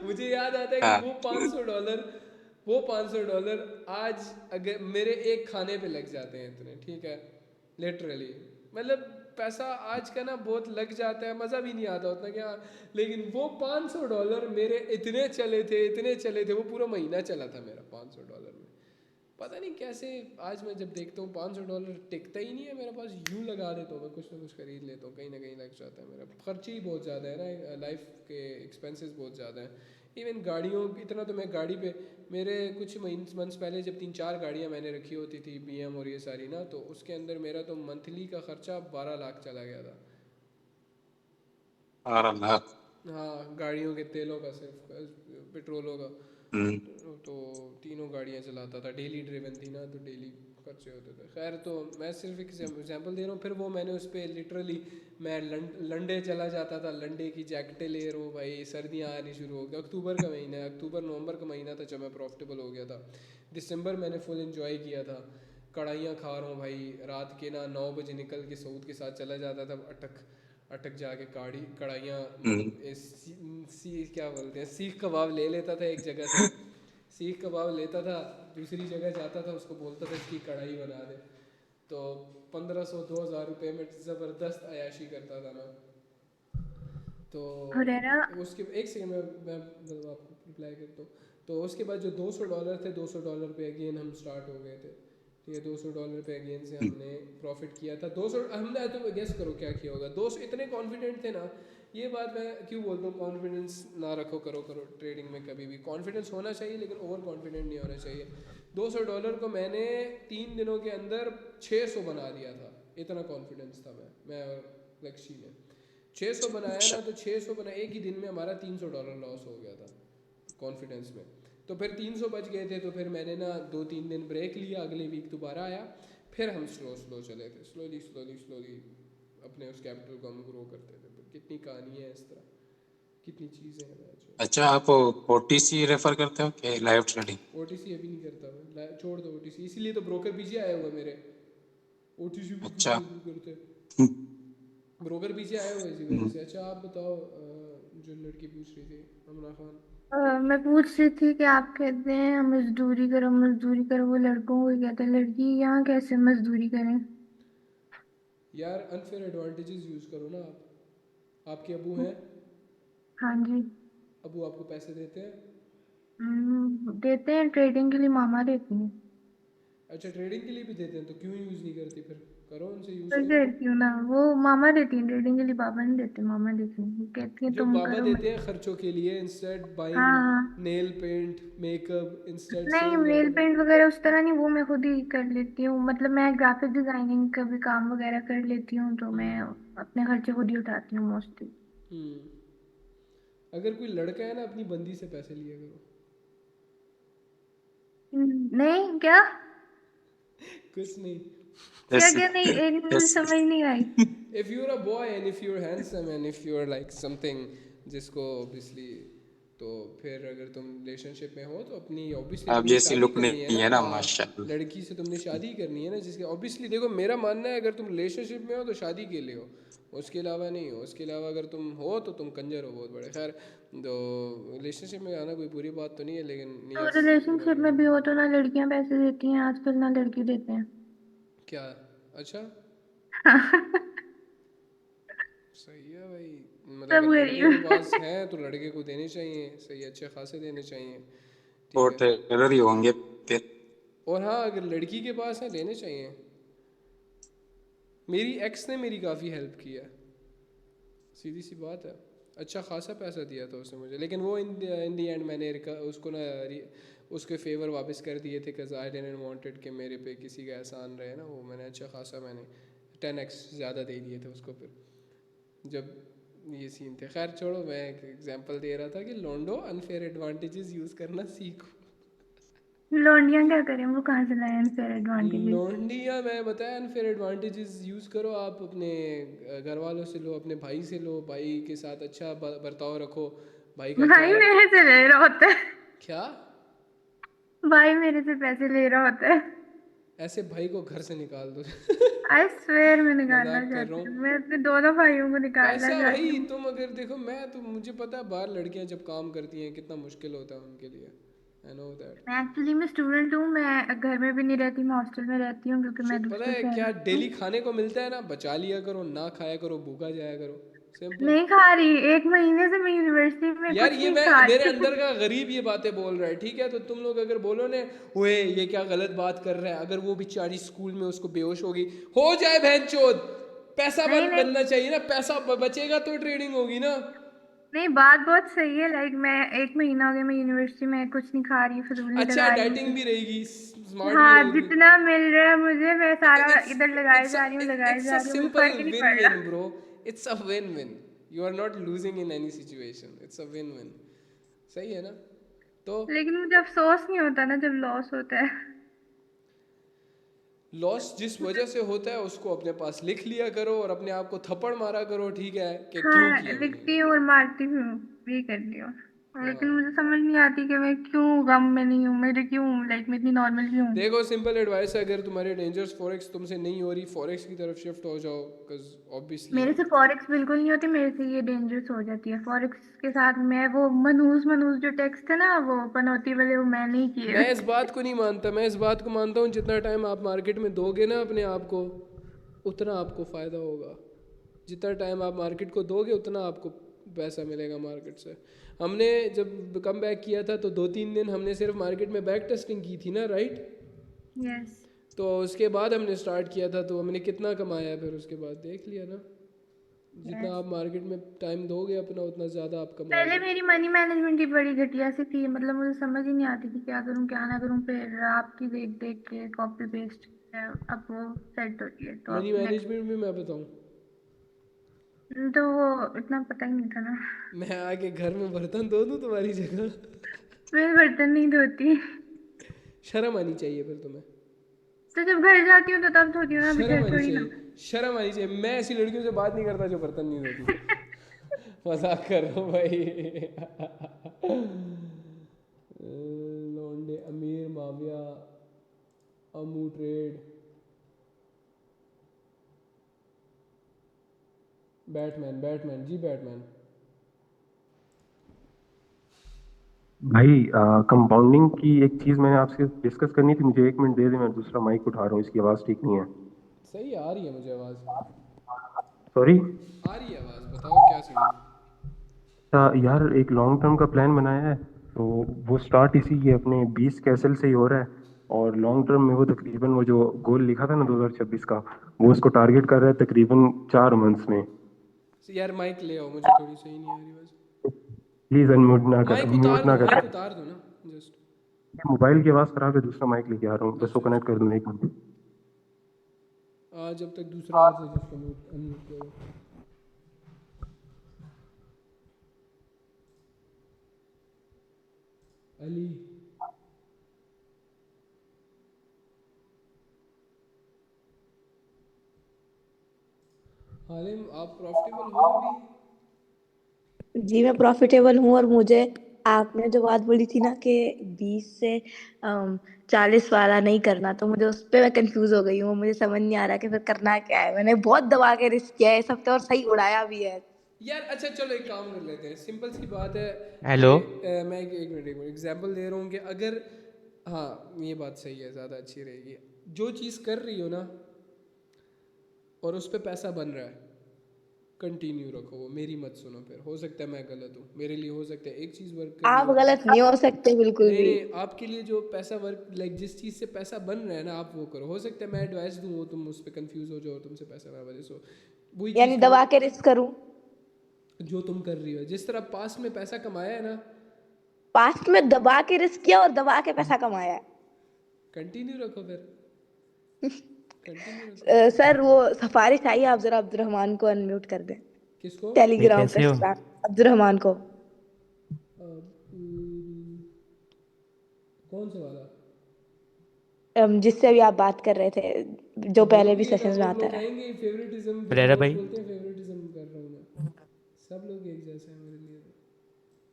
मुझे याद आता है कि हाँ। वो $500 आज अगर मेरे एक खाने पे लग जाते हैं इतने, ठीक है, लिटरली। मतलब पैसा आज का ना बहुत लग जाता है, मज़ा भी नहीं आता उतना क्या। लेकिन वो $500 मेरे इतने चले थे, वो पूरा महीना चला था मेरा $500 में। पता नहीं कैसे आज मैं जब देखता हूँ $500 टिकता ही नहीं है मेरे पास, यूँ लगा देता हूँ मैं, कुछ ना कुछ खरीद लेता हूँ, कहीं ना कहीं लग जाता है मेरा। खर्चे ही बहुत ज़्यादा है ना, लाइफ के एक्सपेंसेस बहुत ज़्यादा हैं। इवन गाड़ियों इतना तो मैं गाड़ी पे, मेरे कुछ मंथ्स पहले जब 3-4 गाड़ियाँ मैंने रखी होती थी BM और ये सारी ना, तो उसके अंदर मेरा तो मंथली का खर्चा 12 लाख चला गया था। 12 लाख। हाँ, गाड़ियों के तेलों का, सिर्फ पेट्रोलों का। तो तीनों गाड़ियाँ चलाता था, डेली ड्रिवन थी ना, तो डेली खर्चे होते थे। खैर, तो मैं सिर्फ एक एग्जांपल दे रहा हूँ। फिर वो मैंने उस पर लिटरली मैं लंडे चला जाता था, लंडे की जैकेटें ले रहा हूँ भाई, सर्दियाँ आनी शुरू हो गई। अक्टूबर का महीना है, अक्टूबर नवंबर का महीना था जब मैं प्रॉफिटेबल हो गया था। दिसंबर मैंने फुल एंजॉय किया था, कढ़ाइयाँ खा रहा हूँ भाई, रात के ना 9 बजे निकल के सऊद के साथ चला जाता था, अटक जाके कढ़ाइयाँ क्या बोलते हैं, सीख कबाब ले लेता था एक जगह से। सीख कबाब लेता था, दूसरी जगह जाता था, उसको बोलता था इसकी कढ़ाई बना दे। तो 1500-2000 रुपये में ज़बरदस्त अयाशी करता था मैं। तो हुरैरा उसके एक सेकंड मैं मतलब आपको रिप्लाई करता हूँ। तो उसके बाद जो $200 थे, $200 पे अगेन हम स्टार्ट हो गए थे, ठीक है। $200 पे अगेन से हमने प्रॉफिट किया था। 200 हमने, तो गेस करो क्या किया होगा। 200 इतने कॉन्फिडेंट थे ना, ये बात मैं क्यों बोलता हूँ, कॉन्फिडेंस ना रखो करो ट्रेडिंग में कभी भी। कॉन्फिडेंस होना चाहिए लेकिन ओवर कॉन्फिडेंट नहीं होना चाहिए। $200 को मैंने 3 दिनों के अंदर 600 बना दिया था, इतना कॉन्फिडेंस था मैं और लक्ष्य ने। 600 बनाया ना, तो 600 बना, एक ही दिन में हमारा $300 लॉस हो गया था कॉन्फिडेंस में। तो फिर 300 बच गए थे, तो फिर मैंने ना 2-3 दिन ब्रेक लिया, अगले वीक दोबारा आया, फिर हम स्लो चले थे, स्लोली अपने उस कैपिटल को हम ग्रो करते थे। तो कितनी कहानी है इस तरह, कितनी चीज़ें हैं आज। अच्छा, आप OTC रेफर करते हो कि लाइव ट्रेडिंग? OTC अभी नहीं करता मैं, छोड़ दो OTC, इसीलिए तो ब्रोकर पीछे आए हुए मेरे। OTC भी अच्छा। क्यों करते, ब्रोकर पीछे आए हुए इसी वजह से। अच्छा, आप बताओ, जो लड़की पूछ रही थी, अमना खान। मैं पूछ रही थी कि आप कहते हैं मजदूरी करो, वो लड़कों को कहते हैं, लड़की यहाँ कैसे मजदूरी करें? यार अनफेयर एडवांटेजेस यूज़ करो ना आप। आपके अबू हैं? हाँ जी। अबू आपको पैसे देते हैं? देते हैं, ट्रेडिंग के लिए मामा देती हैं। अच्छा, ट्रेडिंग के लिए भी देते हैं, तो क्यों यूज़ नहीं करती फिर? करो, उनसे यूज़ तो करो। कहती हूँ ना, वो मामा देती हैं ट्रेडिंग के लिए, बाबा नहीं देते, मामा देती हैं। वो कहती हैं जो तुम बाबा करो देते हैं खर्चों के लिए, इंस्टेड हाँ बाइंग हाँ। नेल पेंट मेकअप, इंस्टेड नहीं, सेविंग नेल दैट। पेंट वगैरह उस तरह नहीं, वो मैं खुद ही कर लेती हूँ। मतलब मैं ग्राफिक डिजाइनिंग का भी काम वगैरह कर लेती हूँ, तो मैं अपने खर्चे खुद ही उठाती हूँ मोस्टली। अगर कोई लड़का है ना, अपनी बंदी से पैसे लिया करो। नहीं क्या? कुछ नहीं। क्या क्या नहीं, एक मुझे समझ नहीं आई। If you're a boy and if you're handsome and if you're like something, जिसको obviously, तो फिर अगर तुम रिलेशनशिप में हो तो अपनी obviously आप तुमने जैसी शादी लुक करनी नहीं है है ना, हाँ, माशाल्लाह। लड़की से तुमने शादी करनी है ना, जिसके obviously देखो, मेरा मानना है अगर तुम रिलेशनशिप में हो तो शादी के लिए हो, उसके अलावा नहीं हो। उसके अलावा अगर तुम हो तो तुम कंजर हो बहुत बड़े। खैर, तो रिलेशनशिप में आना कोई बुरी बात तो नहीं है, लेकिन तो नियत रिलेशनशिप में भी हो तो ना लड़कियां पैसे देती हैं आजकल, ना लड़के देते हैं। क्या? अच्छा, सही है भाई। मतलब सब अगर लड़के के गरीब। पास हैं तो लड़के को देने चाहिए, सही, अच्छे खासे देने चाहिए, वो ठीक है। टेरर ही होंगे फिर। और हाँ, अगर लड़की के पास है लेने चाहिए। मेरी एक्स ने मेरी काफ़ी हेल्प की है, सीधी सी बात है। अच्छा खासा पैसा दिया था उसने मुझे, लेकिन वो इन दी एंड मैंने उसको ना उसके फेवर वापस कर दिए थे, बिकॉज आई डिडंट वांटेड कि मेरे पे किसी का एहसान रहे ना। वो मैंने अच्छा खासा, मैंने 10x ज़्यादा दे दिए थे उसको फिर, जब ये सीन थे। खैर छोड़ो, मैं एक एग्जांपल दे रहा था कि लोंडो अनफेयर एडवांटेजेस यूज़ करना सीखो। लौंडियां क्या करें, वो कहाँ से लाए अनफेयर एडवांटेजेस? लोंडिया, मैं बताया, अनफेयर एडवांटेजेस यूज़ करो आप। अपने घर वालों से लो, अपने भाई से लो, भाई के साथ अच्छा बर्ताव रखो, भाई का भाई ख्याल रखो। मेरे से ले रहा होता है। क्या? भाई मेरे से पैसे ले रहा होता है। ऐसे भाई को घर से निकाल दो। आई स्वेयर मैं निकालना मजाक कर रहा चाहती हूँ, हूँ। मैं अपने दोनों भाइयों को निकालना पैसा चाहती भाई, हूँ। तुम अगर देखो, मैं तो मुझे पता है बाहर लड़कियां जब काम करती हैं कितना मुश्किल होता है उनके लिए। आई नो दैट। मैं एक्चुअली मैं स्टूडेंट हूँ, मैं घर में भी नहीं रहती, मैं हॉस्टल में रहती हूँ क्योंकि मैं पता दूसरे है शहर क्या में हूँ। डेली खाने को मिलता है ना, बचा लिया करो, ना खाया करो, भूखा जाया करो, सिंपल। नहीं खा रही, 1 महीने से मैं यूनिवर्सिटी में यार कुछ ये नहीं मैं, खा मेरे रही। अंदर का गरीब ये बातें बोल रहा है, ठीक है, तो तुम लोग अगर बोलो ने ओए ये क्या गलत बात कर रहा है, अगर वो बेचारी स्कूल में उसको बेहोश होगी, हो जाए बहनचोद, पैसा नहीं नहीं बनना चाहिए ना, पैसा बचेगा तो ट्रेडिंग होगी ना। नहीं, बात बहुत सही है। लाइक मैं 1 महीना हो गया मैं यूनिवर्सिटी में कुछ नहीं खा रही, फिजूल नहीं अच्छा लगा डाइटिंग रही। भी रहेगी, स्मार्ट भी हाँ, रहेगी। जितना मिल रहा है मुझे मैं तो सारा इट्स इधर लगाए इट्स जा रही हूँ, लगाए इट्स जा अ रही हूँ, मुझे सिंपल फर्क ही नहीं विन पड़ विन रहा। Bro, it's a win win, you are not losing in any situation, it's a win win, सही है ना। तो लेकिन मुझे अफसोस नहीं होता ना जब लॉस होता है। लॉस जिस वजह से होता है उसको अपने पास लिख लिया करो और अपने आप को थप्पड़ मारा करो, ठीक है, कि क्यों हाँ, किया मैंने लिखती ये। हूँ और मारती हूँ, भी कर लियो। लेकिन हाँ मुझे समझ नहीं आती कि मैं क्यों गम में नहीं हूँ, मेरे क्यों, लाइक मैं इतनी नॉर्मल क्यों हूँ। देखो सिंपल एडवाइस है, अगर तुम्हारे डेंजर्स फॉरेक्स तुमसे नहीं हो रही, फॉरेक्स की तरफ शिफ्ट हो जाओ, बिकॉज ऑब्वियसली। मेरे से फॉरेक्स बिल्कुल नहीं होती, मेरे से ये डेंजरस हो जाती है फॉरेक्स के साथ। मैं वो मनहूस मनहूस जो टेक्स्ट है ना, वो पनौती वाले, वो मैं नहीं किए। मैं इस बात को नहीं मानता, मैं इस बात को मानता हूँ जितना टाइम आप मार्केट में दोगे ना अपने आप को, उतना आपको फ़ायदा होगा। जितना टाइम आप मार्केट को दोगे उतना आपको पैसा मिलेगा मार्केट से। हमने जब कम बैक किया था तो 2-3 दिन हमने सिर्फ मार्केट में बैक टेस्टिंग की थी ना, राइट। यस। तो उसके बाद हमने स्टार्ट किया था, तो हमने कितना कमाया फिर उसके बाद देख लिया ना। जितना यस। आप मार्केट में टाइम दोगे अपना, उतना ज़्यादा आप पहले कमाओगे। मेरी मनी मैनेजमेंट ही बड़ी घटिया सी थी, मतलब मुझे समझ ही नहीं आती थी क्या करूं क्या ना करूं, फिर आपकी देख देख के कॉपी पेस्ट, अब वो सेट हो गई है तो मनी अब नेक्स्ट। मैनेजमेंट भी मैं बताऊँ, तो वो इतना पता ही नहीं था ना। मैं आके घर में बर्तन धो दूँ तुम्हारी जगह। मैं बर्तन नहीं धोती। शर्म आनी चाहिए फिर तुम्हें, तो जब घर जाती हूँ तो तब धोती हूँ ना, अभी शर्म घर आनी थोड़ी ना। चाहिए, शर्म आनी चाहिए। मैं ऐसी लड़कियों से बात नहीं करता जो बर्तन नहीं धोती। मजाक कर रहा हूँ भाई। लौंडे अमीर Muawiya Amu trade Batman, Batman जी बैटमैन। भाई कंपाउंडिंग की एक चीज मैंने आपसे डिस्कस करनी थी, मुझे 1 मिनट दे दे, मैं दूसरा माइक उठा रहा हूँ, इसकी आवाज़ ठीक नहीं है। सही आ रही है मुझे आवाज़, सॉरी। आ रही है आवाज़, बताओ क्या सीन है। यार एक लॉन्ग टर्म का प्लान बनाया है, तो वो स्टार्ट इसी ये अपने 20 कैसल से ही हो रहा है, और लॉन्ग टर्म में वो तकरीबन वो जो गोल लिखा था ना 2026 का, वो उसको टारगेट कर रहा है तकरीबन 4 मंथ्स में। यार माइक ले आओ, मुझे थोड़ी सही नहीं आ रही आवाज़। प्लीज अनम्यूट ना कर, म्यूट ना कर। माइक उतार दो ना जस्ट। मोबाइल की आवाज़ खराब है, दूसरा माइक लेके आ रहा हूँ, बस वो अच्छा कनेक्ट कर दूँ 1 मिनट। जब तक दूसरा आ जाए जिसको म्यूट अनम्यूट करो। अली हालिम, आप प्रॉफिटेबल हो अभी? जी मैं प्रॉफिटेबल हूँ, और मुझे आपने जो बात बोली थी ना कि 20 से 40 वाला नहीं करना, तो मुझे उस पे मैं कंफ्यूज हो गई हूँ, मुझे समझ नहीं आ रहा कि फिर करना क्या है। मैंने बहुत दबा के रिस्क किया है इस हफ्ते और सही उड़ाया भी है। यार अच्छा चलो एक काम कर लेते हैं, सिंपल सी बात है कि हेलो। मैं एक मिनट एग्जांपल दे रहा हूँ कि अगर, हाँ ये बात सही है, ज़्यादा अच्छी रहेगी। जो चीज़ कर रही हो ना और उस पर पैसा बन रहा है, कंटिन्यू रखो वो, मेरी मत सुनो। फिर हो सकता है मैं गलत हूँ, मेरे लिए हो सकता है एक चीज़ वर्क कर रही आप हो। गलत नहीं हो सकते बिल्कुल नहीं भी। नहीं, आपके लिए जो पैसा वर्क, लाइक जिस चीज़ से पैसा बन रहा है ना, आप वो करो। हो सकता है मैं एडवाइस दूँ वो तुम उस पर कंफ्यूज हो जाओ, तुमसे पैसा ना बने, सो वही यानी चीज़ दबा करो के रिस्क करूँ। जो तुम कर रही हो। जिस तरह पास्ट में पैसा कमाया है ना, पास्ट में दबा के रिस्क किया और दबा के पैसा कमाया है। कंटिन्यू रखो फिर, कंटिन्यू रखो। सर वो सफारिश चाहिए, आप जरा अब्दुलरहमान को अनम्यूट कर दें किसको? भाई टेलीग्राम पे। कैसे हो? अब्दुलरहमान को। कौन सा वाला? जिससे अभी आप बात कर रहे थे, जो तो बोल पहले भी दिया ना, सेशंस में और आता लोग है। आएंगे फेवरेटिज्म, फिर हुरैरा रोज भाई। बोलते हैं फेवरेटिज्म कर रहा हूँ मैं। सब लोग एक जैसे हैं मेरे लिए।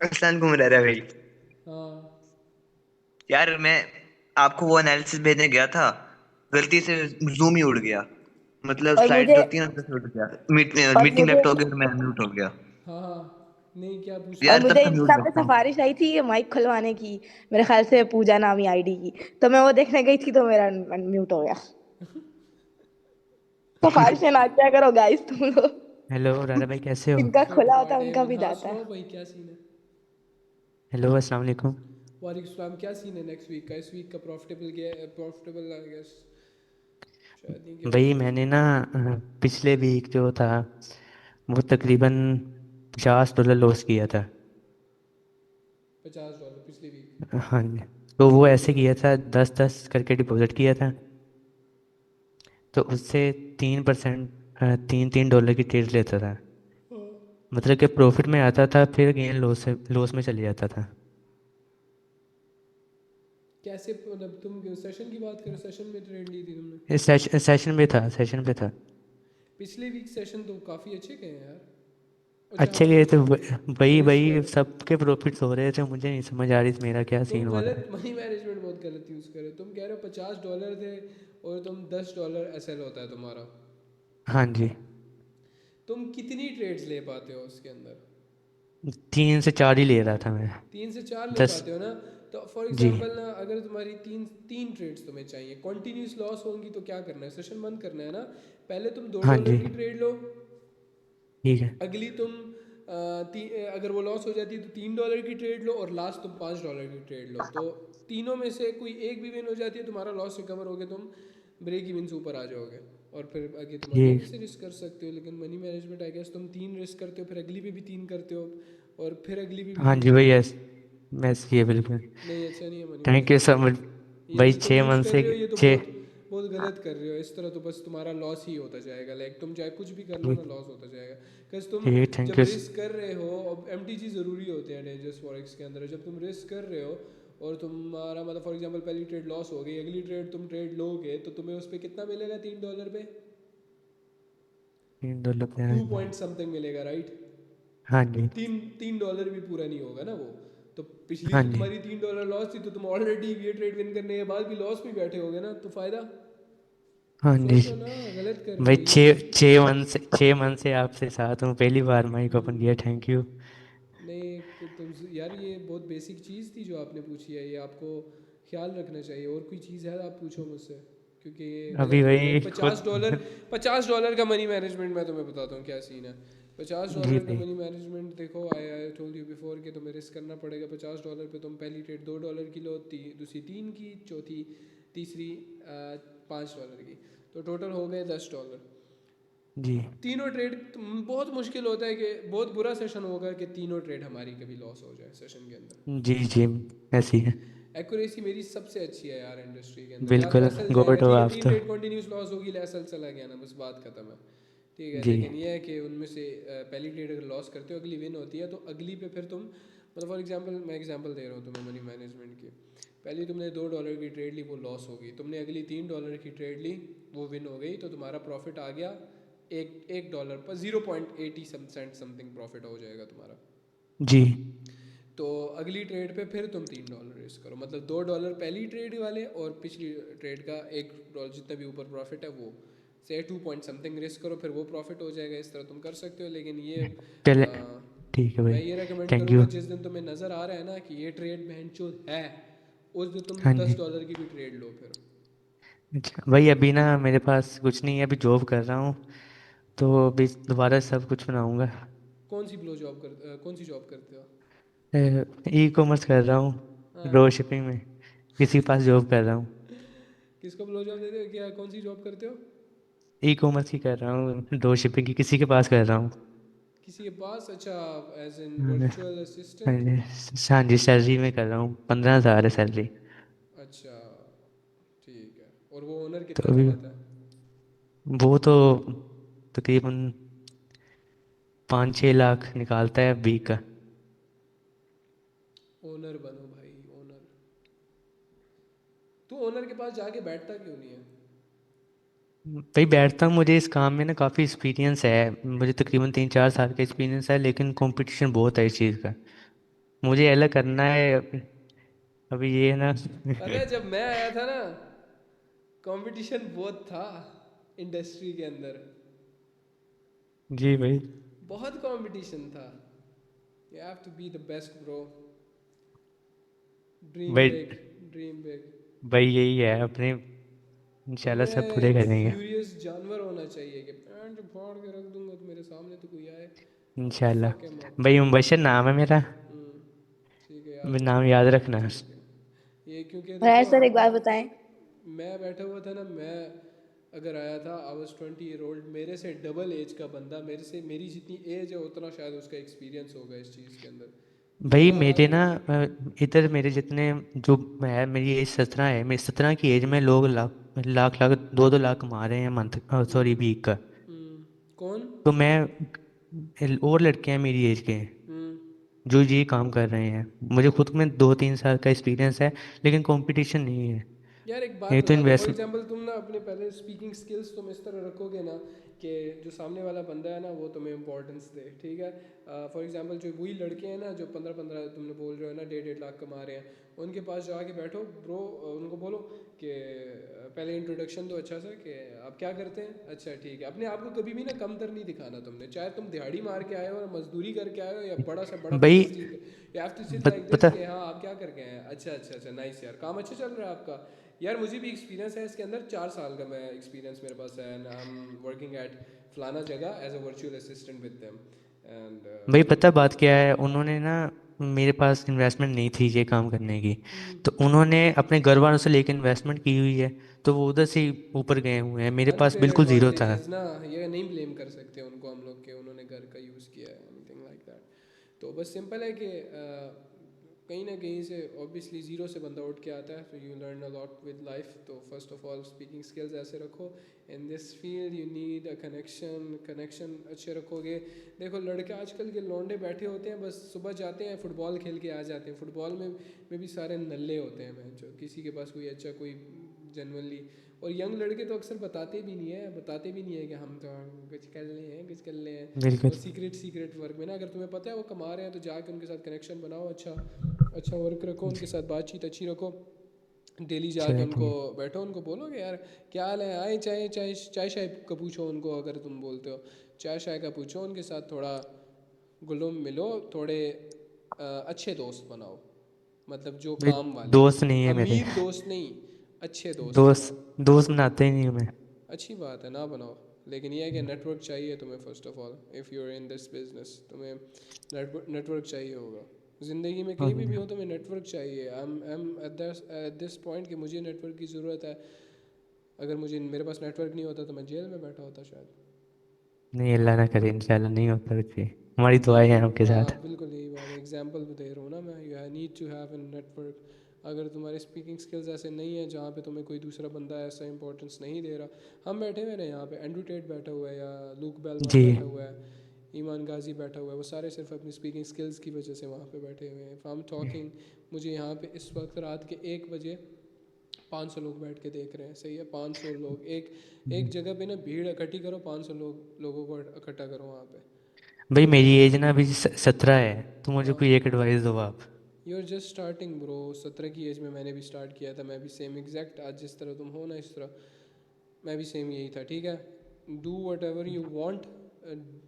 अस्सलाम वालेकुम रह भाई। हाँ यार मैं आपको वो एनालिसिस भेजने गया था, गलती से जूम ही उड़ गया, मतलब और स्लाइड मुझे जो होती है ना उससे उड़ गया, और मीटिंग मुझे लैपटॉप के मैं म्यूट हो गया। हाँ हाँ नहीं क्या पूछ और यार तब मुझे तो म्यूट इंस्टा पे रखता हूँ। सिफारिश आई थी ये माइक खुलवाने की, मेरे ख्याल से पूजा नामी आईडी की, तो मैं वो देखने गई थी तो मेरा म्यूट हो गया। सिफारिशें ना क्या करो गाइस तुम लोग, हेलो राधा भाई कैसे हो? जिनका फिट खुला होता है फाटे उनका में। भी हाँ जाता सुनाओ है। भाई क्या सीन है? हेलो अस्सलाम वालेकुम। वालेकुम सलाम। क्या सीन है नेक्स्ट वीक का? इस वीक का प्रॉफिटेबल गया, प्रॉफिटेबल आई गेस शायद नहीं गया भाई होगा। मैंने ना पिछले वीक जो था वो तकरीबन $50 लॉस किया था। $50 पिछले वीक। हाँ जी। तो वो ऐसे किया था, 10-10 करके डिपॉजिट किया था, तो उससे 3%, $3-3 की ट्रेड लेता था। मतलब कि प्रॉफिट में आता था फिर गेन लॉस में चले जाता था। कैसे मतलब तुम सेशन की बात करो, सेशन में ट्रेड ली थी तुमने? इस सेशन पे था। पिछले वीक सेशन तो काफ़ी अच्छे गए हैं यार। अच्छा अच्छे हाँ गए तुम थे वही रिस्क वही वाले। सबके प्रॉफिट्स हो रहे थे, मुझे नहीं समझ आ रही थी मेरा क्या तुम सीन हो रहा गलत है। मनी मैनेजमेंट बहुत गलत यूज़ कर रहे हो। तुम कह रहे हो $50 थे और तुम $10 एसएल होता है तुम्हारा। हाँ जी। तुम कितनी ट्रेड्स ले पाते हो उसके अंदर? 3 से 4 ही ले रहा था मैं। 3 से 4 ले 10। पाते हो ना? तो फॉर जी। एग्जांपल ना, अगर तुम्हारी तीन तीन ट्रेड्स तुम्हें चाहिए, कॉन्टिन्यूस लॉस होंगी तो क्या करना है? सेशन बंद करना है ना। पहले तुम दो हाँ डॉलर जी। की ट्रेड लो, ठीक है। अगली तुम अगर वो लॉस हो जाती है तो $3 की ट्रेड लो, और लास्ट तुम $5 की ट्रेड लो। तो तीनों में से कोई एक भी विन हो जाती है, तुम्हारा लॉस रिकवर हो गया, तुम ब्रेक इवन से ऊपर आ जाओगे, और फिर आगे तुम अगेन ठीक। से रिस्क कर सकते हो। लेकिन मनी मैनेजमेंट आई गेस तुम 3 रिस्क करते हो, फिर अगली पे भी 3 करते हो, और फिर अगली पे भी हाँ 3 जी भाई करते हो। यस, मैं ये बिल्कुल। नहीं अच्छा नहीं है money thank you management so यार। मच। ये भाई जो तुम छः यूज़ मंथ कर से रहे हो ये तो छः। बहुत बहुत गलत कर रहे हो। इस तरह तो बस तुम्हारा लॉस ही होता जाएगा। लाइक तुम चाहे कुछ भी कर लो ना, लॉस होता जाएगा। बिकॉज तुम ठीक, थैंक जब यू। रिस्क कर रहे हो, अब एमटीजी ज़रूरी होते हैं डेंजरस फॉरेक्स के अंदर। जब तुम रिस्क कर रहे हो और तुम्हारा मतलब फॉर एग्जांपल पहली ट्रेड लॉस हो गई, अगली ट्रेड तुम ट्रेड लोगे तो तुम्हें उस पर कितना मिलेगा? $3 पे $3 पे। 2 पॉइंट समथिंग मिलेगा, राइट? हाँ जी। तीन $3 भी पूरा नहीं होगा ना वो। तो पिछली हाँ तो जी। तुम्हारी $3 लॉस थी, तो तुम ऑलरेडी ये ट्रेड विन करने के बाद भी लॉस में बैठे होगे ना, तो फायदा हाँ जी। सोचो ना। गलत कर रहे भाई हो ये। 6 मंथ से आपसे साथ हूँ, पहली बार माइक ओपन किया, थैंक यू। नहीं तुम यार, ये बहुत बेसिक चीज़ थी जो आपने पूछी है, ये आपको ख्याल रखना चाहिए। और कोई चीज़ है आप पूछो मुझसे, क्योंकि ये अभी गलत है। भाई लाइक खुद। $50 का मनी मैनेजमेंट मैं तुम्हें बताता हूँ क्या सीन है। पचास जी डॉलर का भाई। मनी मैनेजमेंट देखो, आई टोल्ड यू बिफोर कि तुम्हें रिस्क करना पड़ेगा। $50 पे तुम पहली ट्रेड $2 की लो, दूसरी 3 की, चौथी तीसरी $5 की, तो टोटल हो गए $10। जी। तीनों ट्रेड बहुत मुश्किल होता है कि बहुत बुरा सेशन होगा कि तीनों ट्रेड हमारी कभी लॉस हो जाए सेशन के अंदर। जी जी, ऐसी है। एक्यूरेसी मेरी सबसे अच्छी है यार इंडस्ट्री के अंदर। या तो बिल्कुल। एसएल जाएगा, गॉड हो ठीक है, आप 3 तो। ट्रेड कंटिन्यूस लॉस होगी, एसएल चला गया ना, बस बात खत्म है, ठीक है। जी। लेकिन ये है कि उनमें से पहली ट्रेड अगर लॉस करते हो, अगली विन होती है, तो अगली पे फिर तुम मतलब फॉर एग्जांपल मैं एग्जांपल दे रहा हूँ तुम्हें मनी मैनेजमेंट की। पहली तुमने $2 की ट्रेड ली, वो लॉस हो गई। तुमने अगली $3 की ट्रेड ली, वो विन हो गई, तो तुम्हारा प्रॉफिट आ गया एक डॉलर पर 0.80 सेंट समथिंग प्रॉफिट हो जाएगा तुम्हारा। जी। तो अगली ट्रेड पे फिर तुम $3 रिस्क करो, मतलब $2 पहली ट्रेड वाले और पिछली ट्रेड का $1 जितना भी ऊपर प्रॉफिट है वो से 2 पॉइंट समथिंग रिस्क करो, फिर वो प्रॉफिट हो जाएगा। इस तरह तुम कर सकते हो। लेकिन ये चले। ठीक है मैं भाई। ये रेकमेंड थैंक करूँगा, यू। जिस दिन तुम्हें नज़र आ रहा है ना कि ये ट्रेड बहनचोद है, उस दिन तुम हाँ जी। $10 की भी ट्रेड लो फिर। अच्छा भाई, अभी ना मेरे पास कुछ नहीं है, अभी जॉब कर रहा हूँ, तो अभी दोबारा सब कुछ बनाऊँगा। कौन सी जॉब करते हो? ई कॉमर्स कर रहा हूँ, हाँ। ड्रॉप शिपिंग में, किसी के पास जॉब कर रहा हूँ। किसको ब्लो जॉब देते हो? क्या कौन सी जॉब करते हो? ई कॉमर्स की कर रहा हूँ, ड्रॉप शिपिंग की किसी के पास कर रहा हूँ। किसी के पास? अच्छा, एज इन हाँ वर्चुअल असिस्टेंट। जी। हाँ जी, सैलरी में कर रहा हूँ, 15,000 है सैलरी। अच्छा ठीक है। और वो ओनर तो कितना अभी कमाता है? वो तो तकरीबन 5-6 लाख निकालता है वीक का। ओनर बनो भाई, ओनर। तू ओनर के पास जाके बैठता क्यों नहीं है? भाई बैठता हूँ, मुझे इस काम में ना काफ़ी एक्सपीरियंस है, मुझे तकरीबन 3-4 साल का एक्सपीरियंस है, लेकिन कंपटीशन बहुत है इस चीज़ का, मुझे अलग करना है। अभी ये ना पता है जब मैं आया था ना, कंपटीशन बहुत था इंडस्ट्री के अंदर, जी भाई। बहुत कंपटीशन था। You have to be the best, bro. Dream भाई big, dream big. भाई यही है अपने, इंशाल्लाह सब तुम्हें पूरे एक करेंगे फ्यूरियस जानवर होना चाहिए कि पैंट फाड़ के रख दूंगा तो मेरे सामने तो कोई आए इंशाल्लाह। fuck him up. भाई मुबशर नाम है मेरा, ठीक है, याद नाम रखूंगा, याद रखना। ठीक है। ये क्योंकि है देखो सर, एक बात बताएं। मैं बैठा हुआ था ना, मैं अगर आया था, आई वाज 20 ईयर ओल्ड, मेरे से डबल एज का बंदा, मेरे से मेरी जितनी एज है उतना शायद उसका एक्सपीरियंस होगा इस चीज़ के अंदर। भाई मेरा मेरे हाल ना इधर मेरे जितने जो है, मेरी एज 17 है, मेरी 17 की एज में लोग लाख लाख लाख 2-2 लाख कमा रहे हैं मंथ, सॉरी वीक का। कौन? तो मैं और लड़के हैं मेरी एज के जो ये काम कर रहे हैं, मुझे खुद में 2-3 साल का एक्सपीरियंस है, लेकिन कंपटीशन नहीं है। यार एक बात ये तो बता दो, फॉर इन्वेस्ट एग्जांपल तुम ना अपने पहले स्पीकिंग स्किल्स तुम इस तरह रखोगे ना कि जो सामने वाला बंदा है ना वो तुम्हें इंपॉर्टेंस दे, ठीक है। फॉर एग्जांपल जो वही लड़के हैं ना जो 15-15 तुमने बोल रहे हो ना 1.5 लाख कमा रहे हैं, उनके पास जाके बैठो ब्रो, उनको बोलो कि पहले इंट्रोडक्शन दो अच्छा सा कि आप क्या करते हैं, अच्छा ठीक है। अपने आप को कभी भी ना कमतर नहीं दिखाना तुमने, चाहे तुम दिहाड़ी मार के आए हो और मजदूरी करके आए हो या बड़ा सा बड़ा भाई business deal, you have to sit like this पता कि हाँ आप क्या करके आए हैं, अच्छा अच्छा अच्छा नाइस यार, काम अच्छा चल रहा है आपका। यार मुझे भी एक्सपीरियंस है इसके अंदर, 4 साल का मैं एक्सपीरियंस मेरे पास है, and I am working at फलाना जगह as a virtual assistant with them and भाई पता बात क्या है, उन्होंने ना, मेरे पास इन्वेस्टमेंट नहीं थी ये काम करने की, तो उन्होंने अपने घर वालों से लेकर इन्वेस्टमेंट की हुई है, तो वो उधर से ही ऊपर गए हुए हैं, मेरे पास अनफेयर बिल्कुल ज़ीरो था। एडवांटेजेस ना, ये नहीं ब्लेम कर सकते उनको हम लोग के उन्होंने घर का यूज़ किया है, एनीथिंग लाइक दैट। तो बस सिंपल है कि कहीं ना कहीं से ऑब्वियसली ज़ीरो से बंदा उठ के आता है, तो you learn a lot with life. तो first of all speaking skills ऐसे रखो, in this field you need a connection अच्छे रखोगे। देखो लड़के आजकल के लौंडे बैठे होते हैं, बस सुबह जाते हैं फुटबॉल खेल के आ जाते हैं, फुटबॉल में भी सारे नल्ले होते हैं, जो किसी के पास कोई अच्छा कोई जनरली, और यंग लड़के तो अक्सर बताते भी नहीं है कि हम तो कुछ कर ले हैं, कुछ कर ले हैं। बिल्कुल। वो सीक्रेट वर्क में ना, अगर तुम्हें पता है वो कमा रहे हैं तो जाके उनके साथ कनेक्शन बनाओ, अच्छा वर्क रखो, उनके साथ बातचीत अच्छी रखो, डेली जाके चलो उनको ठीक है। बैठो, उनको बोलो कि यार क्या हाल है, आए चाय चाय चाय शाय का पूछो उनको, अगर तुम बोलते हो चाय शाय का पूछो, उनके साथ थोड़ा घुलो मिलो, थोड़े अच्छे दोस्त बनाओ, मतलब जो भाई काम वाले, दोस्त नहीं है मेरे, अमीर दोस्त नहीं, अच्छे दोस्त बनाओ। दोस्त दोस्त बनाते ही नहीं हूँ मैं। अच्छी बात है ना बनाओ, लेकिन यह है कि नेटवर्क चाहिए तुम्हें। First of all if you are in this business तुम्हें नेटवर्क चाहिए होगा ज़िंदगी में, कहीं भी हो तुम्हें नेटवर्क चाहिए। I am at this point कि मुझे नेटवर्क की ज़रूरत है, अगर मुझे मेरे पास नेटवर्क नहीं होता तो मैं जेल में बैठा होता शायद। नहीं, अल्लाह ना करे, इंशाल्लाह नहीं होता कुछ भी, हमारी दुआएं हैं आपके साथ। हाँ बिल्कुल यही बात है, एग्जांपल दे रहा हूँ ना मैं, you need to have an network. अगर तुम्हारे स्पीकिंग स्किल्स ऐसे नहीं है जहाँ पे तुम्हें कोई दूसरा बंदा ऐसा इंपॉर्टेंस नहीं दे रहा, हम बैठे हुए ना यहाँ पे, एंड्रू टेट बैठा हुआ है या लूक बेलमॉन जी। बैठा हुआ है, ईमान गाजी बैठा हुआ है, वो सारे सिर्फ अपनी स्पीकिंग स्किल्स की वजह से वहाँ पे बैठे हुए हैं। इफ़ आई एम टॉकिंग, मुझे यहाँ पे इस वक्त रात के 1 बजे 500 लोग बैठ के देख रहे हैं, सही है, 500 लोग एक जगह पे ना भीड़ इकट्ठी करो, 500 लोगों को इकट्ठा करो वहाँ पे। भाई मेरी एज ना अभी 17 है, तो मुझे हाँ कोई एक एडवाइस दो आप। You are just starting bro, 17 की एज में मैंने भी स्टार्ट किया था, मैं भी सेम एग्जैक्ट आज जिस तरह तुम हो ना इस तरह मैं भी सेम यही था, ठीक है। Do what ever you want,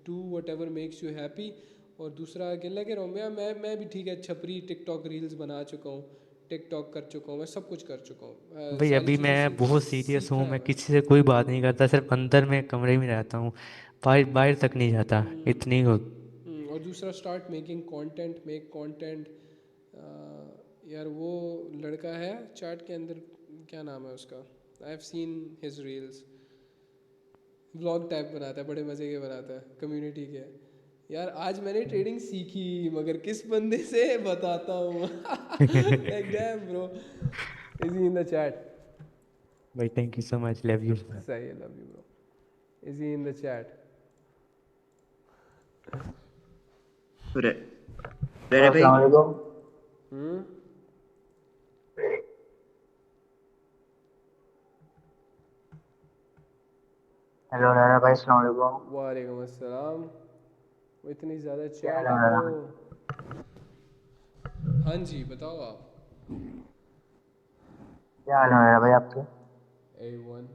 do what ever makes you happy. और दूसरा अकेला के रहो, मैं भी ठीक है, छपरी टिकटॉक रील्स बना चुका हूँ, टिकटॉक कर चुका हूँ, मैं सब कुछ कर चुका हूँ, भाई सारी अभी चीज़ें मैं बहुत सीरियस सीखा हूँ, है मैं मैंने। किसी से कोई बात नहीं करता, सिर्फ अंदर में कमरे में रहता हूँ, बाहर बाहर तक नहीं जाता, इतनी हो। और दूसरा start making content, make content. यार वो लड़का है चैट के अंदर, क्या नाम है उसका, I have seen his reels, vlog type बनाता है, बड़े मज़े के बनाता है, कम्युनिटी के। यार आज मैंने ट्रेडिंग सीखी, मगर किस बंदे से बताता हूँ like damn bro, is he in the chat? भाई thank you so much, love you. सही है, love you bro, is he in the chat? रेरे भाई, हेलो नाना भाई, अस्सलाम वालेकुम। वालेकुम अस्सलाम। वो इतनी ज़्यादा क्या हाल चैट है है नाना? ब्रो। हाँ जी बताओ आप। क्या हाल है नाना भाई आपके? A1,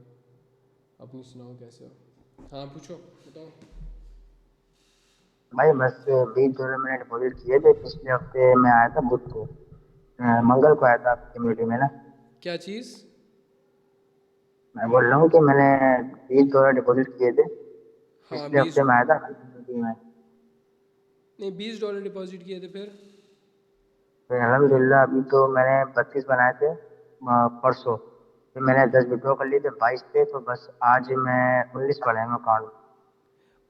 अपनी सुनाओ कैसे हो? हाँ पूछो बताओ। भाई बस $20 मैंने डिपॉजिट किए थे पिछले हफ्ते। मैं आया था बुध को, मंगल को आया था आपकी कम्युनिटी में ना। क्या चीज़? मैं बोल रहा हूँ कि मैंने $20 डिपॉजिट किए थे हाँ पिछले हफ्ते। 20। में आया था कम्युनिटी में। नहीं, $20 डिपॉजिट किए थे फिर? फिर अल्हम्दुलिल्लाह अभी तो मैंने 32 बनाए थे परसों। फिर मैंने 10 विड्रॉ कर लिए थे, 22 थे, तो बस आज मैं 19 पड़े हैं अकाउंट।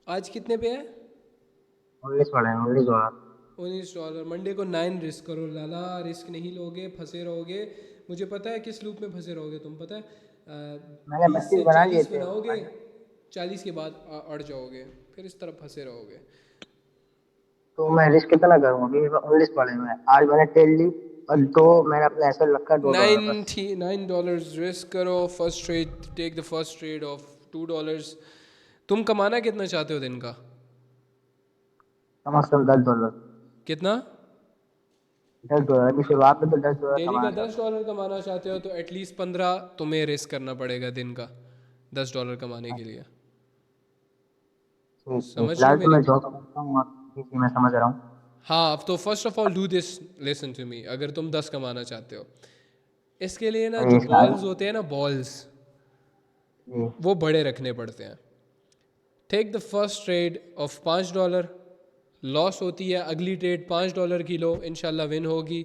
आज कितने पे है? 19 पड़े हैं, $19। $19। मंडे को 9 रिस्क करो लाला, रिस्क नहीं लोगे फंसे रहोगे। मुझे पता है किस लूप में फंसे रहोगे तुम, पता है? मैंने 20 32 से बना लिए 40 थे बनाओगे, भाई। 40 के बाद अड़ जाओगे, फिर इस तरफ फंसे रहोगे। तो मैं रिस्क कितना करूँ? अभी मेरे पास 19 पड़े हुए हैं। आज मैंने टेल ली और दो मैंने अपने ऐसे रखा है, $2 बस। $9 रिस्क करो। First trade, take the first trade of $2। तुम कमाना कितना चाहते हो दिन का? कम से कम $10। कितना? $10 की शुरुआत में तो $10 डेली का कमाना चाहता $10 कमाना चाहते हो तो एटलीस्ट 15 तुम्हें रिस्क करना पड़ेगा दिन का, $10 कमाने के लिए। हूँ। समझ रहे हो फिलहाल तो मेरी? मैं जॉब करता हूँ और इसी मैं समझ रहा हूँ। हाँ, तो first of all do this, listen to me. अगर तुम 10 कमाना चाहते हो, इसके लिए ना जो ये बॉल्स शायद होते हैं ना, बॉल्स, जी वो बड़े रखने पड़ते हैं। Take the first trade of $5। Loss होती है अगली ट्रेड $5 की लो, इंशाल्लाह विन होगी।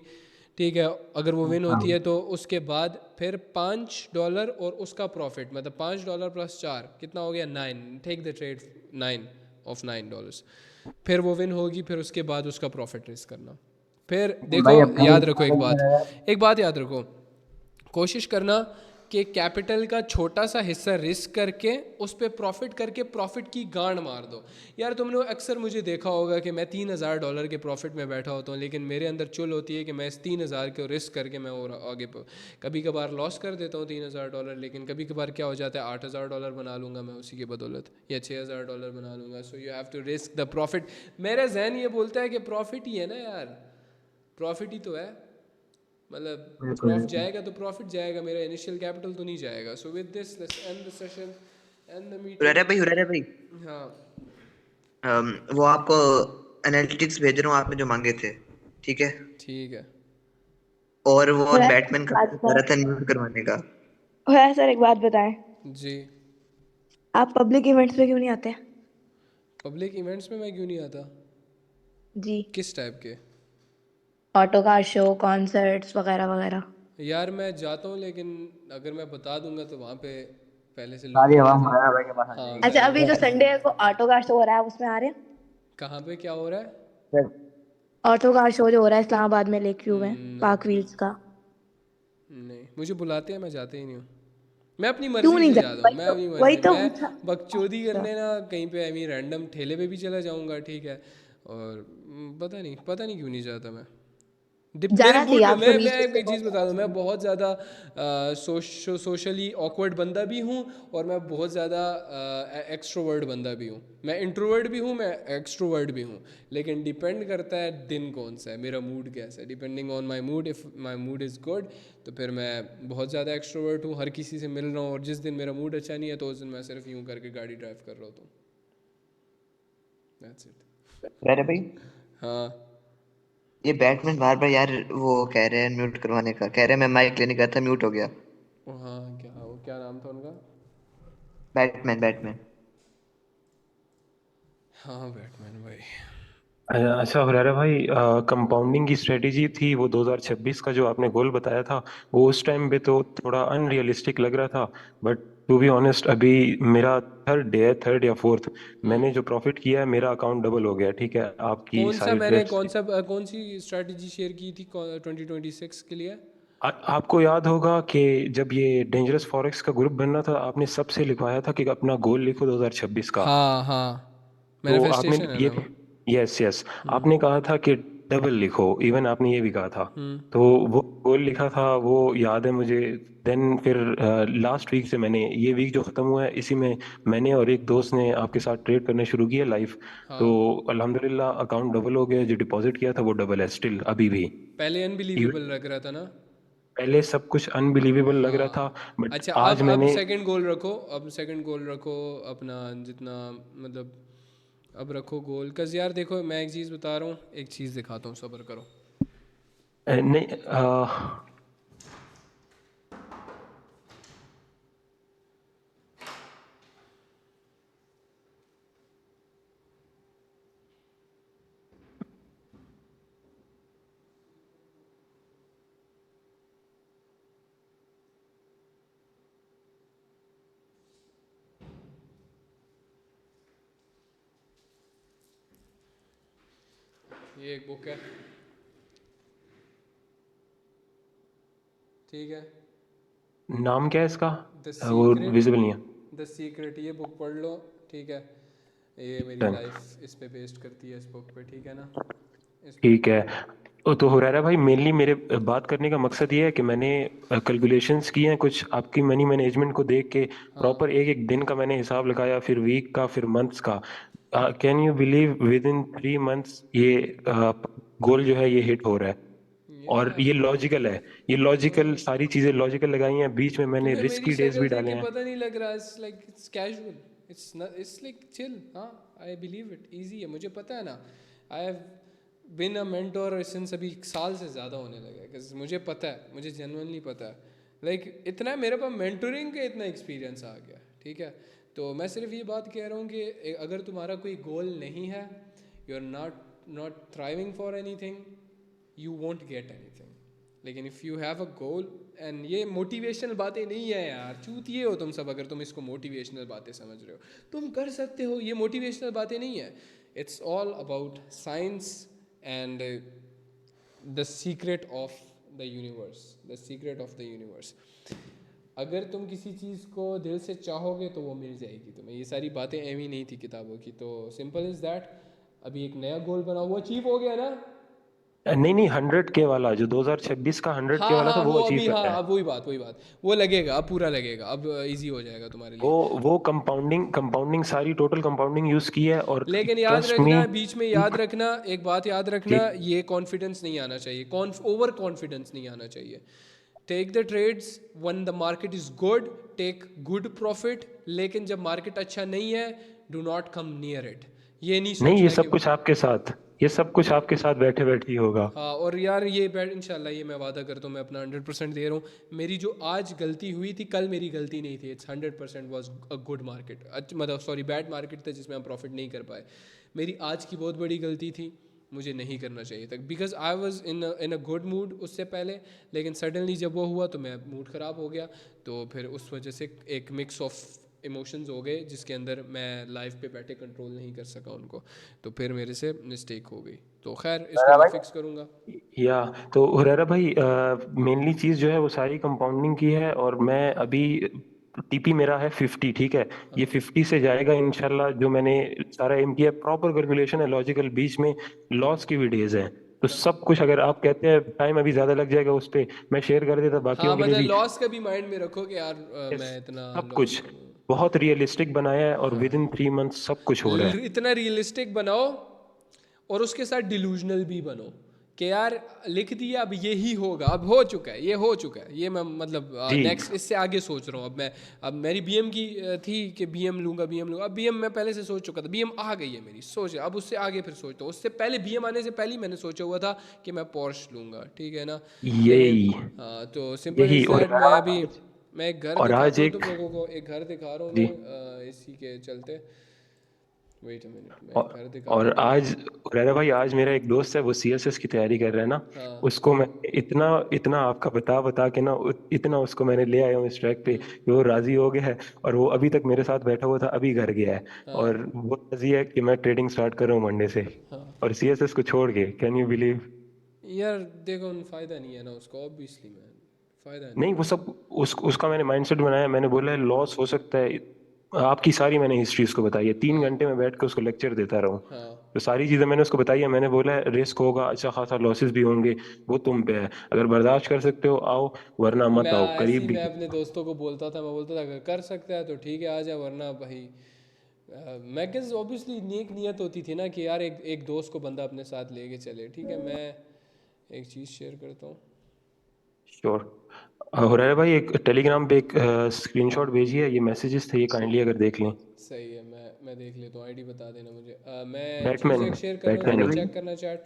ठीक है, अगर वो विन होती है तो उसके बाद फिर $5 और उसका प्रॉफिट, मतलब $5 प्लस 4 कितना हो गया? 9। Take the trade 9 of $9। फिर वो विन होगी, फिर उसके बाद उसका प्रॉफिट रिस्क करना। फिर देखो, भाई अपनी याद रखो एक नॉलेज बात, में एक बात याद रखो, कोशिश करना कि कैपिटल का छोटा सा हिस्सा रिस्क करके उस पर प्रॉफिट करके प्रॉफिट की गांड मार दो। यार तुमने अक्सर मुझे देखा होगा कि मैं $3000 के प्रॉफिट में बैठा होता हूँ, लेकिन मेरे अंदर चुल होती है कि मैं इस 3000 को रिस्क करके मैं और आगे कभी कभार लॉस कर देता हूँ $3000, लेकिन कभी कभार क्या हो जाता है $8000 बना लूँगा मैं उसी की बदौलत, या $6000 बना लूँगा। So you have to risk the profit. मेरा जहन ये बोलता है कि प्रॉफिट ही है ना यार, प्रॉफिट ही तो है, मतलब बिल्कुल प्रॉफिट जाएगा तो प्रॉफिट जाएगा, मेरा इनिशियल कैपिटल तो नहीं जाएगा। So with this let's end the session and the meeting. Huraira भाई, हाँ वो आपको एनालिटिक्स भेज रहा हूँ, आपने जो मांगे थे, ठीक है? ठीक है। और वो हुरैरा बैटमैन का बात कह रहा था म्यूट करवाने का। हुरैरा सर एक बात बताएं, जी, आप पब्लिक इवेंट्स पे क्यों नहीं आते? पब्लिक इवेंट्स में मैं क्यों नहीं आता? जी, किस टाइप के? ऑटो कार शो, कॉन्सर्ट्स वगैरह वगैरह। यार मैं जाता हूँ, लेकिन अगर मैं बता दूंगा तो वहाँ पे पहले से लोग सारी खड़े आवाम थे। हुरैरा भाई के पास आ हाँ अच्छा, मैं अभी जो संडे को ऑटो कार शो हो रहा है उसमें आ रहे हैं? कहाँ पे क्या हो रहा है? जाएगी। ऑटो कार शो जो हो रहा है इस्लामाबाद में लेक व्यू में, नहीं पार्क व्हील्स का। नहीं, मुझे बुलाते हैं, मैं जाते ही नहीं हूँ। मैं अपनी क्यों मर्जी नहीं से जाते? जाता हूँ, मैं अपनी वही मर्जी, तो मैं पूछा। बकचोदी अच्छा, करने ना कहीं पे ऐਵੇਂ रैंडम ठेले पे भी चला जाऊँगा, ठीक है। और पता नहीं क्यों नहीं जाता मैं। मेरे जाना मूड चाहिए में, आपको, मैं रीच उससे एक चीज़ बहुत बता दूं, मैं अच्छी है। बहुत ज़्यादा सोशली ऑकवर्ड बंदा भी हूँ, और मैं बहुत ज़्यादा एक्सट्रोवर्ट बंदा भी हूँ। मैं इंट्रोवर्ट भी हूँ, मैं एक्सट्रोवर्ट भी हूँ, लेकिन डिपेंड करता है दिन कौन सा है, मेरा मूड कैसा है। Depending on my mood, if my mood is good तो फिर मैं बहुत ज़्यादा एक्सट्रोवर्ट हूँ, हर किसी से मिल रहा हूँ। और जिस दिन मेरा मूड अच्छा नहीं है तो उस दिन मैं सिर्फ यूँ करके गाड़ी ड्राइव कर रहा होता हूँ। That's it. हुरैरा भाई, हाँ ये बैटमैन बार बार यार वो कह रहे हैं म्यूट करवाने का, कह रहे हैं मैं माइक लेने गया था म्यूट हो गया। हाँ, क्या नाम था उनका? Batman Batman. हाँ बैटमैन भाई। अच्छा हुरैरा भाई, कंपाउंडिंग की स्ट्रेटेजी थी वो 2026 का जो आपने गोल बताया था, वो उस टाइम पे तो थोड़ा अनरियलिस्टिक लग रहा था, बट टू बी ऑनेस्ट अभी मेरा थर्ड डे है, थर्ड या फोर्थ, मैंने जो प्रॉफिट किया है मेरा अकाउंट डबल हो गया। ठीक है, आपकी सारी ट्रेड्स। कौन सी स्ट्रैटेजी शेयर की थी 2026 के लिए? आपको याद होगा कि जब ये डेंजरस फॉरेक्स का ग्रुप बनना था, आपने सबसे लिखवाया था कि अपना गोल लिखो 2026 का। हाँ हाँ, तो आपने मैनिफेस्टेशन है ये, ना वो। यस यस, आपने कहा था कि डबल लिखो, इवन आपने ये भी कहा था। हम्म। तो वो गोल लिखा था, वो याद है मुझे। देन फिर लास्ट वीक से मैंने, ये वीक जो खत्म हुआ है इसी में मैंने और एक दोस्त ने आपके साथ ट्रेड करने शुरू किया लाइव। हाँ, तो अल्हम्दुलिल्लाह अकाउंट डबल हो गया, जो डिपॉजिट किया था वो डबल है स्टिल अभी भी। पहले अनबिलीवेबल इवन लग रहा था ना। पहले सब कुछ अनबिलीवेबल लग रहा था, हाँ, बट अच्छा, आज अब मैंने, सेकंड गोल रखो, अब सेकंड गोल रखो अपना, जितना मतलब अब रखो गोल, कस यार देखो मैं एक चीज़ बता रहा हूँ, एक चीज़ दिखाता हूँ, सब्र करो। नहीं ये एक बुक है, ठीक है, नाम क्या है इसका? द वो सीक्रेट, विजिबल नहीं है। द सीक्रेट, ये बुक पढ़ लो, ठीक है। ये मेरी Done. लाइफ इस पे बेस्ड करती है, इस बुक पे, ठीक है ना। इस ठीक है। तो हुरैरा भाई मेनली मेरे बात करने का मकसद ये है कि मैंने कैलकुलेशंस किए हैं कुछ आपकी मनी मैनेजमेंट को देख के, प्रॉपर एक एक दिन का मैंने हिसाब लगाया, फिर वीक का, फिर मंथ्स का। Can you believe with in 3 months ये गोल जो है ये हिट हो रहा है, और ये लॉजिकल है, ये लॉजिकल सारी चीजें लॉजिकल लगाई हैं, बीच में मैंने तुम्हें मेरी रिस्की डेज शक्ल भी देख डाले के हैं। पता नहीं लग रहा, it's like it's casual, it's like chill. हाँ, आई बिलीव इट, इजी है, मुझे पता है ना। I have been a mentor since अभी 1 साल से ज़्यादा होने लगा है, बिकॉज मुझे पता है, मुझे जेन्युइनली पता है, लाइक इतना मेरे पास मेंटोरिंग का इतना एक्सपीरियंस आ गया, ठीक है। तो मैं सिर्फ ये बात कह रहा हूँ कि अगर तुम्हारा कोई गोल नहीं है, you are not thriving for anything, you won't get anything. लेकिन if you have a goal, and ये मोटिवेशनल बातें नहीं है यार, चूतिए हो तुम सब अगर तुम इसको मोटिवेशनल बातें समझ रहे हो, तुम कर सकते हो, ये मोटिवेशनल बातें नहीं है। It's all about science and the secret of the universe, the secret of the universe. अगर तुम किसी चीज़ को दिल से चाहोगे तो वो मिल जाएगी तुम्हें, ये सारी बातें एवी नहीं थी किताबों की। तो सिंपल इज़ दैट, अभी एक नया गोल बनाओ, वो अचीव हो गया ना। नहीं नहीं, 100K वाला जो 2026 का 100K हाँ वाला था हाँ, वो वो अचीव अभी, हाँ करना है। अब वही बात वो लगेगा, अब पूरा लगेगा, अब इजी हो जाएगा तुम्हारे लिए। वो कंपाउंडिंग सारी टोटल कंपाउंडिंग यूज की है, और लेकिन याद ट्रस्ट मी। रखना, बीच में याद रखना, एक बात याद रखना, ये कॉन्फिडेंस नहीं आना चाहिए, ओवर कॉन्फिडेंस नहीं आना चाहिए। Take the trades when the market is good, take good profit, लेकिन जब मार्केट अच्छा नहीं है, do not come near it. ये नहीं नहीं, ये सोचना सब कि कुछ आपके साथ, ये सब कुछ आपके साथ बैठे बैठे ही होगा। हाँ। और यार ये बैट इंशाल्लाह, ये मैं वादा करता हूँ, मैं अपना 100% दे रहा हूँ, मेरी जो आज गलती हुई थी, कल मेरी गलती नहीं थी। It's 100% was a good market, मतलब सॉरी बैड मार्केट था जिसमें हम प्रॉफिट नहीं कर पाए। मेरी आज की बहुत बड़ी गलती थी, मुझे नहीं करना चाहिए था, because I was in a good mood उससे पहले, लेकिन सडनली जब वो हुआ तो मैं मूड ख़राब हो गया। तो फिर उस वजह से एक मिक्स ऑफ इमोशंस हो गए, जिसके अंदर मैं लाइफ पे बैठे कंट्रोल नहीं कर सका उनको, तो फिर मेरे से मिस्टेक हो गई। तो खैर इसको मैं फिक्स करूँगा। या तो हुरैरा भाई मेनली चीज जो है वो सारी कंपाउंडिंग की है, और मैं अभी टीपी मेरा है 50, ठीक है। ये 50 से जाएगा इंशाल्लाह, जो मैंने सारा एम किया, प्रॉपर कैलकुलेशन है, लॉजिकल, बीच में लॉस की भी डेज हैं, तो सब कुछ अगर आप कहते हैं टाइम अभी ज्यादा लग जाएगा उस पे, मैं शेयर कर देता हाँ बाकियों के लिए मतलब भी। लॉस का भी माइंड में रखो कि यार Yes, मैं इतना सब लॉस कुछ करूँ। बहुत रियलिस्टिक बनाया है, और विद इन 3 months सब कुछ हो रहा है। इतना रियलिस्टिक बनाओ, और उसके साथ डिलूजनल भी बनो कि यार लिख दिया, अब ये ही होगा, अब हो चुका है, ये हो चुका है, ये मैं मतलब जी नेक्स्ट इससे आगे सोच रहा हूँ। अब मेरी बीएम की थी कि बीएम लूँगा, अब बीएम मैं पहले से सोच चुका था, बीएम आ गई है मेरी सोच, अब उससे आगे फिर सोचता हूँ। उससे पहले बीएम आने से पहले ही मैंने सोचा हुआ था कि मैं पोर्श लूँगा, ठीक है ना। लेकिन यही हाँ, तो सिंपल यही इज दैट, मैं एक घर और आज दिखाता हूँ तुम एक लोगों को, एक घर दिखा रहा हूँ जी मैं इसी के चलते। वेट अ मिनट, मैं एक घर दिखाता और हूँ तुम्हें। आज हुरैरा भाई, आज मेरा एक दोस्त है, वो सीएसएस की तैयारी कर रहा है ना, हाँ। उसको मैं इतना इतना आपका बता बता के ना, इतना उसको मैंने ले आया हूँ इस ट्रैक पे कि वो राजी हो गया है, और वो अभी तक मेरे साथ बैठा हुआ था, अभी घर गया है, हाँ। और वो राजी है कि मैं ट्रेडिंग स्टार्ट कर रहा हूँ मंडे से, हाँ और सीएसएस को छोड़ के। Can you believe? यार देखो, फ़ायदा नहीं है ना उसको, ऑब्वियसली मैन, फ़ायदा नहीं नहीं, है। वो सब उसका मैंने माइंडसेट बनाया, मैंने बोला है लॉस हो सकता है, आपकी सारी मैंने हिस्ट्री उसको बताई है, 3 घंटे में बैठ के उसको लेक्चर देता रहा हूँ, हाँ तो सारी चीजें मैंने उसको बताई है। मैंने बोला है रिस्क होगा, अच्छा खासा लॉसेस भी होंगे, वो तुम पे है, अगर बर्दाश्त कर सकते हो आओ, वरना मैं मत आओ ऐसे करीब ही भी। मैं अपने दोस्तों को बोलता था, मैं बोलता था अगर कर सकता है तो ठीक है आ जा, वरना भाई मैं किस ऑब्वियसली नेक नियत होती थी ना कि यार एक दोस्त को बंदा अपने साथ लेके चले, ठीक है। मैं एक चीज़ शेयर करता हूँ। श्योर। हुरैरा भाई एक टेलीग्राम पे एक स्क्रीनशॉट भेजी है, ये मैसेजेस थे, ये काइंडली अगर देख लें। सही है, मैं देख लेता हूँ, आईडी बता देना मुझे। मैं बैटमैन चीज़ें शेयर कर रहा हूँ, बैटमैन चेक करना चैट।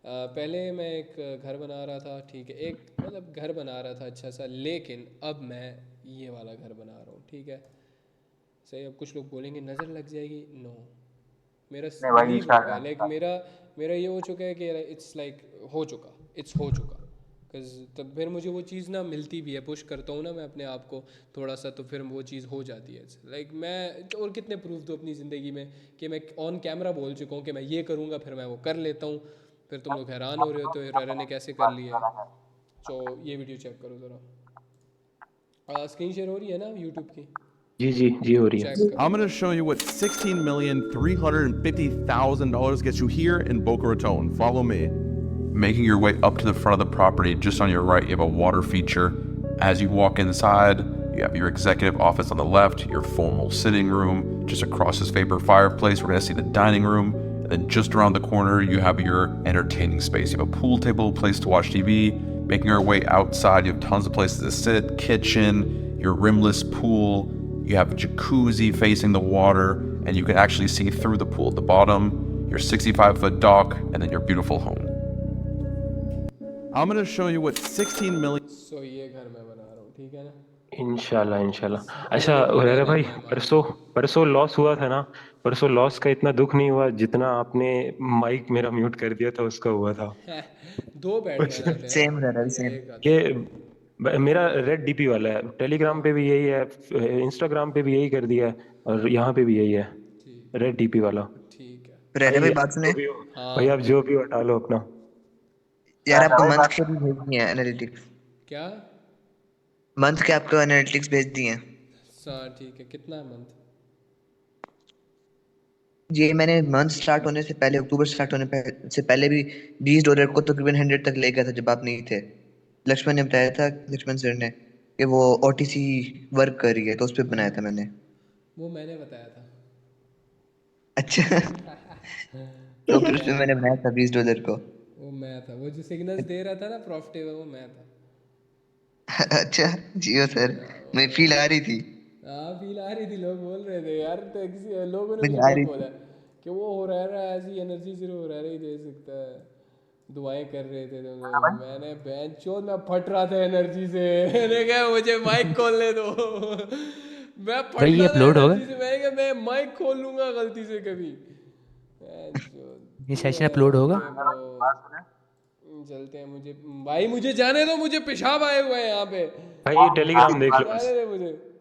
पहले मैं एक घर बना रहा था, ठीक है, एक मतलब घर बना रहा था अच्छा सा, लेकिन अब मैं ये वाला घर बना रहा हूँ, ठीक है। सही, अब कुछ लोग बोलेंगे नज़र लग जाएगी, नो, मेरा नहीं भाई बिलीव हो गया, इंशाल्लाह। लाइक मेरा ये हो चुका है कि इट्स लाइक हो चुका। बिकॉज तब फिर मुझे वो चीज़ ना मिलती भी है, पुश करता हूँ ना मैं अपने आप को थोड़ा सा, तो फिर वो चीज़ हो जाती है। लाइक मैं और कितने प्रूफ दूँ अपनी ज़िंदगी में कि मैं ऑन कैमरा बोल चुका हूँ कि मैं ये करूँगा, फिर मैं वो कर लेता हूँ, फिर तुम लोग हैरान हो रहे हो तो हुरैरा ने कैसे कर लिया है। तो ये वीडियो चेक करो ज़रा, स्क्रीन शेयर हो रही है ना यूट्यूब की? जी हो रही है। चेक I'm करो। going to show you what $16,350,000 gets you here in Boca Raton. Follow me. Making your way up to the front of the property, just on your right, you have a water feature. As you walk inside, you have your executive office on the left, your formal sitting room. Just across this vapor fireplace, we're going to see the dining room. And then just around the corner, you have your entertaining space. You have a pool table, place to watch TV. Making our way outside, you have tons of places to sit, kitchen, your rimless pool. You have a jacuzzi facing the water, and you can actually see through the pool at the bottom, your 65-foot dock, and then your beautiful home. I'm going to show you what 16 million. सो ये घर मैं बना रहा हूँ, ठीक है ना? इंशाल्लाह। अच्छा हुरैरा भाई, परसों लॉस हुआ था ना, परसों लॉस का इतना दुख नहीं हुआ जितना आपने माइक मेरा म्यूट कर दिया था उसका हुआ था। 2 बैटमैन आते हैं सेम ना, रहा सेम। एक आता है। ये मेरा रेड डीपी वाला है, टेलीग्राम पे भी यही है, इंस्टाग्राम पे भी यही कर दिया है, और यहाँ पे भी यही है, ठीक रेड डीपी वाला। ठीक है। हुरैरा भाई बात जो सुने भी हो भाई, हाँ आप जो भी हो हटा लो अपना। यार, आपको मंथ के भी भेजनी है एनालिटिक्स, क्या? मंथ के आपको एनालिटिक्स भेज दिए हैं। ठीक है, कितना है मंथ? ये मैंने मंथ स्टार्ट होने से पहले, अक्टूबर स्टार्ट होने से पहले भी $20 को तकरीबन 100 तक ले गया था जब आप नहीं थे। लक्ष्मण ने बताया था, लक्ष्मण सर ने, कि वो ओटीसी वर्क कर रही है, तो उस पर बनाया था मैंने। वो मैंने बताया था। अच्छा तो फिर उसमें मैंने बनाया था $20 को। वो मैं था, वो जो सिग्नल्स दे रहा था ना प्रॉफिटेबल, वो मैं था। अच्छा जियो सर, मैं फील आ रही थी, हाँ फील आ रही थी, लोग बोल रहे थे यार, लोगों ने मुझे मुझे आ बहुत रही बोला थी। कि वो हो रहा है ऐसी एनर्जी सिर्फ हो रहा ही दे सकता है। दुआएं कर रहे थे तुम लोग, मैंने बेंच चोद मैं फट रहा था एनर्जी से मैंने कहा मुझे माइक खोलने दो मैं फट भाई ये रहा था अपलोड होगा, एनर्जी से, मैंने कहा मैं माइक खोल लूंगा गलती से कभी। ये सेशन अपलोड होगा। चलते हैं, मुझे भाई मुझे जाने दो, मुझे पेशाब आए हुए हैं यहाँ पे, भाई ये टेलीग्राम देख लो। जाने दे मुझे।